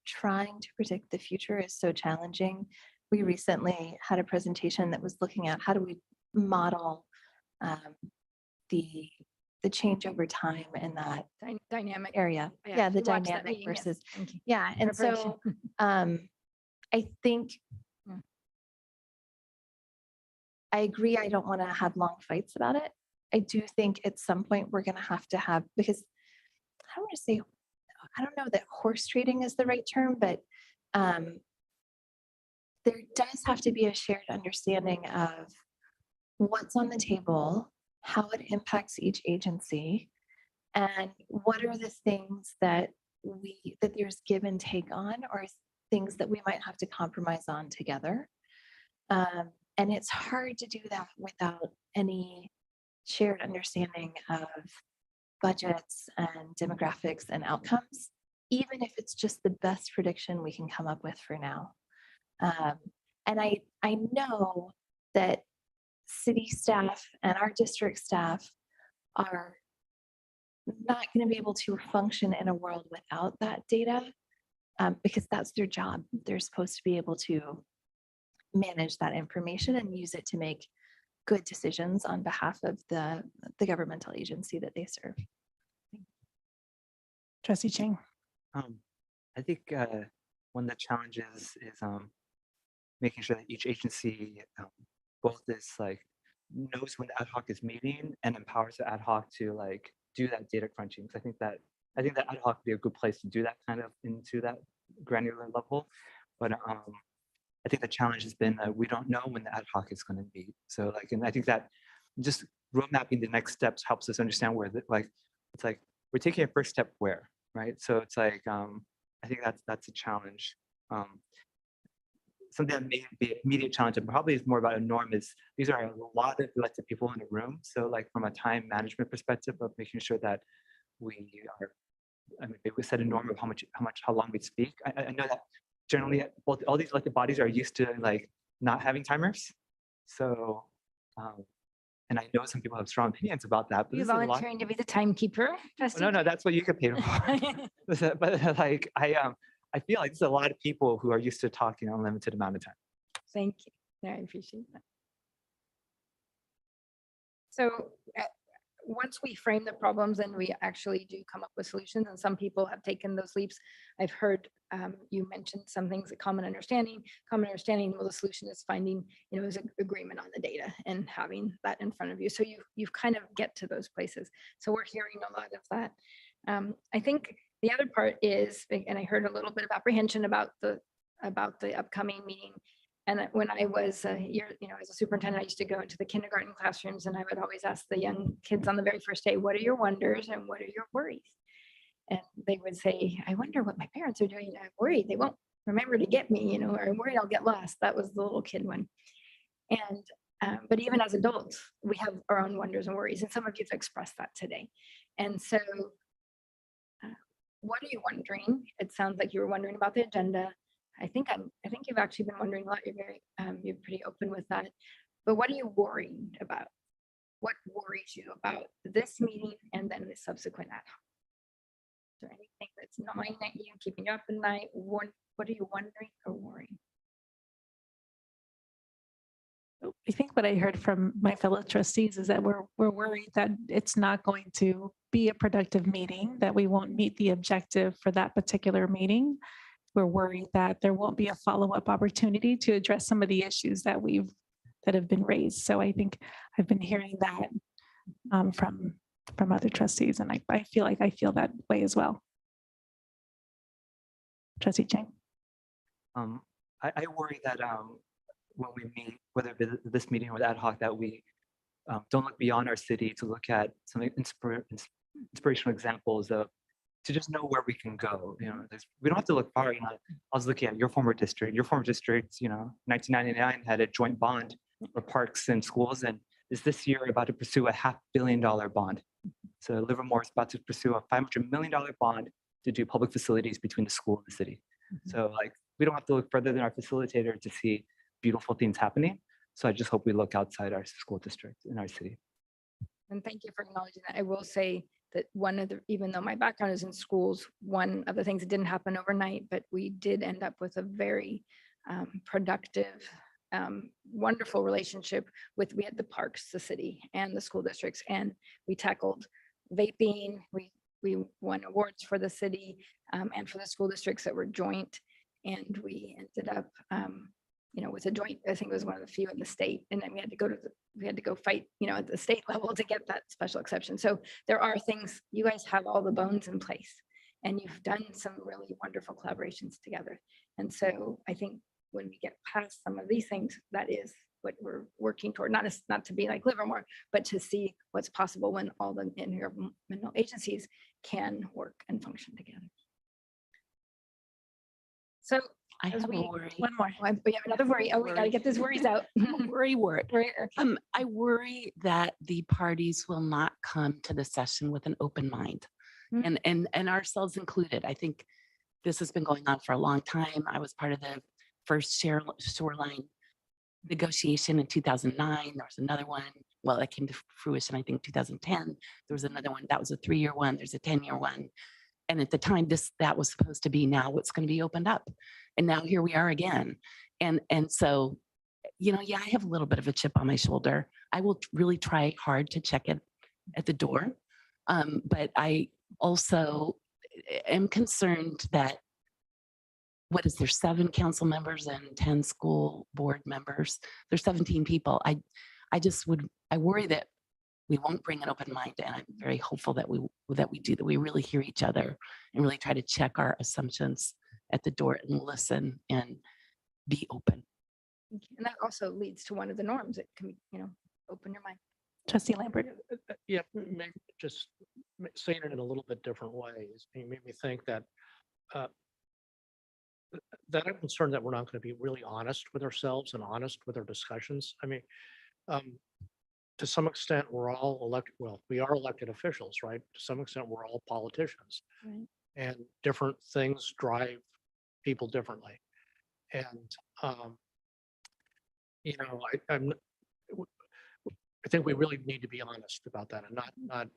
Trying to predict the future is so challenging. We recently had a presentation that was looking at how do we model the change over time in that Dynamic. area. I Yeah, the actually watched that dynamic meeting, yes. versus Thank you. yeah, and Preparation. so I think I agree. I don't want to have long fights about it. I do think at some point we're going to have, because I don't want to say, I don't know that horse trading is the right term, but there does have to be a shared understanding of what's on the table, how it impacts each agency, and what are the things that there's give and take on, or things that we might have to compromise on together. And it's hard to do that without any shared understanding of budgets and demographics and outcomes, even if it's just the best prediction we can come up with for now. And I know that city staff and our district staff are not going to be able to function in a world without that data, because that's their job. They're supposed to be able to manage that information and use it to make good decisions on behalf of the governmental agency that they serve. Trustee Chang. I think one of the challenges is making sure that each agency both is like knows when the ad hoc is meeting and empowers the ad hoc to like do that data crunching. So I think that ad hoc would be a good place to do that kind of into that granular level. But I think the challenge has been that we don't know when the ad hoc is going to meet. So like, and I think that just road mapping the next steps helps us understand where it's like we're taking a first step where, right? So it's like I think that's a challenge. Something that may be an immediate challenge and probably is more about a norm is these are a lot of elected people in a room. So like from a time management perspective of making sure that we are, I mean, maybe we set a norm of how long we speak. I know that generally all these elected bodies are used to like not having timers. So, and I know some people have strong opinions about that. But You volunteering to be the timekeeper? No, that's what you get paid for. But like I feel like there's a lot of people who are used to talking an unlimited amount of time. Thank you. Yeah, I appreciate that. So once we frame the problems and we actually do come up with solutions, and some people have taken those leaps. I've heard you mentioned some things, a common understanding. Well, the solution is finding, is agreement on the data and having that in front of you. So you've kind of get to those places. So we're hearing a lot of that. I think the other part is, and I heard a little bit of apprehension about the upcoming meeting. And when I was as a superintendent, I used to go into the kindergarten classrooms and I would always ask the young kids on the very first day, what are your wonders and what are your worries? And they would say, I wonder what my parents are doing. I'm worried they won't remember to get me, or I'm worried I'll get lost. That was the little kid one. And, but even as adults, we have our own wonders and worries. And some of you have expressed that today. And so what are you wondering? It sounds like you were wondering about the agenda. I think you've actually been wondering a lot. You're pretty open with that. But what are you worried about? What worries you about this meeting and then the subsequent ad hoc? Is there anything that's gnawing at you, keeping you up at night? What are you wondering or worrying? I think what I heard from my fellow trustees is that we're worried that it's not going to be a productive meeting, that we won't meet the objective for that particular meeting. We're worried that there won't be a follow-up opportunity to address some of the issues that have been raised. So I think I've been hearing that from other trustees, and I feel like I feel that way as well. Trustee Chang. I worry that when we meet, whether this meeting or the ad hoc, that we don't look beyond our city to look at some inspirational examples of to just know where we can go. We don't have to look far. I was looking at your former district. Your former district, 1999 had a joint bond for parks and schools, and is this year about to pursue a $500 million bond. So Livermore is about to pursue a $500 million bond to do public facilities between the school and the city. So we don't have to look further than our facilitator to see beautiful things happening. So I just hope we look outside our school district in our city. And thank you for acknowledging that. I will say that even though my background is in schools, one of the things that didn't happen overnight, but we did end up with a very productive, wonderful relationship we had the parks, the city and the school districts, and we tackled vaping. We won awards for the city and for the school districts that were joint. And we ended up, with a joint, I think it was one of the few in the state. And then we had to go fight, at the state level to get that special exception. So there are things, you guys have all the bones in place and you've done some really wonderful collaborations together. And so I think when we get past some of these things, that is what we're working toward, not to be like Livermore, but to see what's possible when all the intergovernmental agencies can work and function together. So I have a worry. one more. We have another worry. Oh, we got to get these worries out. Worry. I worry that the parties will not come to the session with an open mind, and ourselves included. I think this has been going on for a long time. I was part of the first shoreline negotiation in 2009. There was another one. Well, that came to fruition, I think, 2010. There was another one. That was a 3-year one. There's a 10-year one. And at the time, that was supposed to be now what's going to be opened up. And now here we are again. And so, I have a little bit of a chip on my shoulder. I will really try hard to check it at the door. But I also am concerned that, there's 7 council members and 10 school board members. There's 17 people. I worry that we won't bring an open mind, and I'm very hopeful that we really hear each other and really try to check our assumptions at the door and listen and be open. And that also leads to one of the norms. It can be, open your mind. Trustee Lambert. Yeah, maybe just saying it in a little bit different ways. It made me think that that I'm concerned that we're not going to be really honest with ourselves and honest with our discussions. I mean, to some extent, we're all elected. Well, we are elected officials, right? To some extent, we're all politicians, Right. and different things drive people differently. And I think we really need to be honest about that and not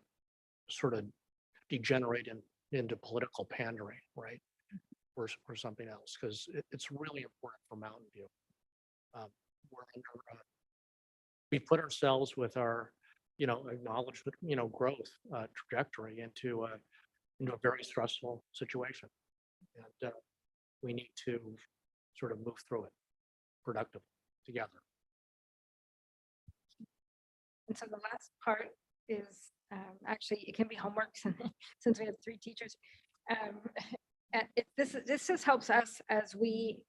sort of degenerate into political pandering, right? Or something else, because it's really important for Mountain View. We put ourselves with our, acknowledged, growth trajectory into a very stressful situation, and we need to sort of move through it productively together. And so the last part is actually, it can be homework since we have 3 teachers. And this just helps us as we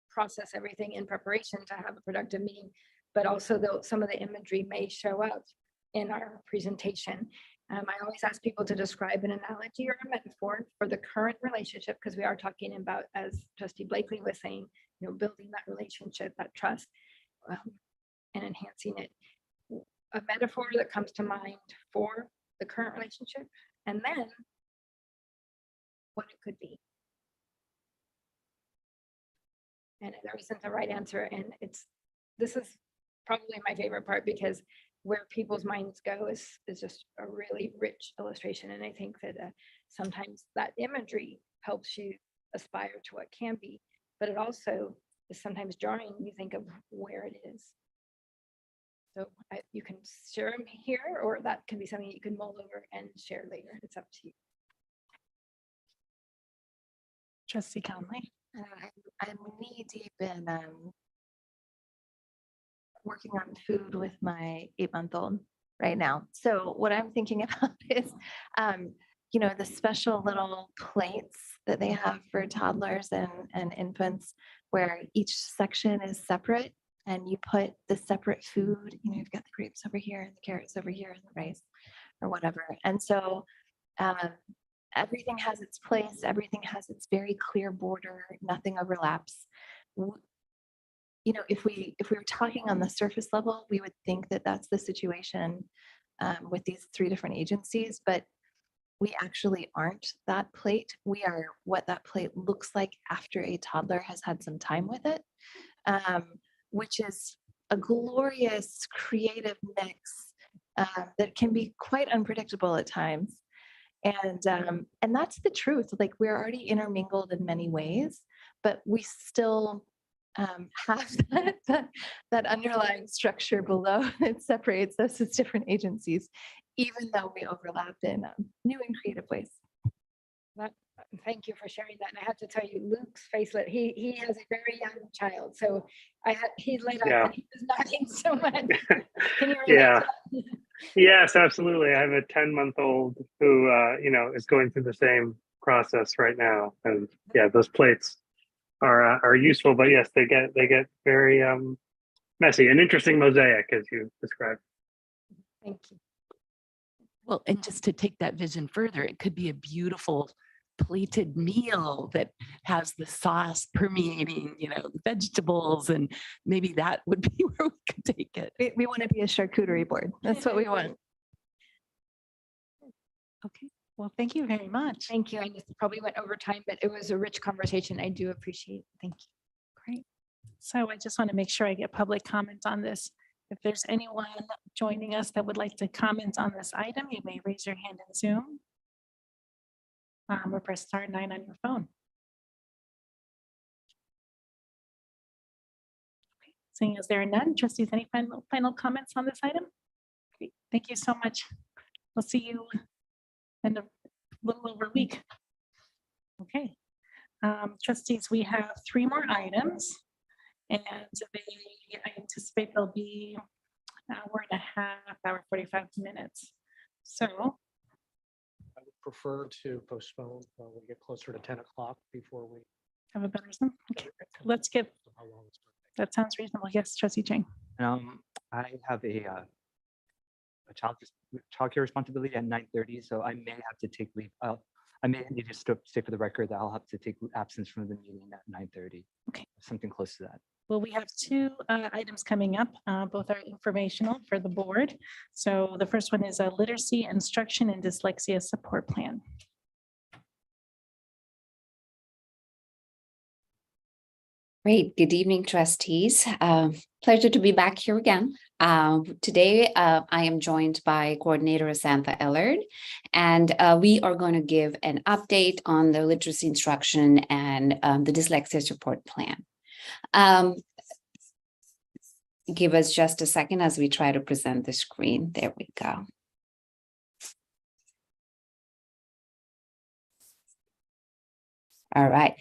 process everything in preparation to have a productive meeting, but also some of the imagery may show up in our presentation. I always ask people to describe an analogy or a metaphor for the current relationship, because we are talking about, as Trustee Blakely was saying, building that relationship, that trust, and enhancing it. A metaphor that comes to mind for the current relationship, and then what it could be. And there isn't a right answer. And this is probably my favorite part, because where people's minds go is just a really rich illustration. And I think that sometimes that imagery helps you aspire to what can be, but it also is sometimes jarring. You think of where it is. So you can share them here, or that can be something you can mull over and share later. It's up to you. Trustee Conley. I'm knee deep in working on food with my 8-month-old right now. So what I'm thinking about is, the special little plates that they have for toddlers and infants, where each section is separate, and you put the separate food. You've got the grapes over here and the carrots over here and the rice or whatever. And so Everything has its place. Everything has its very clear border. Nothing overlaps. You know, if we were talking on the surface level, we would think that that's the situation with these three different agencies, but we actually aren't that plate. We are what that plate looks like after a toddler has had some time with it, which is a glorious creative mix that can be quite unpredictable at times. And that's the truth. Like, we're already intermingled in many ways, but we still have that underlying structure below that separates us as different agencies, even though we overlap in new and creative ways. Thank you for sharing that. And I have to tell you, Luke's facelet, he has a very young child. So he lit up and he was nodding so much. Can you relate Yeah. to that? Yes, absolutely. I have a 10-month-old who, is going through the same process right now. And yeah, those plates are useful, but yes, they get very messy. An interesting mosaic, as you described. Thank you. Well, and just to take that vision further, it could be a beautiful plated meal that has the sauce permeating, the vegetables, and maybe that would be where we could take it. We want to be a charcuterie board. That's what we want. Okay, well, thank you very much. Thank you. I just probably went over time, but it was a rich conversation. I do appreciate it. Thank you. Great. So I just want to make sure I get public comment on this. If there's anyone joining us that would like to comment on this item, you may raise your hand in Zoom. Or press star 9 on your phone. Okay. Seeing as there are none, trustees, any final comments on this item? Great. Thank you so much. We'll see you in a little over a week. Okay. Trustees, we have 3 more items, and I anticipate there'll be an hour and a half, hour 45 minutes. So I would prefer to postpone when we get closer to 10 o'clock before we. have a better reason. Okay, let's give, How long it's gonna take. that sounds reasonable. Yes, trustee Chang. I have a childcare responsibility at 9:30, so I may have to take leave. I may need to stay for the record that I'll have to take absence from the meeting at 9:30. Okay. Something close to that. Well, we have 2 items coming up. Both are informational for the board. So the first one is a literacy, instruction, and dyslexia support plan. Great. Good evening, trustees. Pleasure to be back here again. Today, I am joined by Coordinator Asantha Ellard, and we are going to give an update on the literacy instruction and the dyslexia support plan. Give us just a second as we try to present the screen. There we go. All right.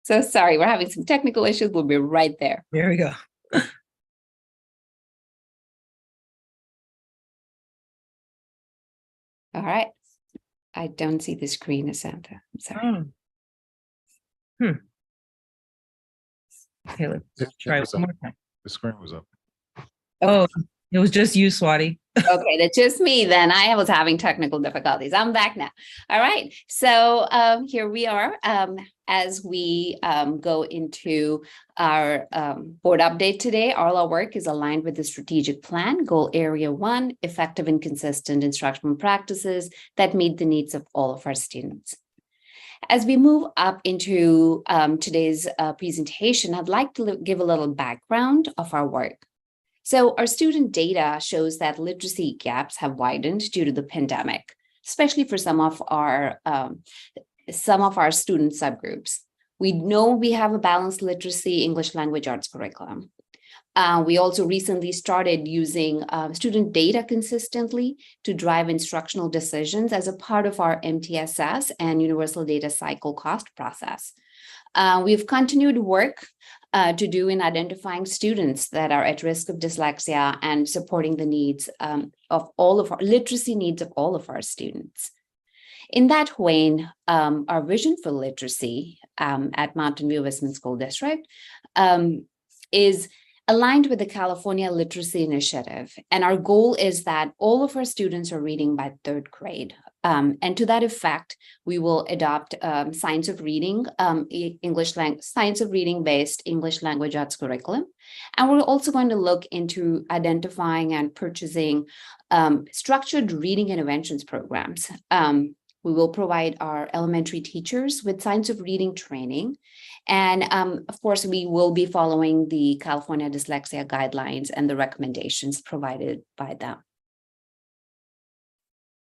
So sorry, we're having some technical issues. We'll be right there. There we go. All right. I don't see the screen, Asantha. I'm sorry. Okay, let's It try was one up. more time. The screen was up. Oh, it was just you, Swati. Okay, that's just me then. I was having technical difficulties. I'm back now. All right. So here we are as we go into our board update today. All our work is aligned with the strategic plan, goal area 1, effective and consistent instructional practices that meet the needs of all of our students. As we move up into today's presentation, I'd like to give a little background of our work. So our student data shows that literacy gaps have widened due to the pandemic, especially for some of our student subgroups. We know we have a balanced literacy English language arts curriculum. We also recently started using student data consistently to drive instructional decisions as a part of our MTSS and Universal Data Cycle cost process. We've continued work to do in identifying students that are at risk of dyslexia and supporting the needs of all of our literacy needs of all of our students. In that vein, our vision for literacy at Mountain View Westman School District is aligned with the California Literacy Initiative. And our goal is that all of our students are reading by 3rd grade. And to that effect, we will adopt science of reading, science of reading based English language arts curriculum. And we're also going to look into identifying and purchasing structured reading interventions programs. We will provide our elementary teachers with science of reading training. And of course, we will be following the California dyslexia guidelines and the recommendations provided by them.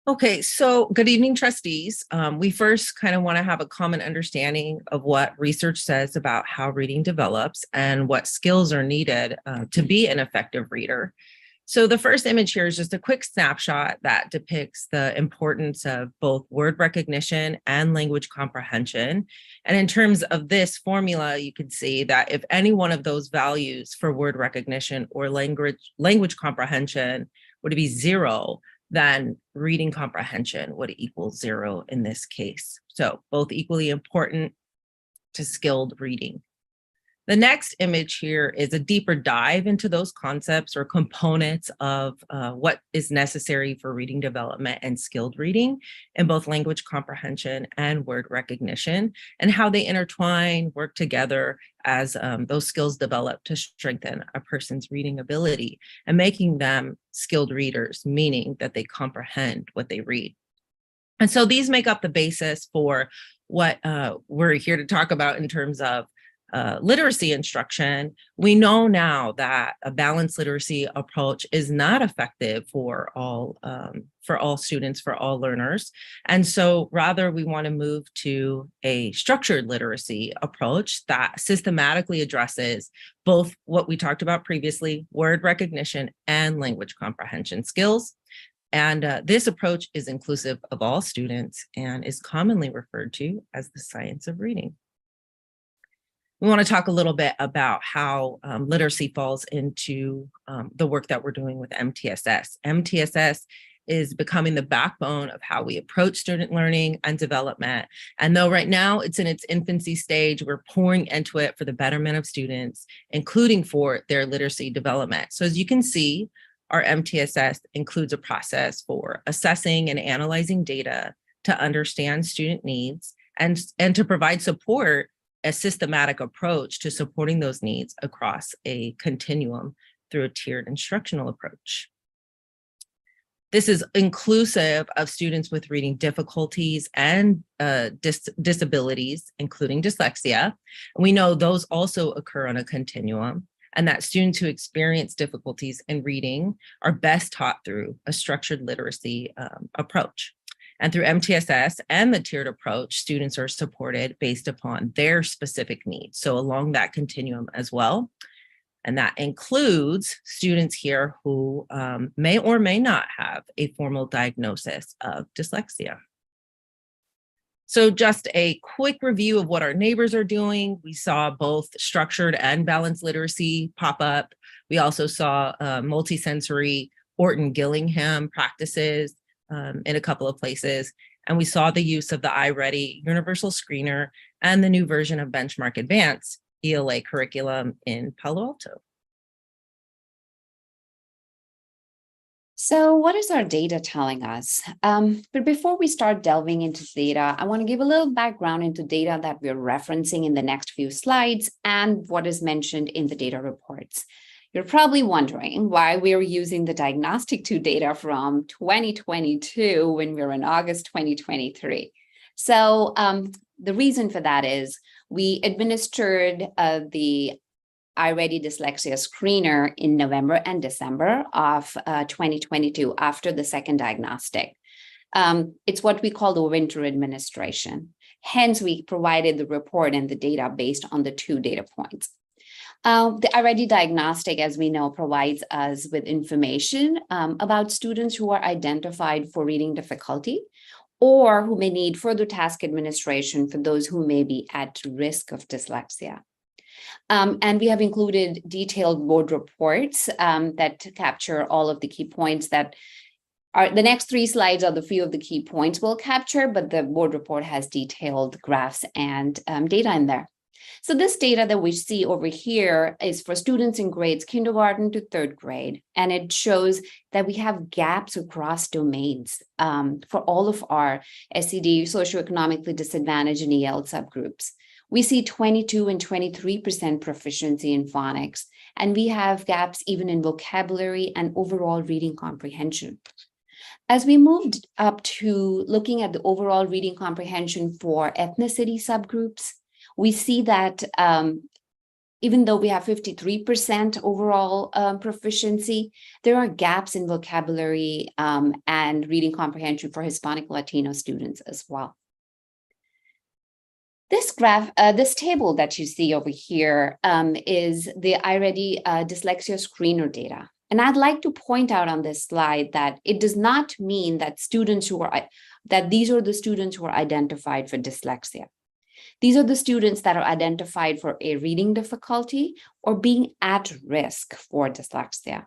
Okay, so good evening, trustees. We first kind of want to have a common understanding of what research says about how reading develops and what skills are needed to be an effective reader. So the first image here is just a quick snapshot that depicts the importance of both word recognition and language comprehension. And in terms of this formula, you can see that if any one of those values for word recognition or language comprehension would be 0, then reading comprehension would equal 0 in this case. So both equally important to skilled reading. The next image here is a deeper dive into those concepts or components of what is necessary for reading development and skilled reading in both language comprehension and word recognition, and how they intertwine, work together as those skills develop to strengthen a person's reading ability and making them skilled readers, meaning that they comprehend what they read. And so these make up the basis for what we're here to talk about in terms of literacy instruction. We know now that a balanced literacy approach is not effective for all students, for all learners. And so rather we want to move to a structured literacy approach that systematically addresses both what we talked about previously, word recognition and language comprehension skills. And this approach is inclusive of all students and is commonly referred to as the science of reading. We want to talk a little bit about how literacy falls into the work that we're doing with MTSS. MTSS is becoming the backbone of how we approach student learning and development. And though right now it's in its infancy stage, we're pouring into it for the betterment of students, including for their literacy development. So as you can see, our MTSS includes a process for assessing and analyzing data to understand student needs and to provide support, a systematic approach to supporting those needs across a continuum through a tiered instructional approach. This is inclusive of students with reading difficulties and disabilities, including dyslexia. We know those also occur on a continuum, and that students who experience difficulties in reading are best taught through a structured literacy approach. And through MTSS and the tiered approach, students are supported based upon their specific needs. So along that continuum as well. And that includes students here who may or may not have a formal diagnosis of dyslexia. So just a quick review of what our neighbors are doing. We saw both structured and balanced literacy pop up. We also saw multisensory Orton-Gillingham practices in a couple of places. And we saw the use of the iReady Universal Screener and the new version of Benchmark Advanced ELA curriculum in Palo Alto. So what is our data telling us? But before we start delving into data, I want to give a little background into data that we're referencing in the next few slides and what is mentioned in the data reports. You're probably wondering why we're using the Diagnostic 2 data from 2022 when we're in August 2023. So the reason for that is we administered the iReady Dyslexia Screener in November and December of 2022 after the second diagnostic. It's what we call the winter administration. Hence, we provided the report and the data based on the 2 data points. The iReady diagnostic, as we know, provides us with information about students who are identified for reading difficulty or who may need further task administration for those who may be at risk of dyslexia. And we have included detailed board reports that capture all of the key points that are the next 3 slides are the few of the key points we'll capture, but the board report has detailed graphs and data in there. So this data that we see over here is for students in grades kindergarten to third grade, and it shows that we have gaps across domains for all of our SED, socioeconomically disadvantaged and EL subgroups. We see 22 and 23% proficiency in phonics, and we have gaps even in vocabulary and overall reading comprehension. As we moved up to looking at the overall reading comprehension for ethnicity subgroups, we see that even though we have 53% overall proficiency, there are gaps in vocabulary and reading comprehension for Hispanic Latino students as well. This graph, this table that you see over here is the iReady dyslexia screener data. And I'd like to point out on this slide that it does not mean that these are the students who are identified for dyslexia. These are the students that are identified for a reading difficulty or being at risk for dyslexia.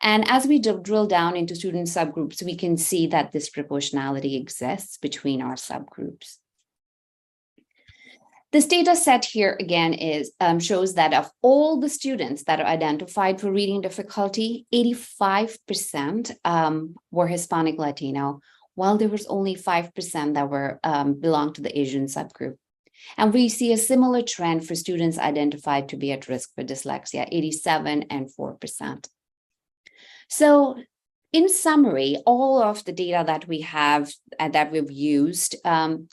And as we drill down into student subgroups, we can see that this proportionality exists between our subgroups. This data set here again shows that of all the students that are identified for reading difficulty, 85% were Hispanic Latino, while there was only 5% that were belonged to the Asian subgroup. And we see a similar trend for students identified to be at risk for dyslexia, 87 and 4%. So in summary, all of the data that we have and that we've used,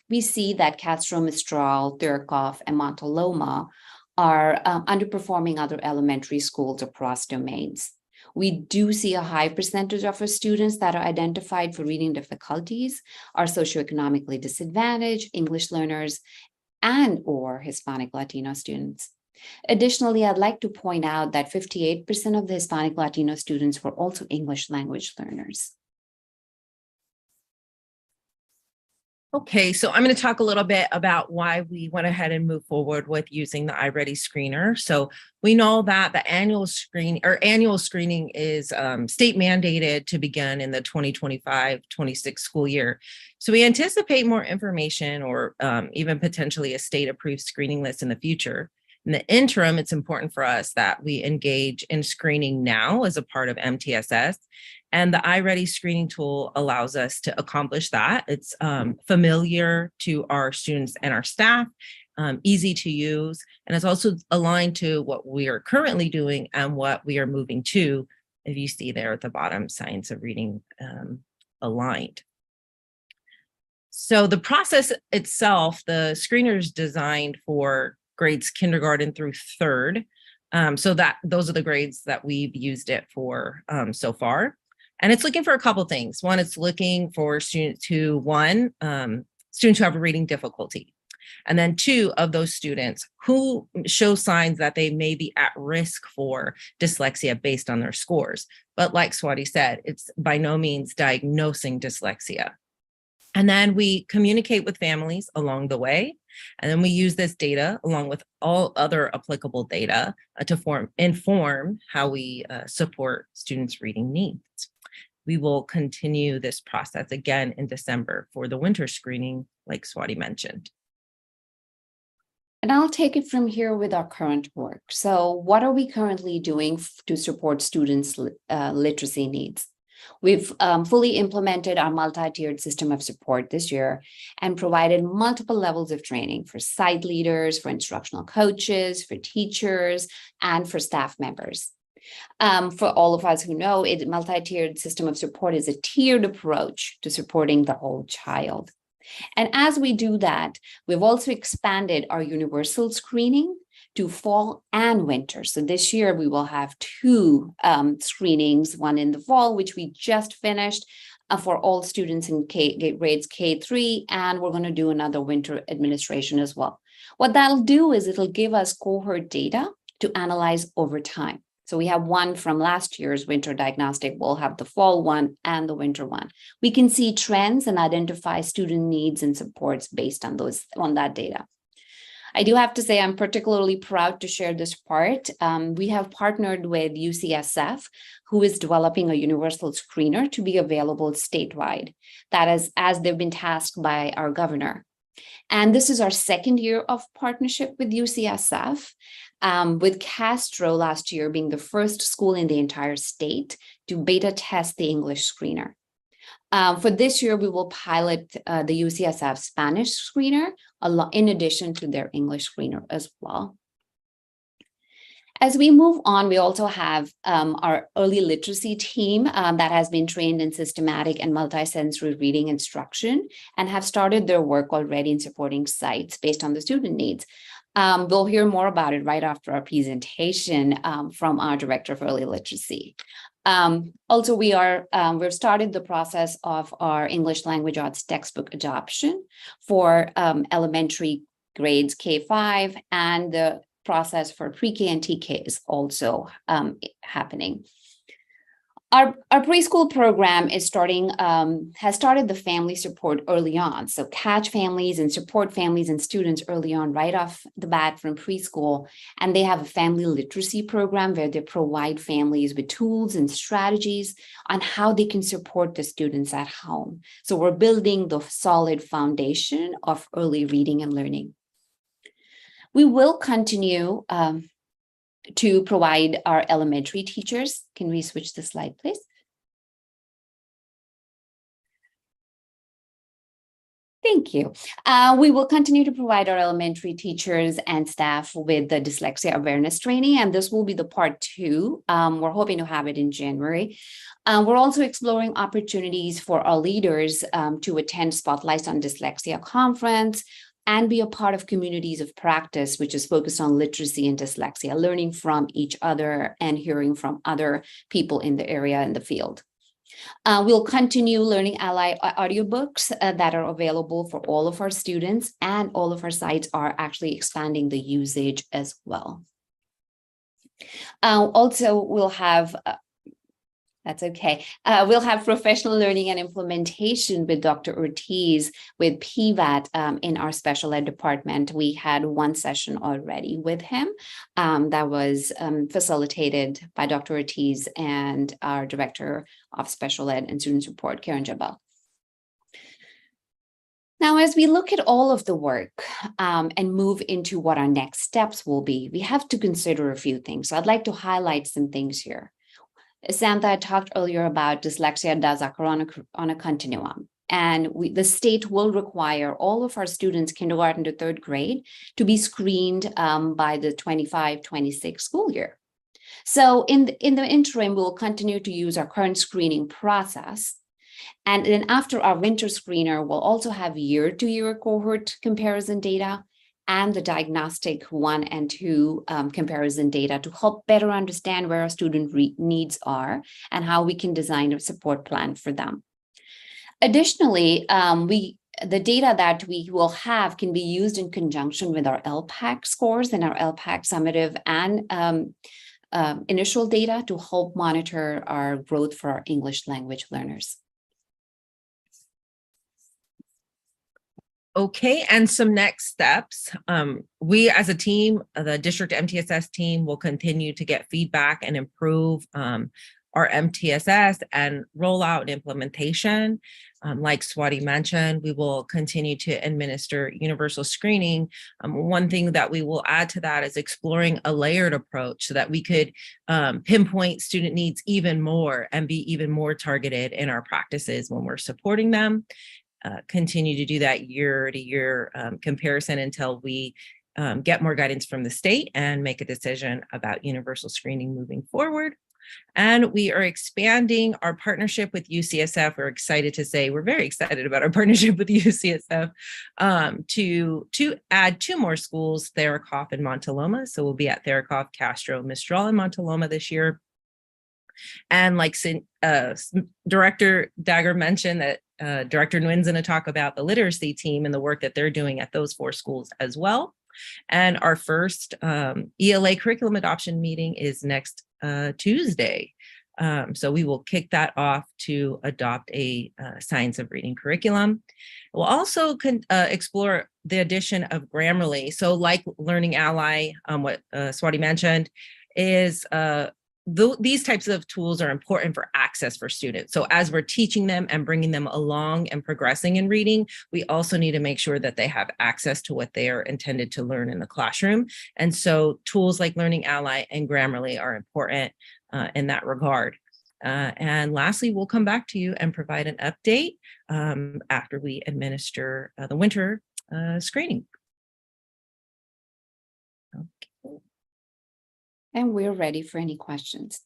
we see that Castro, Mistral, Thurkoff, and Montaloma are underperforming other elementary schools across domains. We do see a high percentage of our students that are identified for reading difficulties are socioeconomically disadvantaged, English learners, and or Hispanic Latino students. Additionally, I'd like to point out that 58% of the Hispanic Latino students were also English language learners. Okay, so I'm going to talk a little bit about why we went ahead and moved forward with using the iReady screener. So we know that the annual screening is state mandated to begin in the 2025-26 school year. So we anticipate more information or even potentially a state approved screening list in the future. In the interim, it's important for us that we engage in screening now as a part of MTSS. And the iReady screening tool allows us to accomplish that. It's familiar to our students and our staff, easy to use, and it's also aligned to what we are currently doing and what we are moving to, if you see there at the bottom, science of reading aligned. So the process itself, the screener is designed for grades kindergarten through third. So that those are the grades that we've used it for so far. And it's looking for a couple things. One, it's looking for students who have a reading difficulty. And then two, of those students who show signs that they may be at risk for dyslexia based on their scores. But like Swati said, it's by no means diagnosing dyslexia. And then we communicate with families along the way. And then we use this data along with all other applicable data to inform how we support students' reading needs. We will continue this process again in December for the winter screening, like Swati mentioned. And I'll take it from here with our current work. So what are we currently doing to support students' literacy needs? We've fully implemented our multi-tiered system of support this year and provided multiple levels of training for site leaders, for instructional coaches, for teachers, and for staff members. For all of us who know, a multi-tiered system of support is a tiered approach to supporting the whole child. And as we do that, we've also expanded our universal screening to fall and winter. So this year we will have two screenings, one in the fall, which we just finished for all students in grades K3, and we're going to do another winter administration as well. What that'll do is it'll give us cohort data to analyze over time. So we have one from last year's winter diagnostic. We'll have the fall one and the winter one. We can see trends and identify student needs and supports based on that data. I do have to say I'm particularly proud to share this part. We have partnered with UCSF, who is developing a universal screener to be available statewide. That is, as they've been tasked by our governor. And this is our second year of partnership with UCSF, with Castro last year being the first school in the entire state to beta test the English screener. For this year, we will pilot the UCSF Spanish screener in addition to their English screener as well. As we move on, we also have our early literacy team that has been trained in systematic and multisensory reading instruction and have started their work already in supporting sites based on the student needs. We'll hear more about it right after our presentation from our Director of Early Literacy. Also, we've started the process of our English Language Arts textbook adoption for elementary grades K-5, and the process for pre-K and TK is also happening. Our preschool program is has started the family support early on. So catch families and support families and students early on, right off the bat from preschool. And they have a family literacy program where they provide families with tools and strategies on how they can support the students at home. So we're building the solid foundation of early reading and learning. We will continue to provide our elementary teachers. Can we switch the slide, please? Thank you. We will continue to provide our elementary teachers and staff with the dyslexia awareness training, and this will be the part 2. We're hoping to have it in January. We're also exploring opportunities for our leaders to attend Spotlights on Dyslexia conference and be a part of communities of practice, which is focused on literacy and dyslexia, learning from each other and hearing from other people in the area in the field. We'll continue Learning Ally audiobooks that are available for all of our students, and all of our sites are actually expanding the usage as well. Also, we'll have that's okay. We'll have professional learning and implementation with Dr. Ortiz with PVAT in our special ed department. We had one session already with him that was facilitated by Dr. Ortiz and our Director of Special Ed and Student Support, Karen Jabal. Now, as we look at all of the work and move into what our next steps will be, we have to consider a few things. So I'd like to highlight some things here. Samantha had talked earlier about dyslexia does occur on a continuum, and the state will require all of our students, kindergarten to 3rd grade, to be screened by the 25-26 school year. So in the interim, we'll continue to use our current screening process. And then after our winter screener, we'll also have year-to-year cohort comparison data and the diagnostic 1 and 2 comparison data to help better understand where our student needs are and how we can design a support plan for them. Additionally, the data that we will have can be used in conjunction with our LPAC scores and our LPAC summative and initial data to help monitor our growth for our English language learners. Okay, and some next steps. We as a team, the district MTSS team, will continue to get feedback and improve our MTSS and rollout and implementation. Like Swati mentioned, we will continue to administer universal screening. One thing that we will add to that is exploring a layered approach so that we could pinpoint student needs even more and be even more targeted in our practices when we're supporting them. Continue to do that year-to-year comparison until we get more guidance from the state and make a decision about universal screening moving forward. And we are expanding our partnership with UCSF. We're excited to say we're very excited about our partnership with UCSF to add 2 more schools, Therakoff and Montaloma. So we'll be at Therakoff, Castro, Mistral, and Montaloma this year. And like Director Dagger mentioned, that Director Nguyen's going to talk about the literacy team and the work that they're doing at those 4 schools as well. And our first ELA curriculum adoption meeting is next Tuesday. So we will kick that off to adopt a science of reading curriculum. We'll also explore the addition of Grammarly. So like Learning Ally, what Swati mentioned, is these types of tools are important for access for students. So as we're teaching them and bringing them along and progressing in reading, we also need to make sure that they have access to what they are intended to learn in the classroom. And so tools like Learning Ally and Grammarly are important in that regard. And lastly, we'll come back to you and provide an update after we administer the winter screening. Okay. And we're ready for any questions.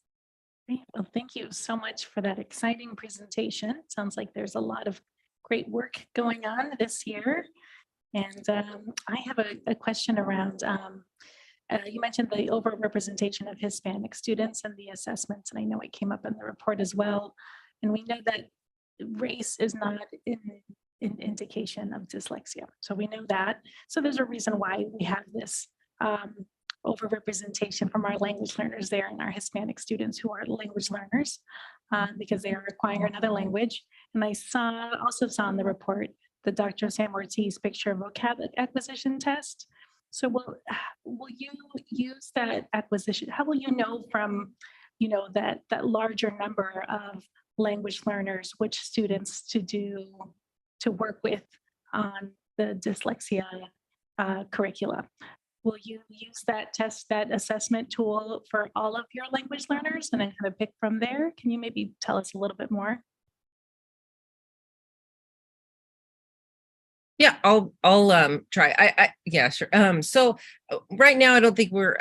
Great. Well, thank you so much for that exciting presentation. Sounds like there's a lot of great work going on this year. And I have a question around, you mentioned the overrepresentation of Hispanic students in the assessments, and I know it came up in the report as well. And we know that race is not an indication of dyslexia. So we know that. So there's a reason why we have this overrepresentation from our language learners there and our Hispanic students who are language learners because they are acquiring another language. And I also saw in the report the Dr. Sam Ortiz picture vocab acquisition test. So will you use that acquisition? How will you know from, that larger number of language learners, which students to work with on the dyslexia curricula? Will you use that assessment tool for all of your language learners and then kind of pick from there? Can you maybe tell us a little bit more? Yeah, I'll try. Yeah, sure. So right now, I don't think we're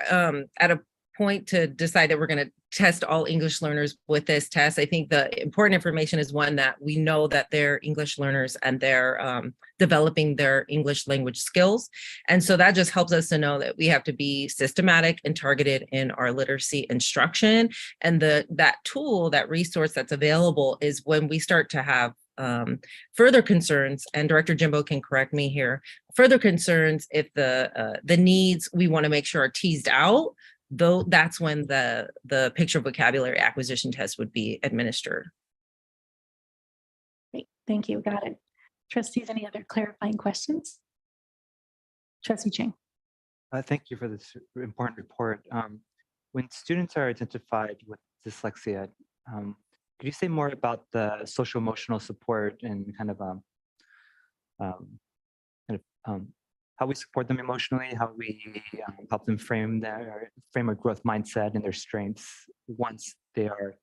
at a point to decide that we're going to test all English learners with this test. I think the important information is one that we know that they're English learners and they're developing their English language skills. And so that just helps us to know that we have to be systematic and targeted in our literacy instruction. And that tool, that resource that's available is when we start to have further concerns, and Director Jimbo can correct me here, further concerns if the needs we want to make sure are teased out, though that's when the picture vocabulary acquisition test would be administered. Great, thank you, got it. Trustees, any other clarifying questions? Trustee Chang. Thank you for this important report. When students are identified with dyslexia, could you say more about the social emotional support and kind of how we support them emotionally, how we help them frame a growth mindset and their strengths once they are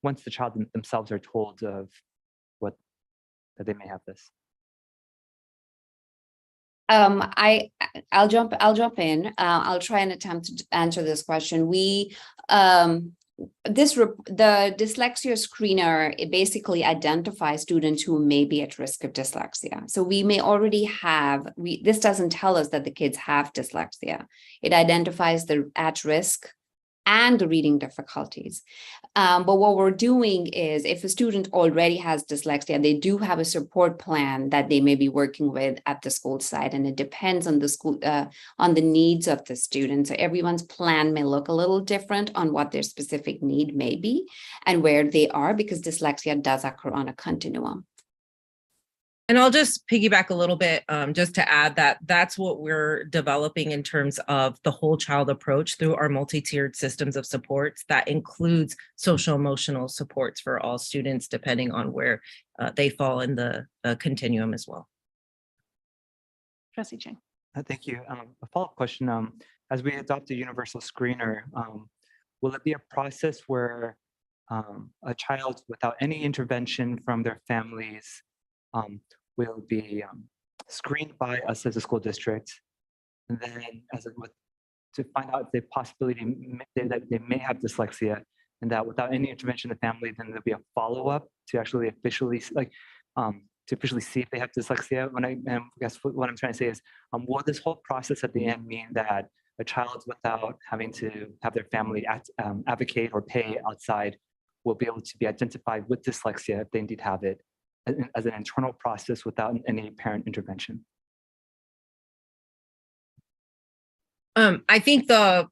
once the child themselves are told of that they may have this? I'll jump in. I'll try and attempt to answer this question. The dyslexia screener, it basically identifies students who may be at risk of dyslexia. So we may already have, this doesn't tell us that the kids have dyslexia. It identifies the at risk and the reading difficulties. But what we're doing is if a student already has dyslexia, they do have a support plan that they may be working with at the school site, and it depends on the school, on the needs of the student. So everyone's plan may look a little different on what their specific need may be and where they are, because dyslexia does occur on a continuum. And I'll just piggyback a little bit just to add that that's what we're developing in terms of the whole child approach through our multi-tiered systems of supports. That includes social emotional supports for all students, depending on where they fall in the continuum as well. Trustee Chang. Thank you. A follow-up question. As we adopt a universal screener, will it be a process where a child without any intervention from their families will be screened by us as a school district, and then to find out if they possibility that they may have dyslexia, and that without any intervention of the family, then there'll be a follow-up to actually officially see if they have dyslexia. I guess what I'm trying to say is, will this whole process at the end mean that a child without having to have their family advocate or pay outside will be able to be identified with dyslexia if they indeed have it, as an internal process without any parent intervention? I think the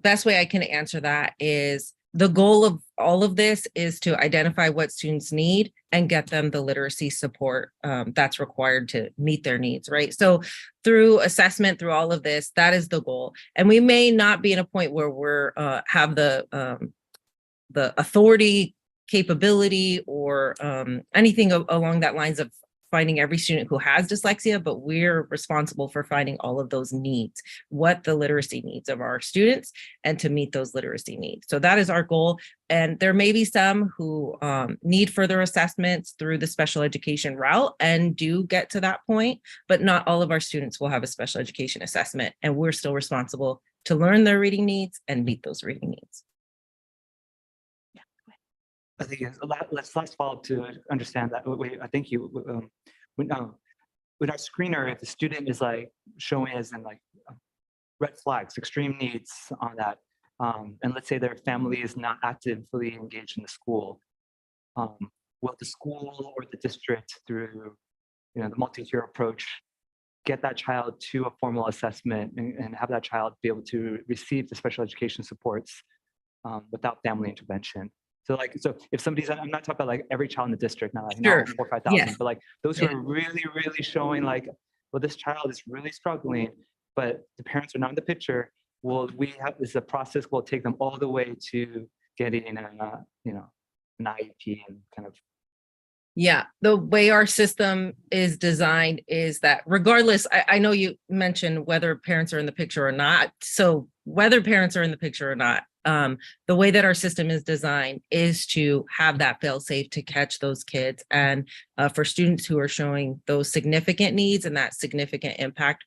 best way I can answer that is the goal of all of this is to identify what students need and get them the literacy support that's required to meet their needs, right? So through assessment, through all of this, that is the goal. And we may not be in a point where we're have the authority, capability, or anything along that lines of finding every student who has dyslexia, but we're responsible for finding all of those needs, what the literacy needs of our students, and to meet those literacy needs. So that is our goal. And there may be some who need further assessments through the special education route and do get to that point, but not all of our students will have a special education assessment, and we're still responsible to learn their reading needs and meet those reading needs. I think let's follow up to understand that. I think when our screener, if the student is like showing as in like red flags, extreme needs on that, and let's say their family is not actively engaged in the school, will the school or the district, through the multi-tier approach, get that child to a formal assessment and have that child be able to receive the special education supports without family intervention? So if somebody's, I'm not talking about like every child in the district, not like Sure. 4,000 or 5,000, Yeah. but like those who are really, really showing like, well, this child is really struggling, but the parents are not in the picture. Is a process will take them all the way to getting an IEP and kind of. Yeah, the way our system is designed is that regardless, I know you mentioned whether parents are in the picture or not. So whether parents are in the picture or not, the way that our system is designed is to have that fail safe to catch those kids. And for students who are showing those significant needs and that significant impact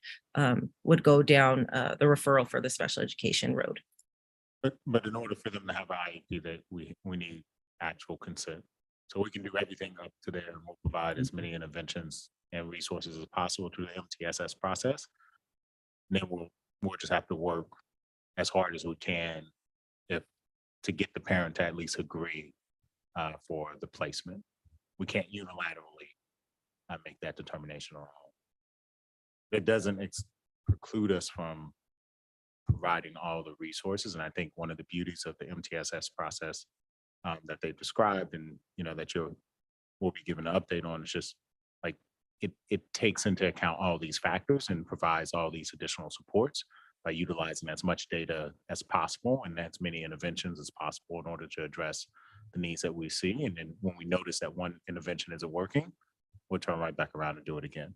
would go down the referral for the special education road. But in order for them to have an IEP, that we need actual consent. So we can do everything up to there, and we'll provide as many interventions and resources as possible through the MTSS process. And then we'll just have to work as hard as we can to get the parent to at least agree for the placement. We can't unilaterally make that determination on our own. It doesn't preclude us from providing all the resources. And I think one of the beauties of the MTSS process that they described and that we'll be given an update on, is just like it takes into account all these factors and provides all these additional supports by utilizing as much data as possible and as many interventions as possible in order to address the needs that we see. And then when we notice that one intervention isn't working, we'll turn right back around and do it again.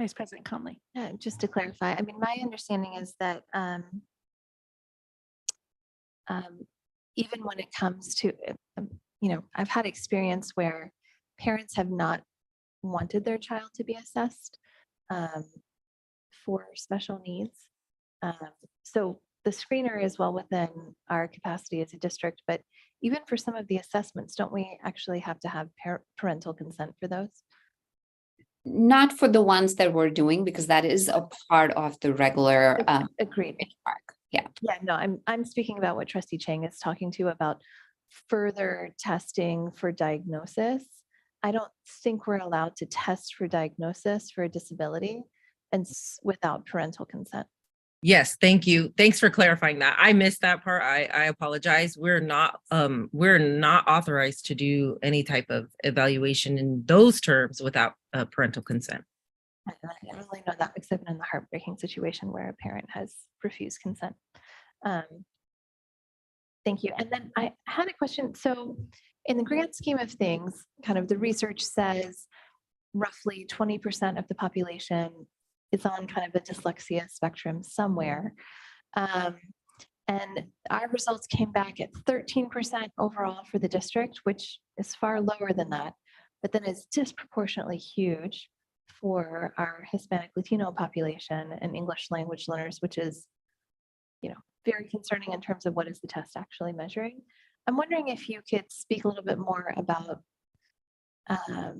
Vice President Conley. Yeah, just to clarify, I mean, my understanding is that even when it comes to, I've had experience where parents have not wanted their child to be assessed for special needs. So the screener is well within our capacity as a district, but even for some of the assessments, don't we actually have to have parental consent for those? Not for the ones that we're doing, because that is a part of the regular. Agreed. Benchmark. Yeah. Yeah, no, I'm speaking about what Trustee Chang is talking to about further testing for diagnosis. I don't think we're allowed to test for diagnosis for a disability and without parental consent. Yes, thank you. Thanks for clarifying that. I missed that part. I apologize. We're not authorized to do any type of evaluation in those terms without parental consent. I only know that because I've been in the heartbreaking situation where a parent has refused consent. Thank you. And then I had a question. So in the grand scheme of things, kind of the research says roughly 20% of the population is on kind of a dyslexia spectrum somewhere. And our results came back at 13% overall for the district, which is far lower than that, but then is disproportionately huge for our Hispanic Latino population and English language learners, which is, very concerning in terms of what is the test actually measuring. I'm wondering if you could speak a little bit more about have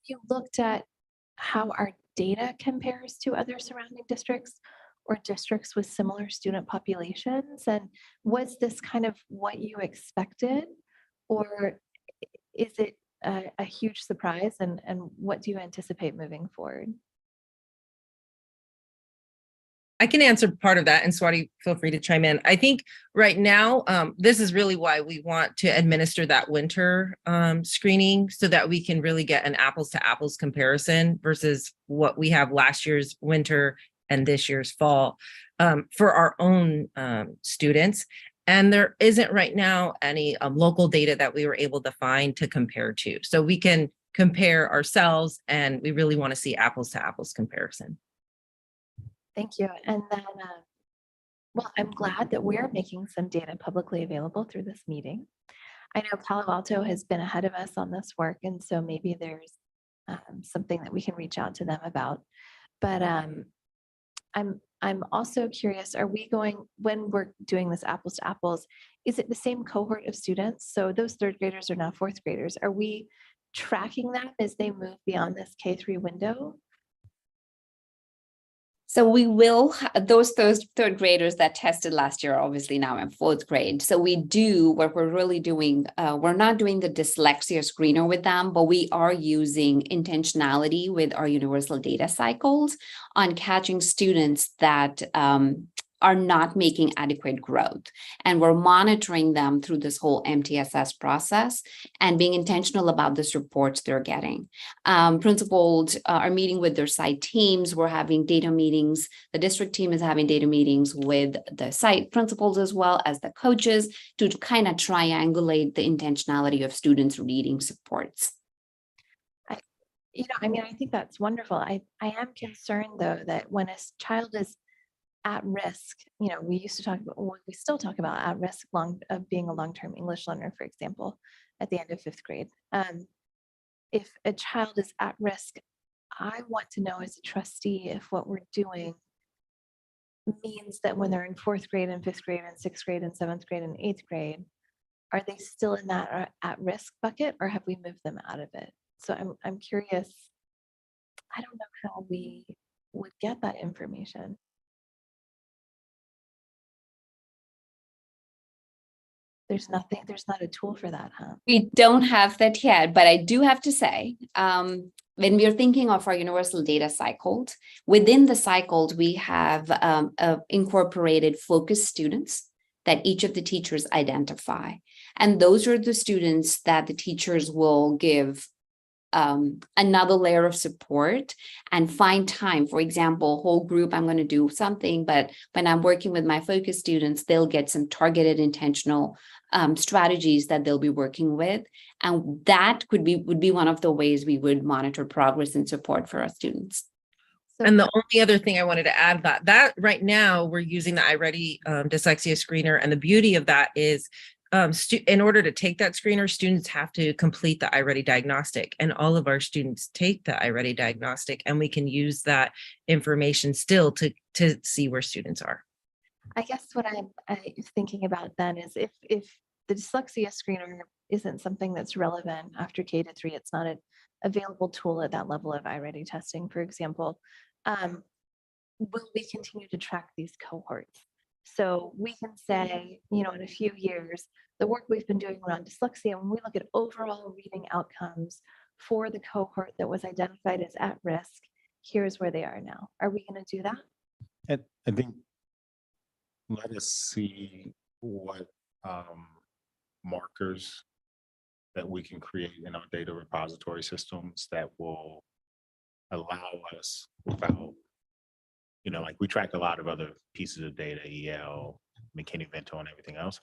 you looked at how our data compares to other surrounding districts or districts with similar student populations? And was this kind of what you expected, or is it a huge surprise? And what do you anticipate moving forward? I can answer part of that, and Swati, feel free to chime in. I think right now, this is really why we want to administer that winter screening, so that we can really get an apples to apples comparison versus what we have last year's winter and this year's fall for our own students. And there isn't right now any local data that we were able to find to compare to. So we can compare ourselves, and we really want to see apples to apples comparison. Thank you. And then, well, I'm glad that we're making some data publicly available through this meeting. I know Palo Alto has been ahead of us on this work, and so maybe there's something that we can reach out to them about. But I'm also curious, are we going, when we're doing this apples to apples, is it the same cohort of students? So those third graders are now fourth graders. Are we tracking them as they move beyond this K-3 window? So we will, those third graders that tested last year are obviously now in fourth grade. So we do what we're really doing. We're not doing the dyslexia screener with them, but we are using intentionality with our universal data cycles on catching students that are not making adequate growth. And we're monitoring them through this whole MTSS process and being intentional about the reports they're getting. Principals are meeting with their site teams. We're having data meetings. The district team is having data meetings with the site principals as well as the coaches to kind of triangulate the intentionality of students' reading supports. I think that's wonderful. I am concerned though that when a child is at risk, we used to talk about, we still talk about at risk of being a long-term English learner, for example, at the end of fifth grade. If a child is at risk, I want to know as a trustee if what we're doing means that when they're in fourth grade and fifth grade and sixth grade and seventh grade and eighth grade, are they still in that at risk bucket, or have we moved them out of it? So I'm curious. I don't know how we would get that information. There's not a tool for that, huh? We don't have that yet, but I do have to say, when we are thinking of our universal data cycles, within the cycles, we have incorporated focus students that each of the teachers identify. And those are the students that the teachers will give another layer of support and find time. For example, whole group, I'm going to do something, but when I'm working with my focus students, they'll get some targeted intentional strategies that they'll be working with. And that would be one of the ways we would monitor progress and support for our students. And the only other thing I wanted to add that right now we're using the iReady dyslexia screener. And the beauty of that is in order to take that screener, students have to complete the iReady diagnostic, and all of our students take the iReady diagnostic, and we can use that information still to see where students are. I guess what I'm thinking about then is if the dyslexia screener isn't something that's relevant after K-3, it's not an available tool at that level of iReady testing, for example, will we continue to track these cohorts? So we can say, in a few years, the work we've been doing around dyslexia, when we look at overall reading outcomes for the cohort that was identified as at risk, here's where they are now. Are we going to do that? I think let us see what markers that we can create in our data repository systems that will allow us without, like we track a lot of other pieces of data, EL, McKinney-Vento, and everything else.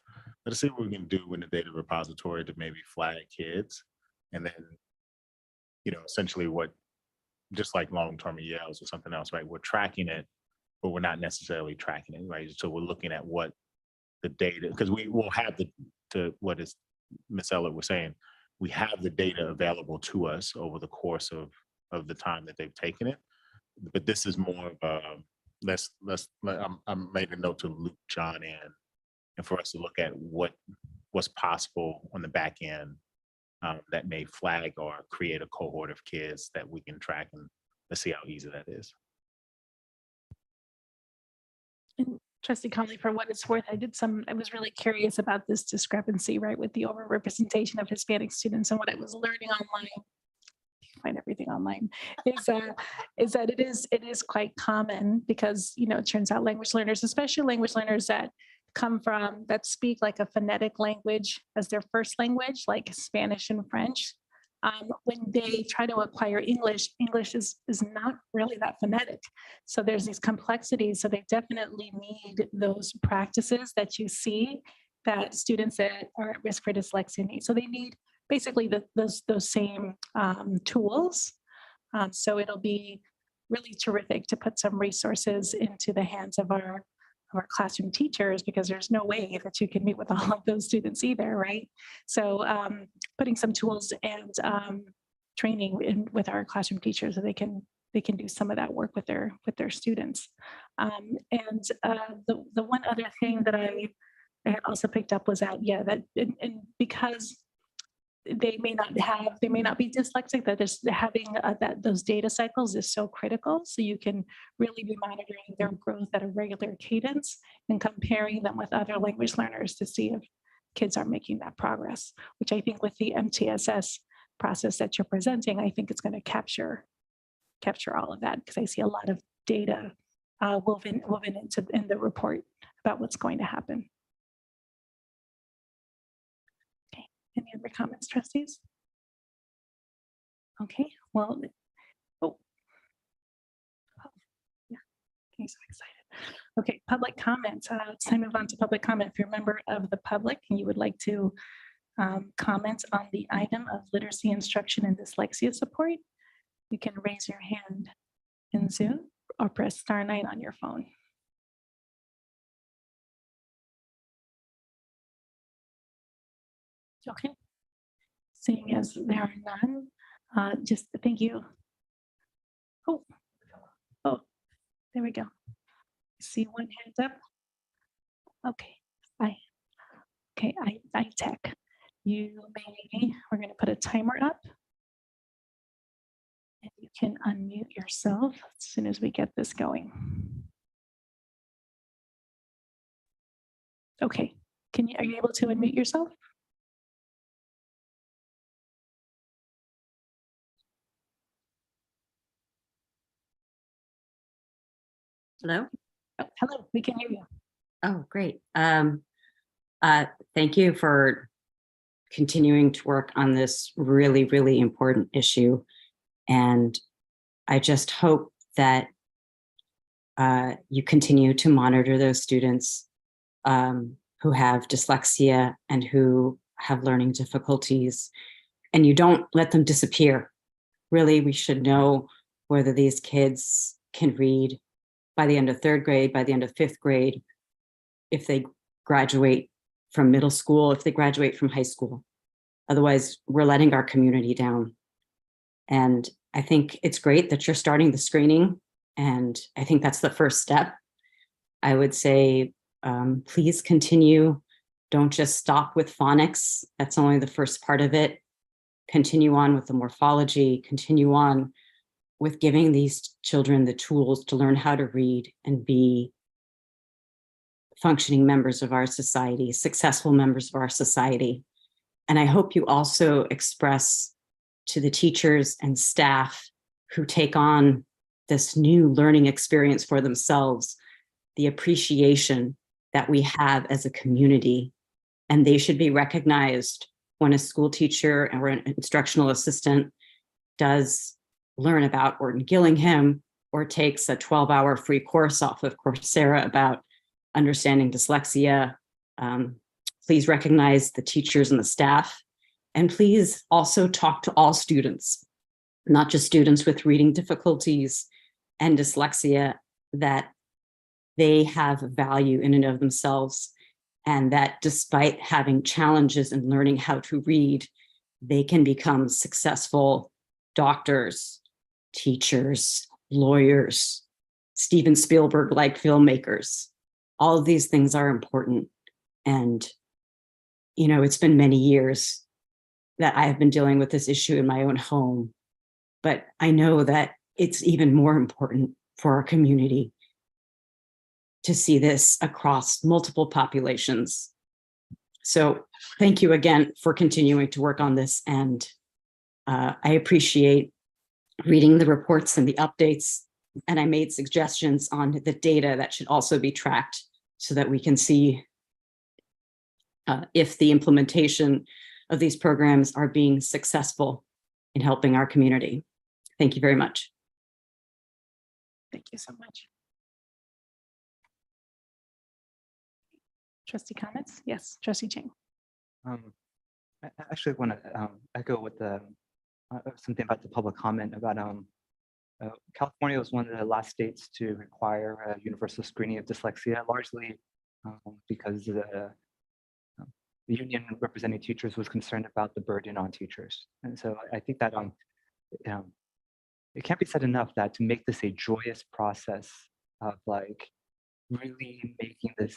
Let's see what we can do in the data repository to maybe flag kids. And then, essentially just like long-term ELs or something else, right? We're tracking it, but we're not necessarily tracking it, right? So we're looking at what the data, because we will have what is Ms. Eller was saying, we have the data available to us over the course of the time that they've taken it. But this is more of a, I'm made a note to loop John in, and for us to look at what's possible on the back end that may flag or create a cohort of kids that we can track, and let's see how easy that is. And Trustee Conley, for what it's worth, I was really curious about this discrepancy, right, with the overrepresentation of Hispanic students, and what I was learning online. You find everything online is that it is quite common because it turns out language learners, especially language learners that speak like a phonetic language as their first language, like Spanish and French, when they try to acquire English, English is not really that phonetic. So there's these complexities. So they definitely need those practices that you see that students that are at risk for dyslexia need. So they need basically those same tools. So it'll be really terrific to put some resources into the hands of our classroom teachers, because there's no way that you can meet with all of those students either, right? So putting some tools and training with our classroom teachers so they can do some of that work with their students. And the one other thing that I had also picked up was that, that and because they may not be dyslexic, that just having those data cycles is so critical. So you can really be monitoring their growth at a regular cadence and comparing them with other language learners to see if kids are making that progress, which I think with the MTSS process that you're presenting, I think it's going to capture all of that, because I see a lot of data woven in the report about what's going to happen. Any other comments, trustees? Okay, well, yeah, getting so excited. Okay, public comments. It's time to move on to public comment. If you're a member of the public and you would like to comment on the item of literacy instruction and dyslexia support, you can raise your hand in Zoom or press *9 on your phone. Okay. Seeing as there are none, just thank you. Oh, there we go. See one hand up. Okay, I tech. We're going to put a timer up. And you can unmute yourself as soon as we get this going. Okay, are you able to unmute yourself? Hello? Oh, hello, we can hear you. Oh, great. Thank you for continuing to work on this really, really important issue. And I just hope that you continue to monitor those students who have dyslexia and who have learning difficulties, and you don't let them disappear. Really, we should know whether these kids can read by the end of 3rd grade, by the end of 5th grade, if they graduate from middle school, if they graduate from high school. Otherwise, we're letting our community down. And I think it's great that you're starting the screening, and I think that's the first step. I would say, please continue. Don't just stop with phonics. That's only the first part of it. Continue on with the morphology, continue on with giving these children the tools to learn how to read and be functioning members of our society, successful members of our society. And I hope you also express to the teachers and staff who take on this new learning experience for themselves the appreciation that we have as a community. And they should be recognized when a school teacher or an instructional assistant does learn about Orton Gillingham or takes a 12-hour free course off of Coursera about understanding dyslexia. Please recognize the teachers and the staff. And please also talk to all students, not just students with reading difficulties and dyslexia, that they have value in and of themselves, and that despite having challenges in learning how to read, they can become successful doctors, teachers, lawyers, Steven Spielberg-like filmmakers. All of these things are important. And, you know, it's been many years that I have been dealing with this issue in my own home, but I know that it's even more important for our community to see this across multiple populations. So thank you again for continuing to work on this. And I appreciate reading the reports and the updates. And I made suggestions on the data that should also be tracked so that we can see if the implementation of these programs are being successful. in helping our community. Thank you very much. Thank you so much. Trustee comments? Yes, Trustee Chang. I actually want to echo what the something about the public comment about California was one of the last states to require a universal screening of dyslexia, largely because the union representing teachers was concerned about the burden on teachers. And so I think that it can't be said enough that to make this a joyous process of like really making this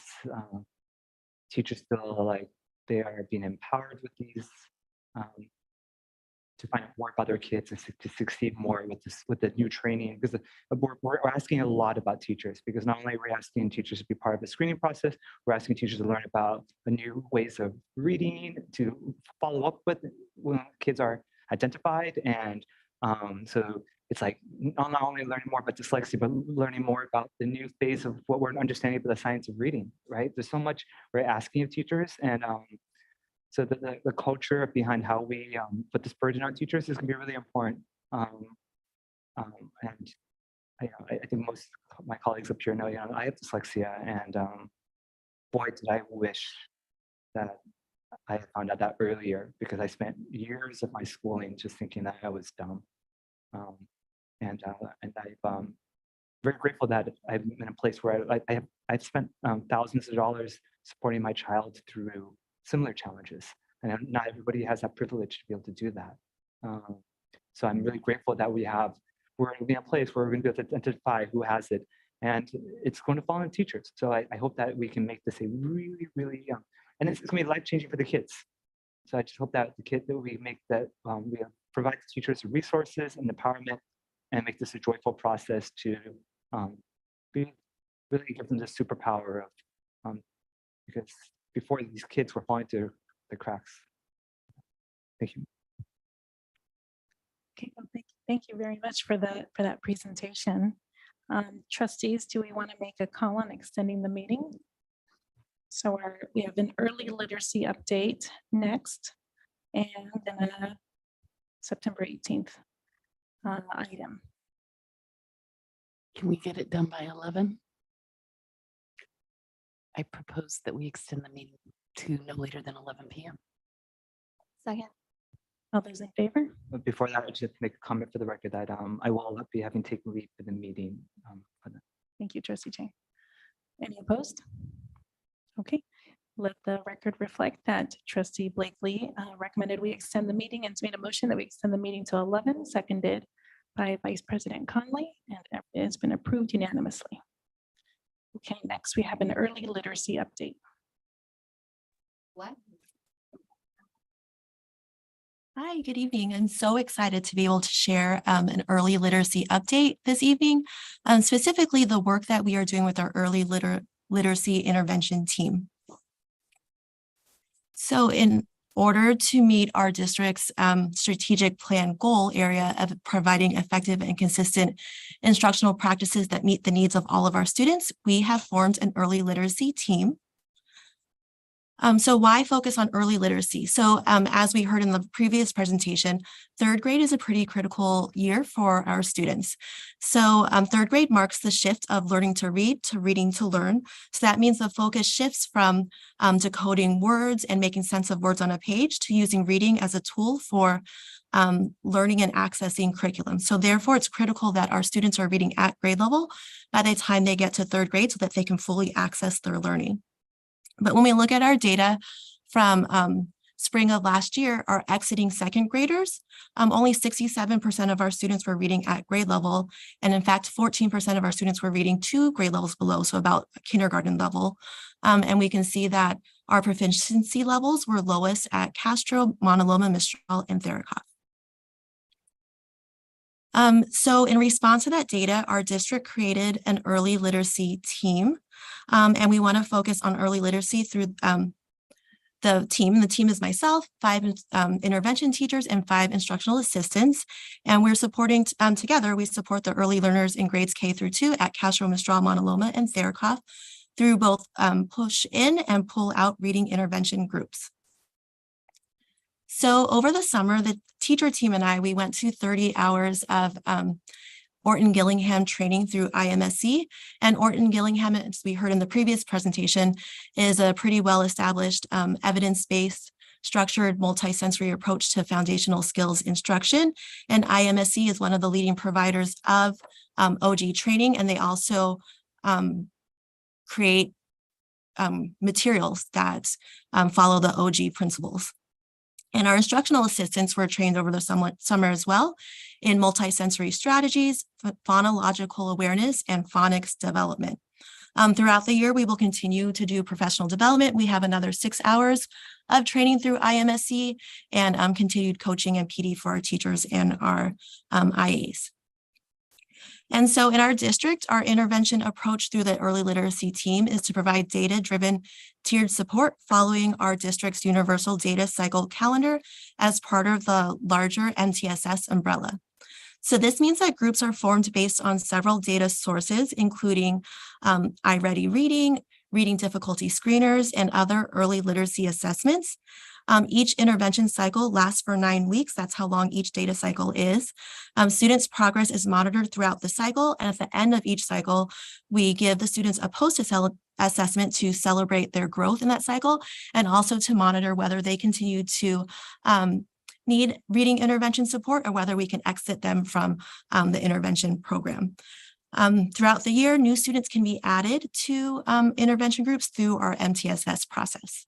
teachers feel like they are being empowered with these to find out more about their kids and to succeed more with the new training, because we're asking a lot about teachers, because not only are we asking teachers to be part of the screening process, we're asking teachers to learn about the new ways of reading, to follow up with when kids are identified. And so it's like not only learning more about dyslexia, but learning more about the new phase of what we're understanding about the science of reading, right? There's so much we're asking of teachers, and so the culture behind how we put this burden on teachers is going to be really important. And I think most of my colleagues up here know, I have dyslexia, and boy, did I wish that I had found out that earlier, because I spent years of my schooling just thinking that I was dumb. And I'm very grateful that I'm in a place where I've spent thousands of dollars supporting my child through similar challenges, and not everybody has that privilege to be able to do that. So I'm really grateful that we're going to be in a place where we're going to be able to identify who has it, and it's going to fall on teachers. So I hope that we can make this a really, really and it's going to be life-changing for the kids. So I just hope that we make that we provide the teachers resources and empowerment, and make this a joyful process to really give them the superpower of because before, these kids were falling through the cracks. Thank you. Okay, well, thank you very much for that presentation. Trustees, do we want to make a call on extending the meeting? So we have an early literacy update next, and then a September 18th item. Can we get it done by 11? I propose that we extend the meeting to no later than 11 p.m. Second. All those in favor? But before that, I just have to make a comment for the record that I will be having to take leave for the meeting. Thank you, Trustee Chang. Any opposed? Okay, let the record reflect that Trustee Blakely recommended we extend the meeting and made a motion that we extend the meeting to 11, seconded by Vice President Conley, and it has been approved unanimously. Okay, next we have an early literacy update. What? Hi, good evening. I'm so excited to be able to share an early literacy update this evening, specifically the work that we are doing with our early literacy intervention team. So in order to meet our district's strategic plan goal area of providing effective and consistent instructional practices that meet the needs of all of our students, we have formed an early literacy team. So why focus on early literacy? So as we heard in the previous presentation, third grade is a pretty critical year for our students. So third grade marks the shift of learning to read to reading to learn. So that means the focus shifts from decoding words and making sense of words on a page to using reading as a tool for learning and accessing curriculum. So therefore, it's critical that our students are reading at grade level by the time they get to third grade so that they can fully access their learning. But when we look at our data from spring of last year, our exiting second graders, only 67% of our students were reading at grade level. And in fact, 14% of our students were reading 2 grade levels below, so about kindergarten level. And we can see that our proficiency levels were lowest at Castro, Mauna Loma, Mistral, and Therakoff. So in response to that data, our district created an early literacy team. And we want to focus on early literacy through the team. The team is myself, 5 intervention teachers, and 5 instructional assistants. And we're supporting, together, we support the early learners in grades K through 2 at Castro, Mistral, Mauna Loma, and Therakoff through both push in and pull out reading intervention groups. So over the summer, the teacher team and I, we went to 30 hours of Orton Gillingham training through IMSC. And Orton Gillingham, as we heard in the previous presentation, is a pretty well-established evidence-based structured multisensory approach to foundational skills instruction. And IMSC is one of the leading providers of OG training, and they also create materials that follow the OG principles. And our instructional assistants were trained over the summer as well in multisensory strategies, phonological awareness, and phonics development. Throughout the year, we will continue to do professional development. We have another 6 hours of training through IMSC and continued coaching and PD for our teachers and our IAs. And so in our district, our intervention approach through the early literacy team is to provide data-driven tiered support following our district's universal data cycle calendar as part of the larger MTSS umbrella. So this means that groups are formed based on several data sources, including iReady reading, reading difficulty screeners, and other early literacy assessments. Each intervention cycle lasts for 9 weeks. That's how long each data cycle is. Students' progress is monitored throughout the cycle. And at the end of each cycle, we give the students a post-assessment to celebrate their growth in that cycle and also to monitor whether they continue to need reading intervention support or whether we can exit them from the intervention program. Throughout the year, new students can be added to intervention groups through our MTSS process.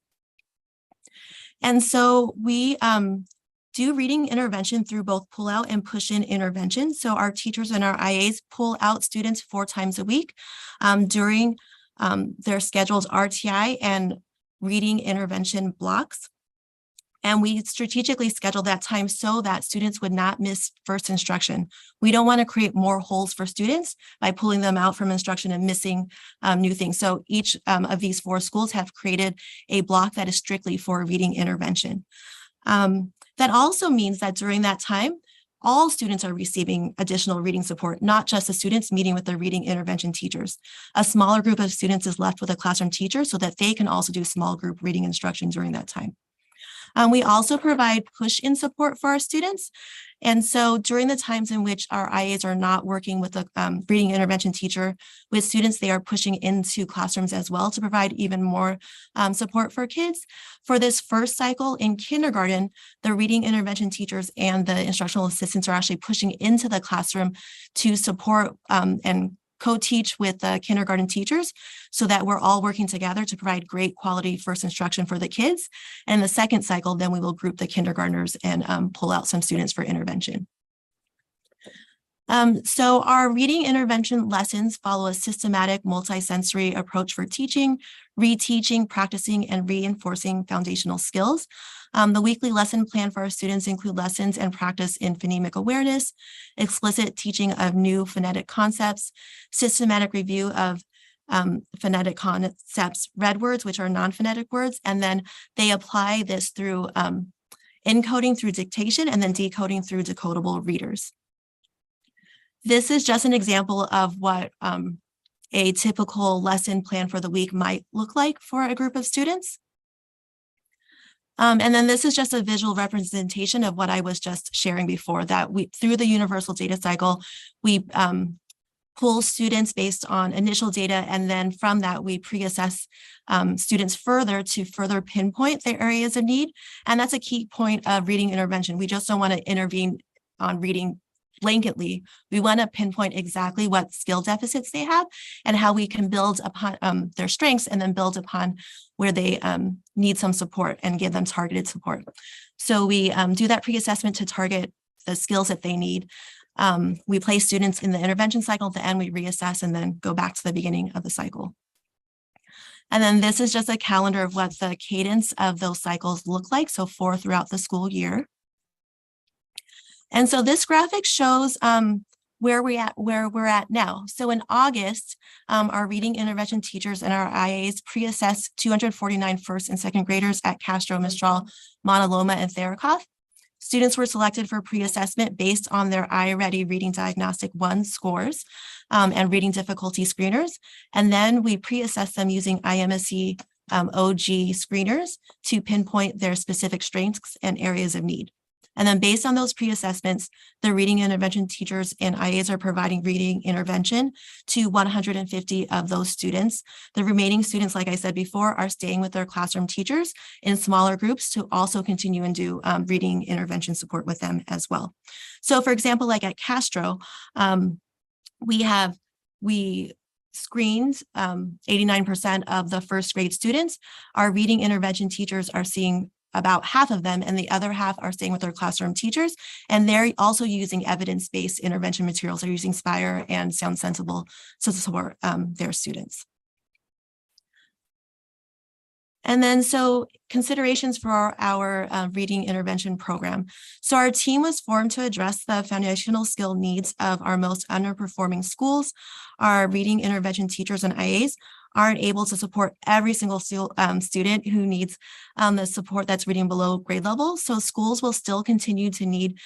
And so we do reading intervention through both pull out and push in intervention. So our teachers and our IAs pull out students 4 times a week during their scheduled RTI and reading intervention blocks. And we strategically schedule that time so that students would not miss first instruction. We don't want to create more holes for students by pulling them out from instruction and missing new things. So each of these 4 schools have created a block that is strictly for reading intervention. That also means that during that time, all students are receiving additional reading support, not just the students meeting with their reading intervention teachers. A smaller group of students is left with a classroom teacher so that they can also do small group reading instruction during that time. We also provide push-in support for our students. And so during the times in which our IAs are not working with a reading intervention teacher with students, they are pushing into classrooms as well to provide even more support for kids. For this first cycle in kindergarten, the reading intervention teachers and the instructional assistants are actually pushing into the classroom to support and co-teach with the kindergarten teachers so that we're all working together to provide great quality first instruction for the kids. And the second cycle, then we will group the kindergartners and pull out some students for intervention. So our reading intervention lessons follow a systematic multisensory approach for teaching, reteaching, practicing, and reinforcing foundational skills. The weekly lesson plan for our students include lessons and practice in phonemic awareness, explicit teaching of new phonetic concepts, systematic review of phonetic concepts, read words, which are non-phonetic words, and then they apply this through encoding through dictation and then decoding through decodable readers. This is just an example of what a typical lesson plan for the week might look like for a group of students. And then this is just a visual representation of what I was just sharing before, that through the universal data cycle, we pull students based on initial data, and then from that we pre-assess students further to further pinpoint their areas of need. And that's a key point of reading intervention. We just don't want to intervene on reading blanketly. We want to pinpoint exactly what skill deficits they have and how we can build upon their strengths and then build upon where they need some support and give them targeted support. So we do that pre-assessment to target the skills that they need. We place students in the intervention cycle. At the end, we reassess and then go back to the beginning of the cycle. And then this is just a calendar of what the cadence of those cycles look like. So 4 throughout the school year. And so this graphic shows where we're at now. So in August, our reading intervention teachers and our IAs pre-assessed 249 first and second graders at Castro, Mistral, Mauna Loma, and Therakoth. Students were selected for pre-assessment based on their iReady Reading Diagnostic 1 scores and reading difficulty screeners. And then we pre-assess them using IMSC OG screeners to pinpoint their specific strengths and areas of need. And then based on those pre-assessments, the reading intervention teachers and IAs are providing reading intervention to 150 of those students. The remaining students, like I said before, are staying with their classroom teachers in smaller groups to also continue and do reading intervention support with them as well. So for example, like at Castro, we screened 89% of the first grade students. Our reading intervention teachers are seeing about half of them, and the other half are staying with their classroom teachers. And they're also using evidence-based intervention materials. They're using Spire and Sound Sensible to support their students. And then so considerations for our reading intervention program. So our team was formed to address the foundational skill needs of our most underperforming schools. Our reading intervention teachers and IAs aren't able to support every single student who needs the support that's reading below grade level. So schools will still continue to need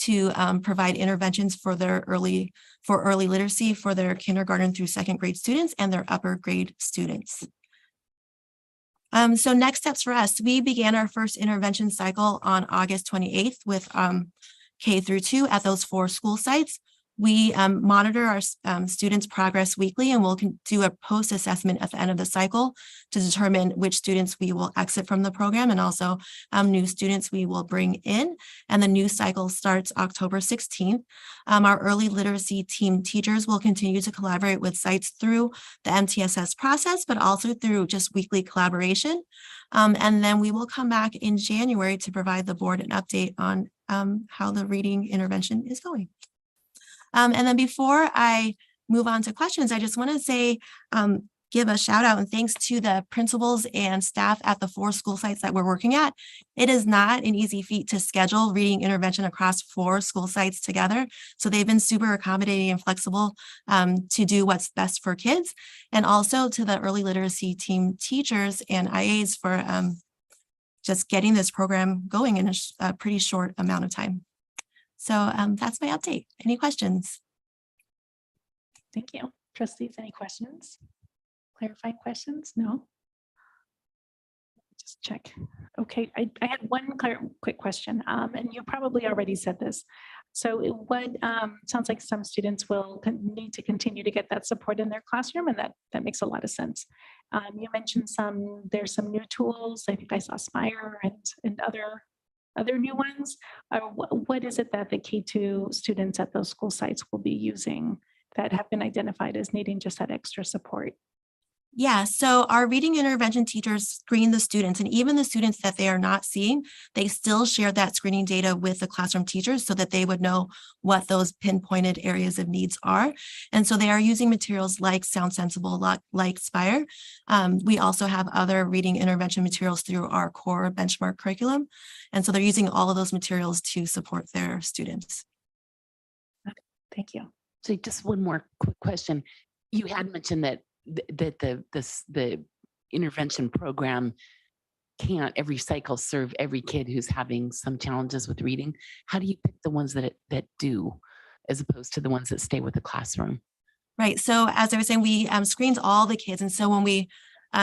to provide interventions for early literacy for their kindergarten through second grade students and their upper grade students. So next steps for us, we began our first intervention cycle on August 28th with K through 2 at those 4 school sites. We monitor our students' progress weekly, and we'll do a post-assessment at the end of the cycle to determine which students we will exit from the program and also new students we will bring in. And the new cycle starts October 16th. Our early literacy team teachers will continue to collaborate with sites through the MTSS process, but also through just weekly collaboration. And then we will come back in January to provide the board an update on how the reading intervention is going. And then before I move on to questions, I just want to say, give a shout out and thanks to the principals and staff at the 4 school sites that we're working at. It is not an easy feat to schedule reading intervention across 4 school sites together. So they've been super accommodating and flexible to do what's best for kids. And also to the early literacy team teachers and IAs for just getting this program going in a pretty short amount of time. So that's my update. Any questions? Thank you. Trustees, any questions? Clarifying questions? No? Just check. Okay, I had one quick question, and you probably already said this. So it would, sounds like some students will need to continue to get that support in their classroom, and that makes a lot of sense. You mentioned there's some new tools. I think I saw Spire and other new ones. What is it that the K2 students at those school sites will be using that have been identified as needing just that extra support? Yeah, so our reading intervention teachers screen the students, and even the students that they are not seeing, they still share that screening data with the classroom teachers so that they would know what those pinpointed areas of needs are. And so they are using materials like Sound Sensible, like Spire. We also have other reading intervention materials through our core benchmark curriculum. And so they're using all of those materials to support their students. Okay, thank you. So just one more quick question. You had mentioned that the intervention program can't every cycle serve every kid who's having some challenges with reading. How do you pick the ones that do, as opposed to the ones that stay with the classroom? Right. So as I was saying, we screened all the kids. And so when we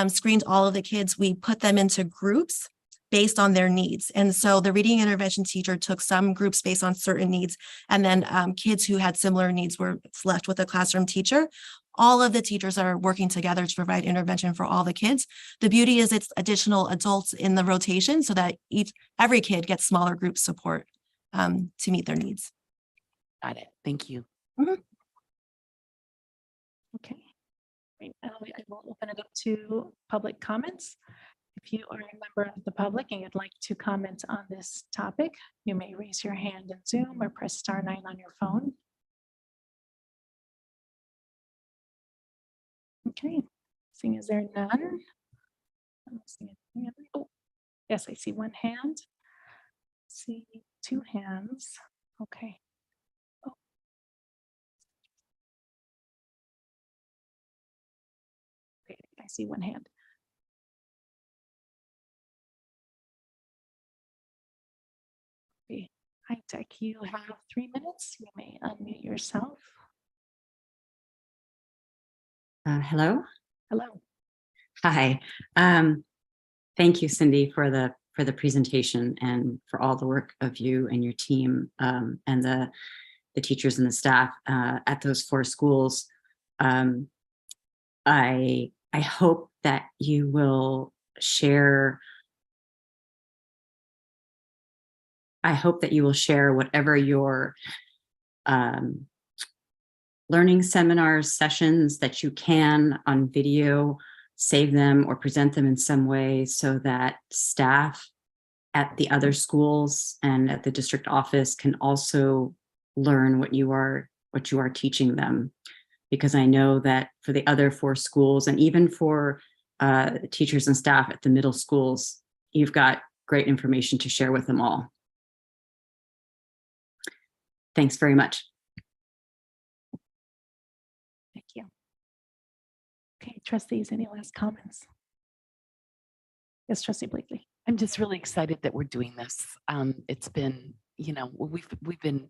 screened all of the kids, we put them into groups based on their needs. And so the reading intervention teacher took some groups based on certain needs, and then kids who had similar needs were left with a classroom teacher. All of the teachers are working together to provide intervention for all the kids. The beauty is it's additional adults in the rotation so that every kid gets smaller group support to meet their needs. Got it. Thank you. Mm-hmm. Okay. Great. I will open it up to public comments. If you are a member of the public and you'd like to comment on this topic, you may raise your hand in Zoom or press *9 on your phone. Okay, seeing as there are none. Oh, yes, I see one hand. See 2 hands. Okay. Oh. Okay, I see one hand. Okay. Hi, Tech, you have 3 minutes. You may unmute yourself. Hello. Hello. Hi. Thank you, Cindy, for the for the presentation and for all the work of you and your team and the teachers and the staff at those 4 schools. I hope that you will share. I hope that you will share whatever your learning seminars, sessions that you can on video, save them or present them in some way so that staff at the other schools and at the district office can also learn what you are teaching them. Because I know that for the other 4 schools and even for teachers and staff at the middle schools, you've got great information to share with them all. Thanks very much. Thank you. Okay, trustees, any last comments? Yes, Trustee Blakely. I'm just really excited that we're doing this. It's been, we've been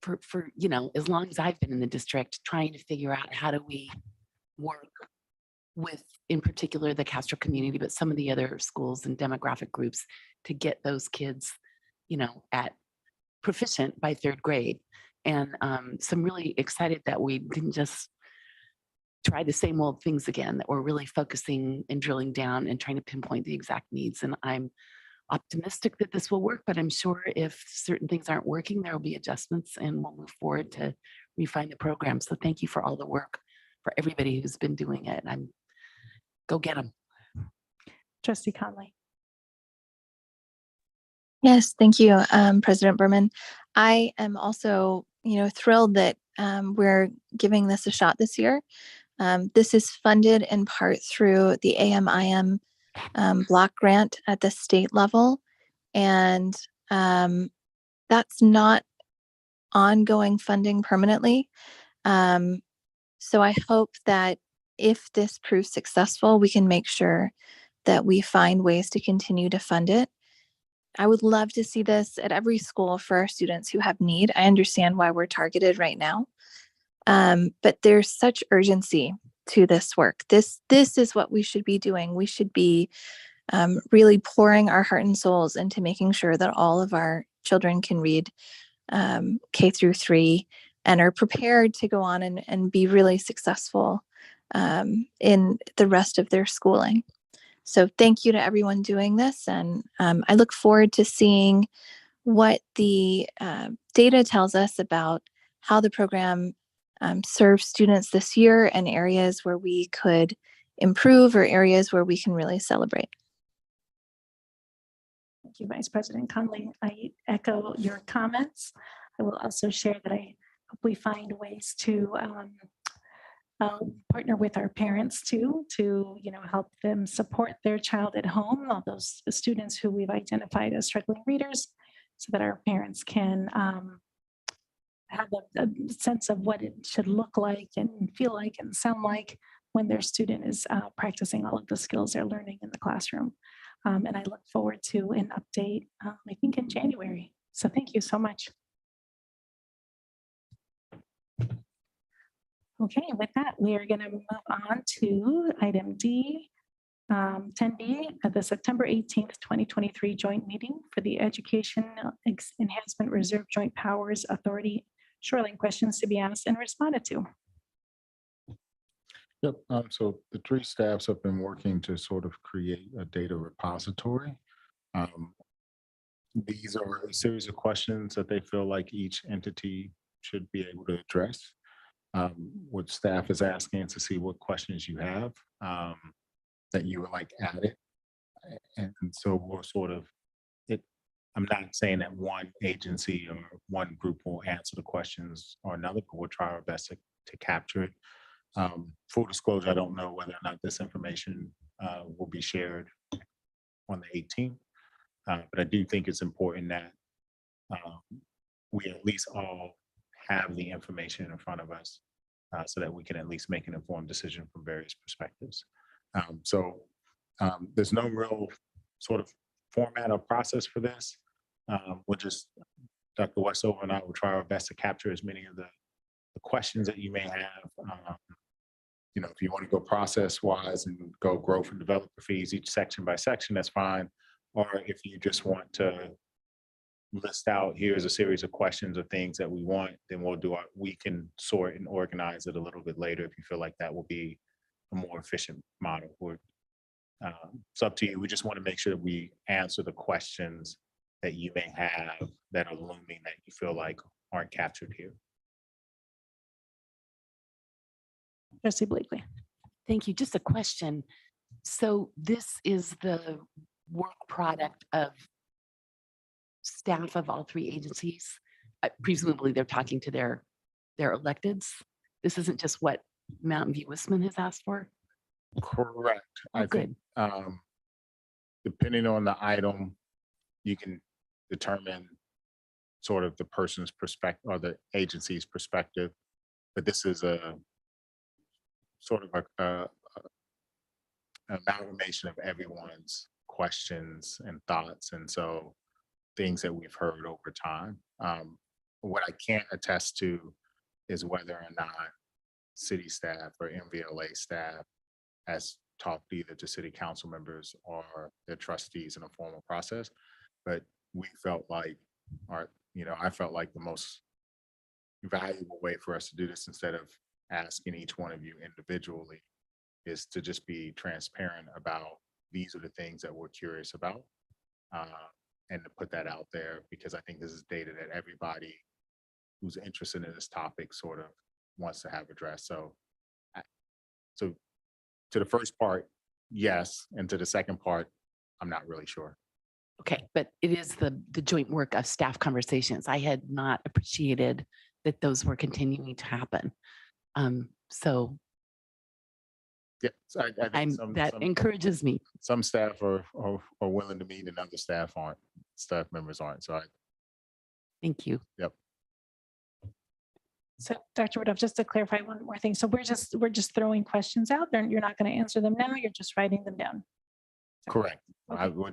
for as long as I've been in the district, trying to figure out how do we work with, in particular, the Castro community, but some of the other schools and demographic groups to get those kids, at proficient by 3rd grade. And so I'm really excited that we didn't just try the same old things again, that we're really focusing and drilling down and trying to pinpoint the exact needs. And I'm optimistic that this will work, but I'm sure if certain things aren't working, there will be adjustments and we'll move forward to refine the program. So thank you for all the work for everybody who's been doing it. Go get them. Trustee Conley. Yes, thank you, President Berman. I am also, thrilled that we're giving this a shot this year. This is funded in part through the AMIM block grant at the state level, and that's not ongoing funding permanently. So I hope that if this proves successful, we can make sure that we find ways to continue to fund it. I would love to see this at every school for our students who have need. I understand why we're targeted right now, but there's such urgency to this work. This is what we should be doing. We should be really pouring our heart and souls into making sure that all of our children can read K through 3 and are prepared to go on and be really successful in the rest of their schooling. So thank you to everyone doing this. And I look forward to seeing what the data tells us about how the program serves students this year and areas where we could improve or areas where we can really celebrate. Thank you, Vice President Conley. I echo your comments. I will also share that I hope we find ways to partner with our parents too, to help them support their child at home, all those students who we've identified as struggling readers, so that our parents can have a sense of what it should look like and feel like and sound like when their student is practicing all of the skills they're learning in the classroom. And I look forward to an update, I think in January. So thank you so much. Okay, with that, we are going to move on to item D, 10D, at the September 18th, 2023 joint meeting for the Education Enhancement Reserve Joint Powers Authority shoreline questions to be asked and responded to. Yep. So the 3 staffs have been working to sort of create a data repository. These are a series of questions that they feel like each entity should be able to address. What staff is asking to see what questions you have that you would like added. And so we'll sort of, I'm not saying that one agency or one group will answer the questions or another, but we'll try our best to capture it. Full disclosure, I don't know whether or not this information will be shared on the 18th, but I do think it's important that we at least all have the information in front of us so that we can at least make an informed decision from various perspectives. There's no real sort of format or process for this. We'll just, Dr. Westover and I will try our best to capture as many of the questions that you may have. If you want to go process-wise and go growth and developer fees each section by section, that's fine. or if you just want to list out, here's a series of questions or things that we want, then we can sort and organize it a little bit later if you feel like that will be a more efficient model. It's up to you. We just want to make sure that we answer the questions that you may have that are looming that you feel like aren't captured here. Trustee Blakely. Thank you. Just a question. So this is the work product of staff of all three agencies. Presumably they're talking to their electeds. This isn't just what Mountain View Wisman has asked for? Correct. Oh, I think depending on the item, you can determine sort of the person's perspective or the agency's perspective, but this is a sort of an amalgamation of everyone's questions and thoughts, and so things that we've heard over time. What I can't attest to is whether or not city staff or MVLA staff has talked either to city council members or their trustees in a formal process, but we felt like, I felt like the most valuable way for us to do this, instead of asking each one of you individually, is to just be transparent about these are the things that we're curious about, and to put that out there, because I think this is data that everybody who's interested in this topic sort of wants to have addressed. So to the first part, yes, and to the second part, I'm not really sure. Okay, but it is the joint work of staff conversations. I had not appreciated that those were continuing to happen. So yes, I think that encourages me. Some staff are willing to meet and other staff aren't. Staff members aren't. So thank you. Yep. So Dr. Rudolph, just to clarify one more thing. So we're just throwing questions out there and you're not going to answer them now, you're just writing them down. Correct. Okay. We're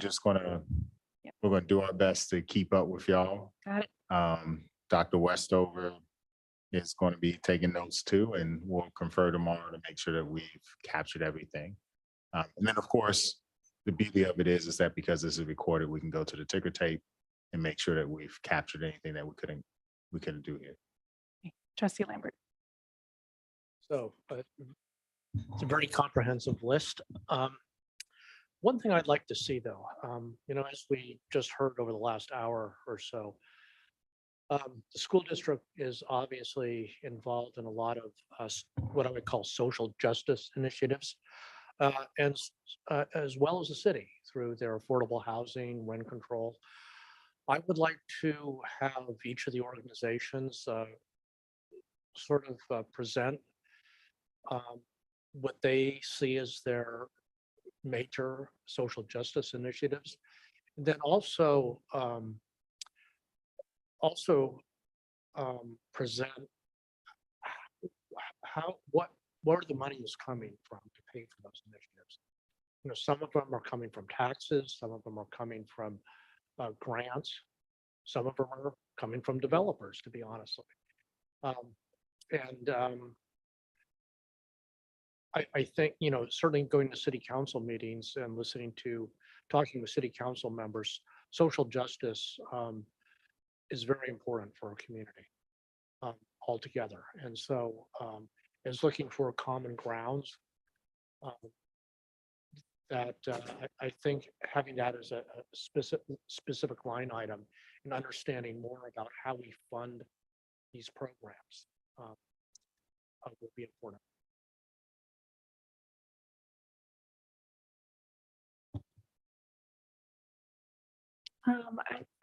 going to do our best to keep up with y'all. Got it. Dr. Westover is going to be taking notes too, and we'll confer tomorrow to make sure that we've captured everything. And then of course, the beauty of it is that because this is recorded, we can go to the ticker tape and make sure that we've captured anything that we couldn't do here. Trustee Lambert. So it's a very comprehensive list. One thing I'd like to see though, as we just heard over the last hour or so, the school district is obviously involved in a lot of what I would call social justice initiatives, and as well as the city through their affordable housing, rent control. I would like to have each of the organizations sort of present what they see as their major social justice initiatives. And then also present where the money is coming from to pay for those initiatives. Some of them are coming from taxes, some of them are coming from grants, some of them are coming from developers, to be honest. I think, certainly going to city council meetings and talking with city council members, social justice is very important for our community altogether. And so is looking for common grounds that I think having that as a specific line item and understanding more about how we fund these programs will be important.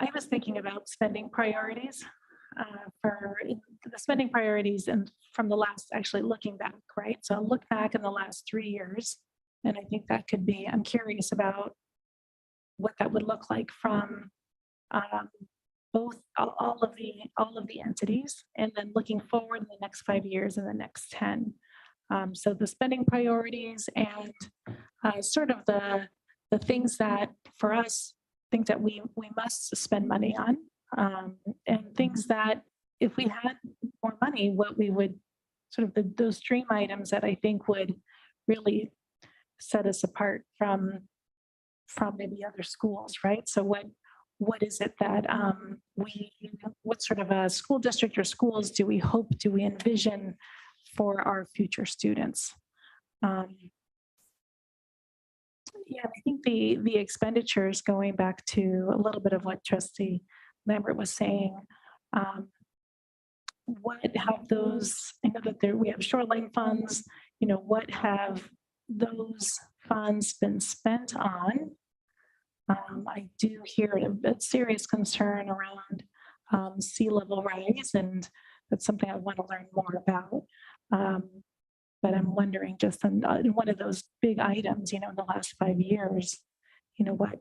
I was thinking about spending priorities for the spending priorities and from the last, actually looking back, right? So look back in the last 3 years. And I think that could be, I'm curious about what that would look like from both all of the entities, and then looking forward in the next 5 years and the next 10. So the spending priorities and sort of the things that for us, things that we must spend money on, and things that if we had more money, what we would sort of those dream items that I think would really set us apart from from maybe other schools, right? So what is it that what sort of a school district or schools do we envision for our future students? Yeah, I think the expenditures, going back to a little bit of what Trustee Lambert was saying, what have those, I know that we have shoreline funds, what have those funds been spent on? I do hear a serious concern around sea level rise, and that's something I want to learn more about. But I'm wondering, just on one of those big items, in the last 5 years, what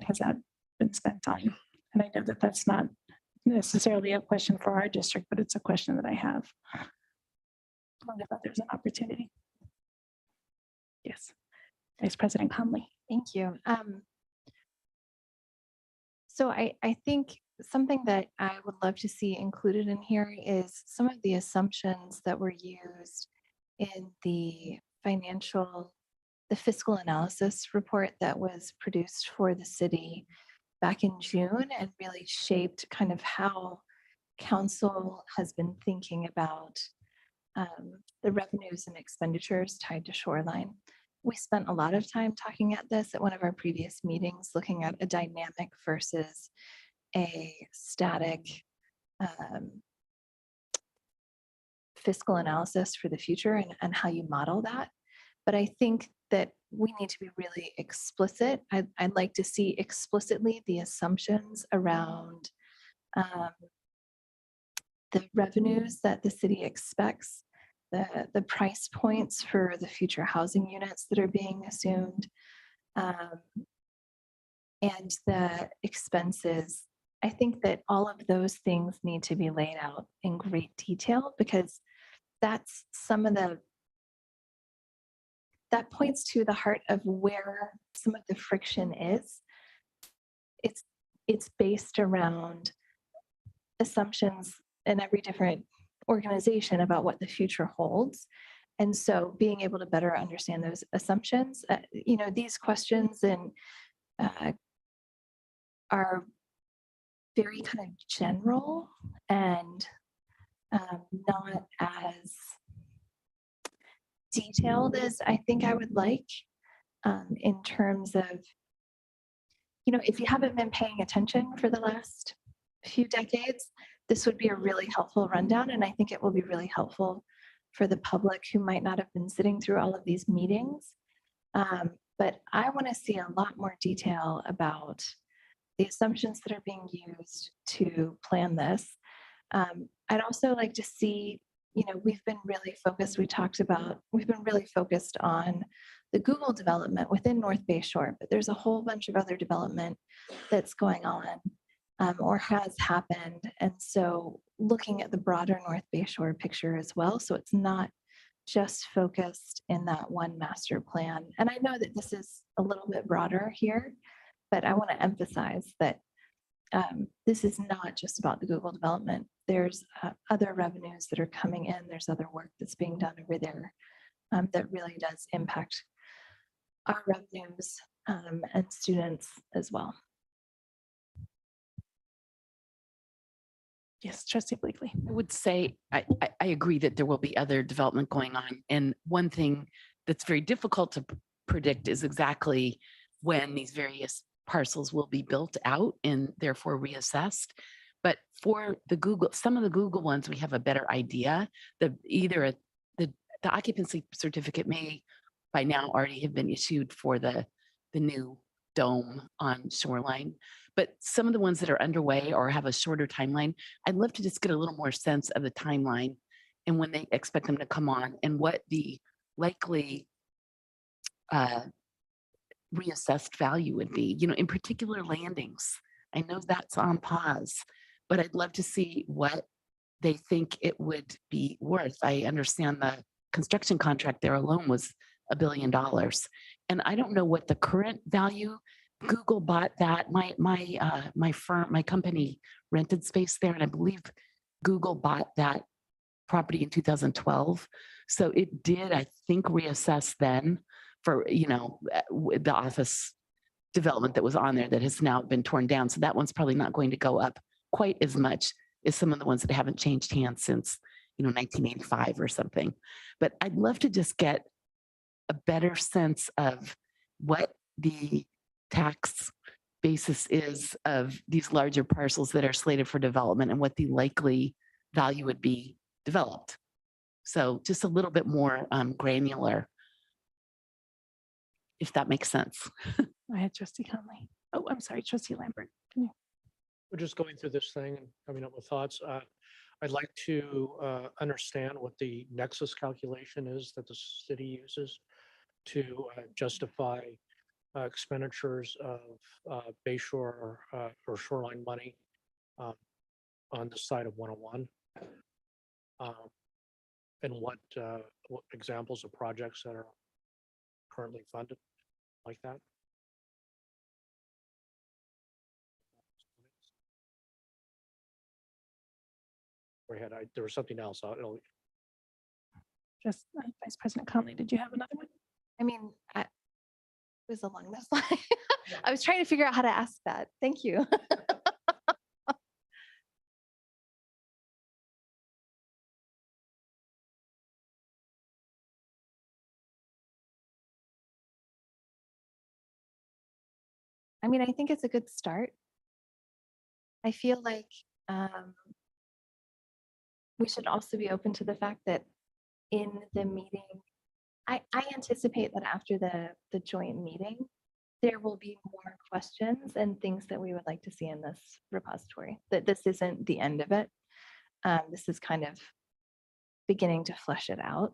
has that been spent on? And I know that that's not necessarily a question for our district, but it's a question that I have. I wonder if there's an opportunity. Yes, Vice President Conley. Thank you. So I think something that I would love to see included in here is some of the assumptions that were used in the fiscal analysis report that was produced for the city back in June, and really shaped kind of how council has been thinking about the revenues and expenditures tied to shoreline. We spent a lot of time talking at this at one of our previous meetings, looking at a dynamic versus a static fiscal analysis for the future, and how you model that. But I think that we need to be really explicit. I'd like to see explicitly the assumptions around the revenues that the city expects, the price points for the future housing units that are being assumed, and the expenses. I think that all of those things need to be laid out in great detail, because that's that points to the heart of where some of the friction is. It's based around assumptions in every different organization about what the future holds. And so being able to better understand those assumptions, these questions are very kind of general and not as detailed as I think I would like, in terms of, if you haven't been paying attention for the last few decades, this would be a really helpful rundown. And I think it will be really helpful for the public who might not have been sitting through all of these meetings. But I want to see a lot more detail about the assumptions that are being used to plan this. I'd also like to see, we've been really focused on the Google development within North Bay Shore, but there's a whole bunch of other development that's going on or has happened. And so looking at the broader North Bay Shore picture as well, so it's not just focused in that one master plan. And I know that this is a little bit broader here, but I want to emphasize that this is not just about the Google development. There's other revenues that are coming in. There's other work that's being done over there that really does impact our revenues and students as well. Yes, Trustee Blakely. I would say I agree that there will be other development going on. And one thing that's very difficult to predict is exactly when these various parcels will be built out and therefore reassessed. But for some of the Google ones, we have a better idea. The occupancy certificate may by now already have been issued for the new dome on Shoreline. But some of the ones that are underway or have a shorter timeline, I'd love to just get a little more sense of the timeline and when they expect them to come on, and what the likely reassessed value would be, in particular landings. I know that's on pause, but I'd love to see what they think it would be worth. I understand the construction contract there alone was $1 billion. And I don't know what the current value. Google bought that. My company rented space there, and I believe Google bought that property in 2012. So it did, I think, reassess then for, with the office development that was on there that has now been torn down. So that one's probably not going to go up quite as much as some of the ones that haven't changed hands since, 1985 or something. But I'd love to just get a better sense of what the tax basis is of these larger parcels that are slated for development and what the likely value would be developed. So just a little bit more granular, if that makes sense. I had trustee Conley. Oh, I'm sorry, trustee Lambert. We're just going through this thing and coming up with thoughts. I'd like to understand what the nexus calculation is that the city uses to justify expenditures of bayshore or shoreline money on the side of 101. And what examples of projects that are currently funded like that. There was something else. Just Vice President Conley, did you have another one? I mean, it was along those lines. I was trying to figure out how to ask that. Thank you. I mean, I think it's a good start. I feel like we should also be open to the fact that in the meeting, I anticipate that after the joint meeting, there will be more questions and things that we would like to see in this repository, that this isn't the end of it. This is kind of beginning to flesh it out.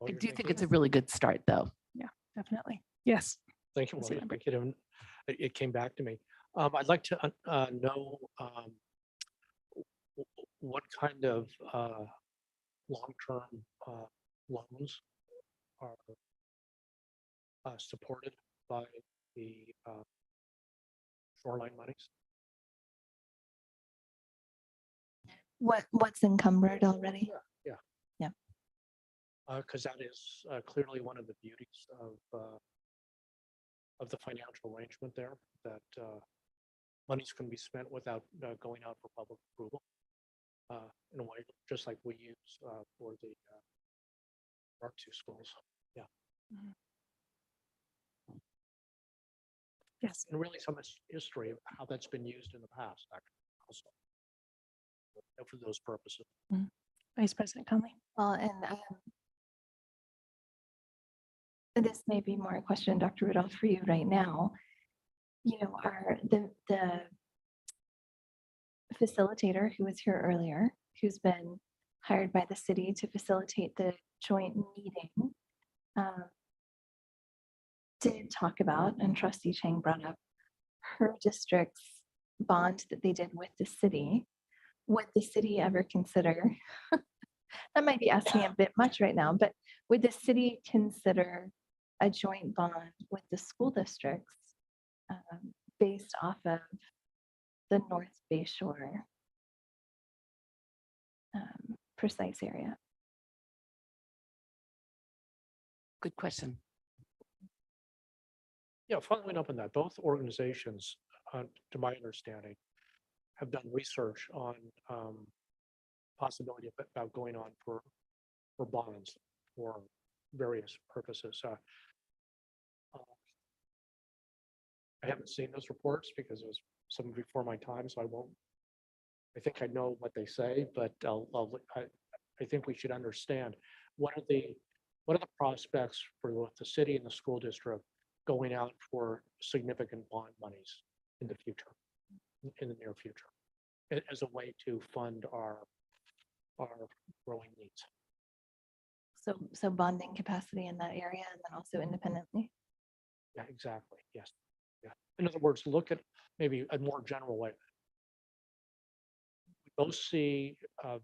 I do think it's a really good start, though. Yeah, definitely. Yes. Thank you. Trustee Lambert. It came back to me. I'd like to know what kind of long-term loans are supported by the shoreline monies. What's encumbered already? Yeah. Yeah. Because that is clearly one of the beauties of the financial arrangement there, that monies can be spent without going out for public approval in a way just like we use for the our two schools. Yeah. Mhm. Yes. And really some history of how that's been used in the past, actually, also for those purposes. Vice President Conley. Well, and this may be more a question, Dr. Rudolph, for you right now. The facilitator who was here earlier, who's been hired by the city to facilitate the joint meeting, did talk about, and Trustee Chang brought up, her district's bond that they did with the city. Would the city ever consider, that might be asking a bit much right now, but would the city consider a joint bond with the school districts based off of the North Bayshore precise area? Good question. Yeah, following up on that, both organizations, to my understanding, have done research on possibility about going on for bonds for various purposes. I haven't seen those reports because it was some before my time, so I think I know what they say, but I think we should understand what are the prospects for both the city and the school district going out for significant bond monies in the future, in the near future, as a way to fund our growing needs. So bonding capacity in that area and then also independently? Yeah, exactly. Yes. Yeah. In other words, look at maybe a more general way. We both see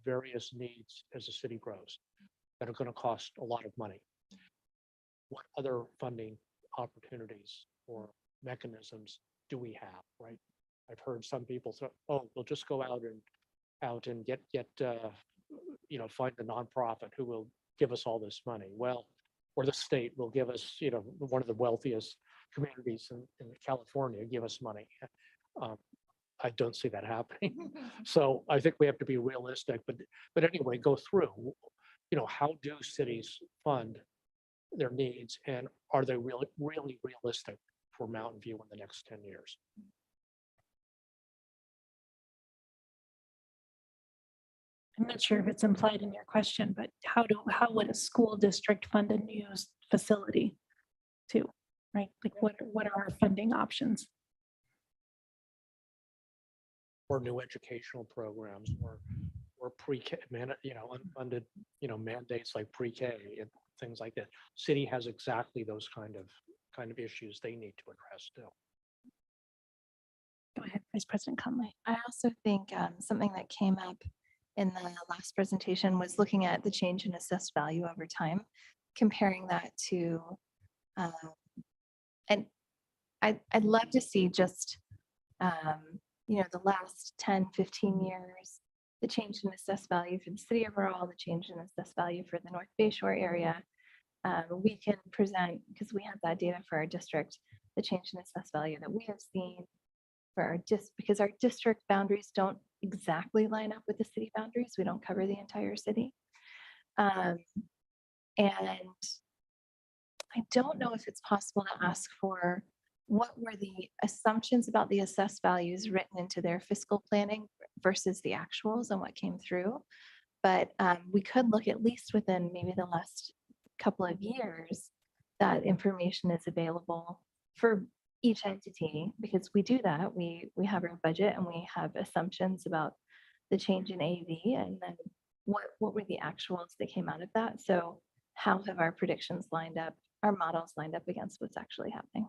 various needs as the city grows that are going to cost a lot of money. What other funding opportunities or mechanisms do we have, right? I've heard some people say, oh, we'll just go out and get find a nonprofit who will give us all this money. Well, or the state will give us, one of the wealthiest communities in California, give us money. I don't see that happening. So I think we have to be realistic, but anyway, go through, how do cities fund their needs, and are they really realistic for Mountain View in the next 10 years? I'm not sure if it's implied in your question, but how would a school district fund a new facility too, right? Like what are our funding options? Or new educational programs, or pre-K, unfunded, mandates like pre-K and things like that. City has exactly those kind of issues they need to address too. Go ahead, Vice President Conley. I also think something that came up in the last presentation was looking at the change in assessed value over time, comparing that to, and I'd love to see just, the last 10, 15 years, the change in assessed value for the city overall, the change in assessed value for the North Bay Shore area. We can present, because we have that data for our district, the change in assessed value that we have seen for our because our district boundaries don't exactly line up with the city boundaries. We don't cover the entire city. And I don't know if it's possible to ask for what were the assumptions about the assessed values written into their fiscal planning versus the actuals and what came through. But we could look at least within maybe the last couple of years that information is available for each entity, because we do that. We have our budget and we have assumptions about the change in AV, and then what were the actuals that came out of that. So how have our predictions lined up, our models lined up against what's actually happening?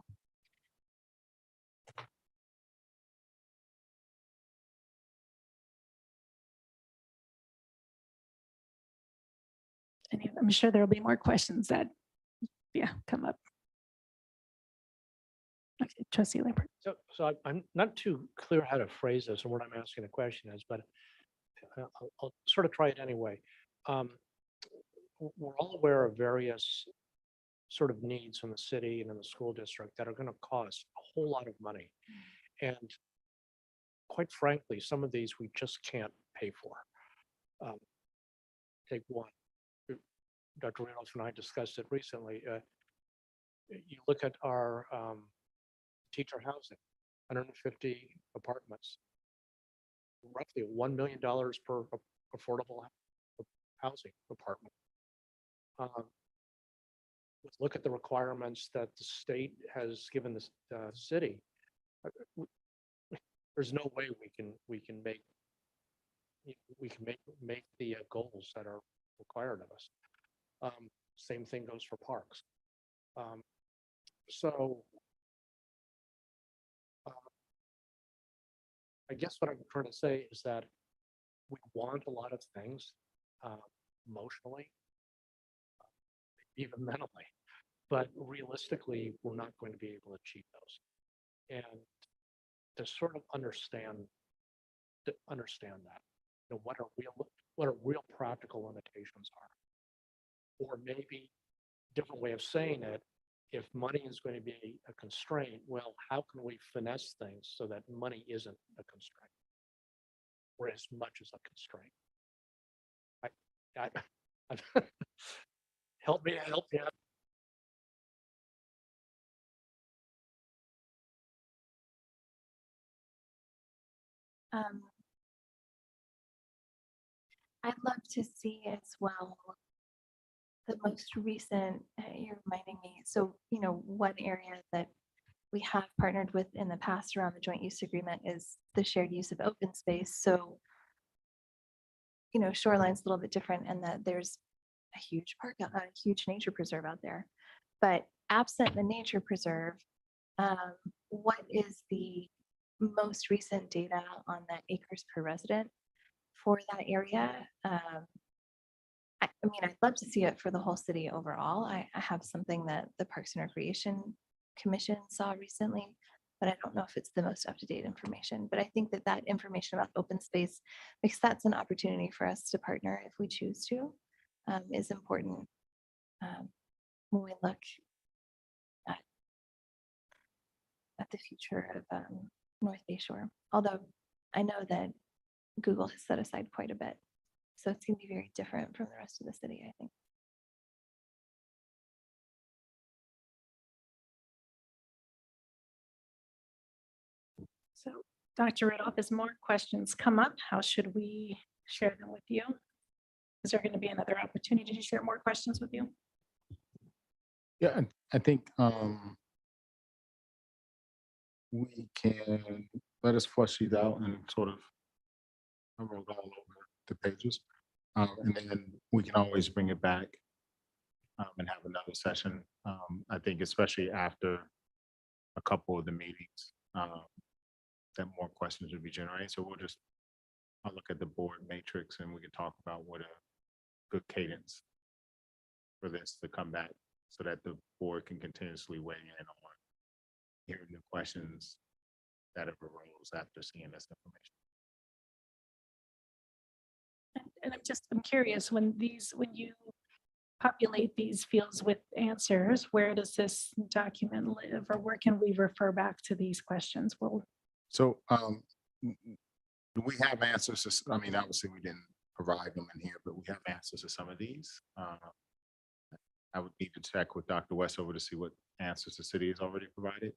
And I'm sure there'll be more questions that, come up. Okay, Trustee Lambert. So I'm not too clear how to phrase this and what I'm asking the question is, but I'll sort of try it anyway. We're all aware of various sort of needs in the city and in the school district that are going to cost a whole lot of money. And quite frankly, some of these we just can't pay for. Take one. Dr. Randolph and I discussed it recently. You look at our teacher housing, 150 apartments, roughly $1 million per affordable housing apartment. Look at the requirements that the state has given the city. There's no way we can make the goals that are required of us. Same thing goes for parks. So I guess what I'm trying to say is that we want a lot of things emotionally, even mentally, but realistically, we're not going to be able to achieve those. And to sort of understand that, what are real practical limitations are, or maybe different way of saying it, if money is going to be a constraint, well, how can we finesse things so that money isn't a constraint or as much as a constraint? Help me out. I'd love to see as well the most recent, you're reminding me, so, one area that we have partnered with in the past around the joint use agreement is the shared use of open space. So, Shoreline's a little bit different in that there's a huge park, a huge nature preserve out there. But absent the nature preserve, what is the most recent data on the acres per resident for that area? I mean, I'd love to see it for the whole city overall. I have something that the Parks and Recreation Commission saw recently. but I don't know if it's the most up-to-date information. But I think that that information about open space, because that's an opportunity for us to partner if we choose to, is important when we look at the future of North Bay Shore. Although I know that Google has set aside quite a bit. So it's going to be very different from the rest of the city, I think. So Dr. Rudolph, as more questions come up, how should we share them with you? Is there going to be another opportunity to share more questions with you? Yeah, I think we can let us flush these out and sort of roll all over the pages. And then we can always bring it back and have another session. I think especially after a couple of the meetings, that more questions will be generated. So I'll look at the board matrix and we can talk about what a good cadence for this to come back so that the board can continuously weigh in on hearing the questions that have arose after seeing this information. And I'm curious, when you populate these fields with answers, where does this document live, or where can we refer back to these questions? Well, so we have answers to, I mean, obviously we didn't provide them in here, but we have answers to some of these. I would need to check with Dr. Westover to see what answers the city has already provided.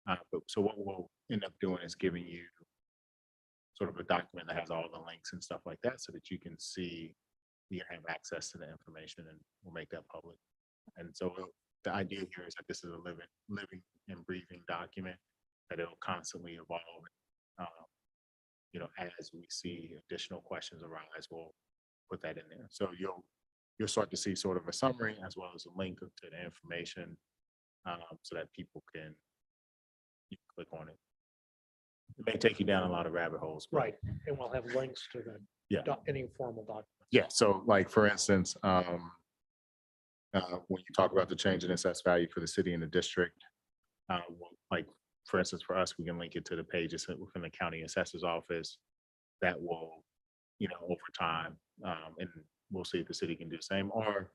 But so what we'll end up doing is giving you sort of a document that has all the links and stuff like that so that you can see, you can have access to the information, and we'll make that public. And so the idea here is that this is a living and breathing document, that it'll constantly evolve. As we see additional questions arise, we'll put that in there. So you'll start to see sort of a summary as well as a link to the information so that people can click on it. It may take you down a lot of rabbit holes. Right, and we'll have links to any formal document. Yeah, so like for instance, when you talk about the change in assessed value for the city and the district, like for instance, for us, we can link it to the pages within the county assessor's office that will, over time, and we'll see if the city can do the same, or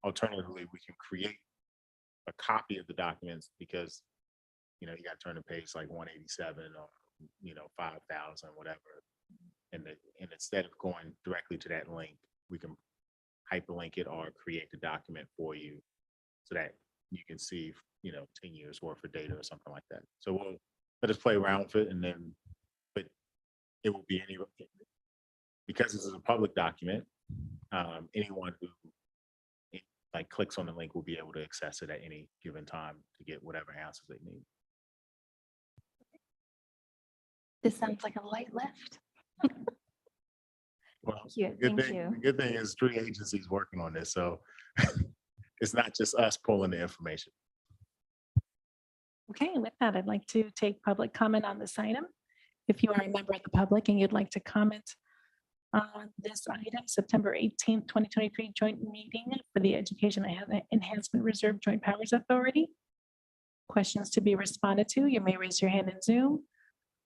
alternatively, we can create a copy of the documents because, you got to turn the page like 187 or, 5,000, whatever. And instead of going directly to that link, we can hyperlink it or create the document for you so that you can see, 10 years worth of data or something like that. So we'll let us play around with it, and then, but it will be because this is a public document, anyone who clicks on the link will be able to access it at any given time to get whatever answers they need. This sounds like a light lift. Well, Thank you. the good thing is 3 agencies working on this, so it's not just us pulling the information. okay, with that, I'd like to take public comment on this item. If you are a member of the public and you'd like to comment on this item, September 18th, 2023 joint meeting for the Education Enhancement Reserve Joint Powers Authority. Questions to be responded to, you may raise your hand in Zoom,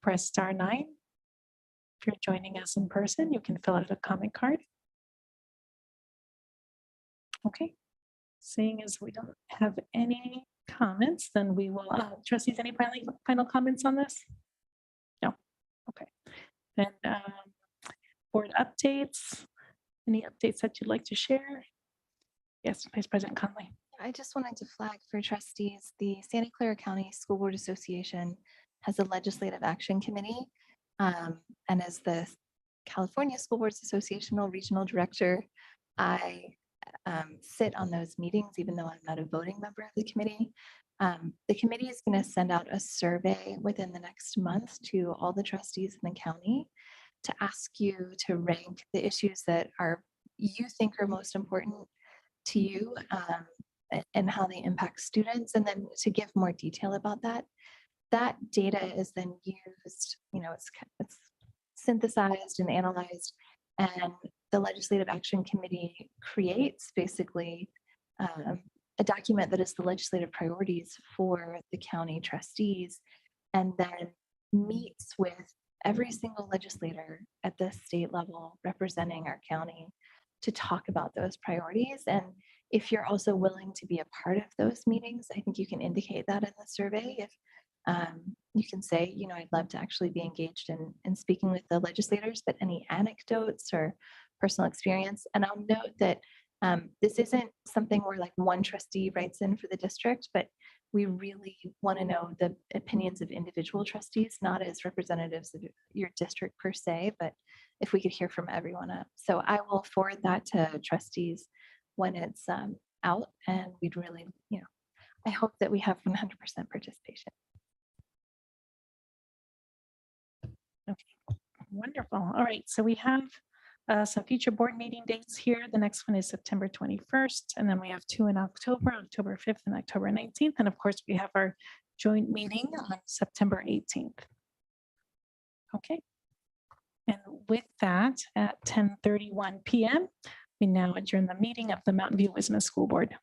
press *9. If you're joining us in person, you can fill out a comment card. Okay, seeing as we don't have any comments, then we will, trustees, any final comments on this? No, okay. Then board updates, any updates that you'd like to share? Yes, Vice President Conley. I just wanted to flag for trustees, the Santa Clara County School Board Association has a legislative action committee. And as the California School Boards Association regional director, I sit on those meetings, even though I'm not a voting member of the committee. The committee is going to send out a survey within the next month to all the trustees in the county to ask you to rank the issues that you think are most important to you and how they impact students, and then to give more detail about that. That data is then used, it's synthesized and analyzed, and the Legislative Action Committee creates basically a document that is the legislative priorities for the county trustees, and then meets with every single legislator at the state level representing our county to talk about those priorities. And if you're also willing to be a part of those meetings, I think you can indicate that in the survey. If you can say, you know, I'd love to actually be engaged in speaking with the legislators, but any anecdotes or personal experience. And I'll note that this isn't something where like one trustee writes in for the district, but we really want to know the opinions of individual trustees, not as representatives of your district per se, but if we could hear from everyone up. So I will forward that to trustees when it's out, and we'd really, you know, I hope that we have 100% participation. Okay, wonderful. All right, so we have some future board meeting dates here. The next one is September 21st, and then we have two in October, October 5th and October 19th. And of course, we have our joint meeting on September 18th. Okay. And with that, at 10:31 p.m., we now adjourn the meeting of the Mountain View Wisma School Board.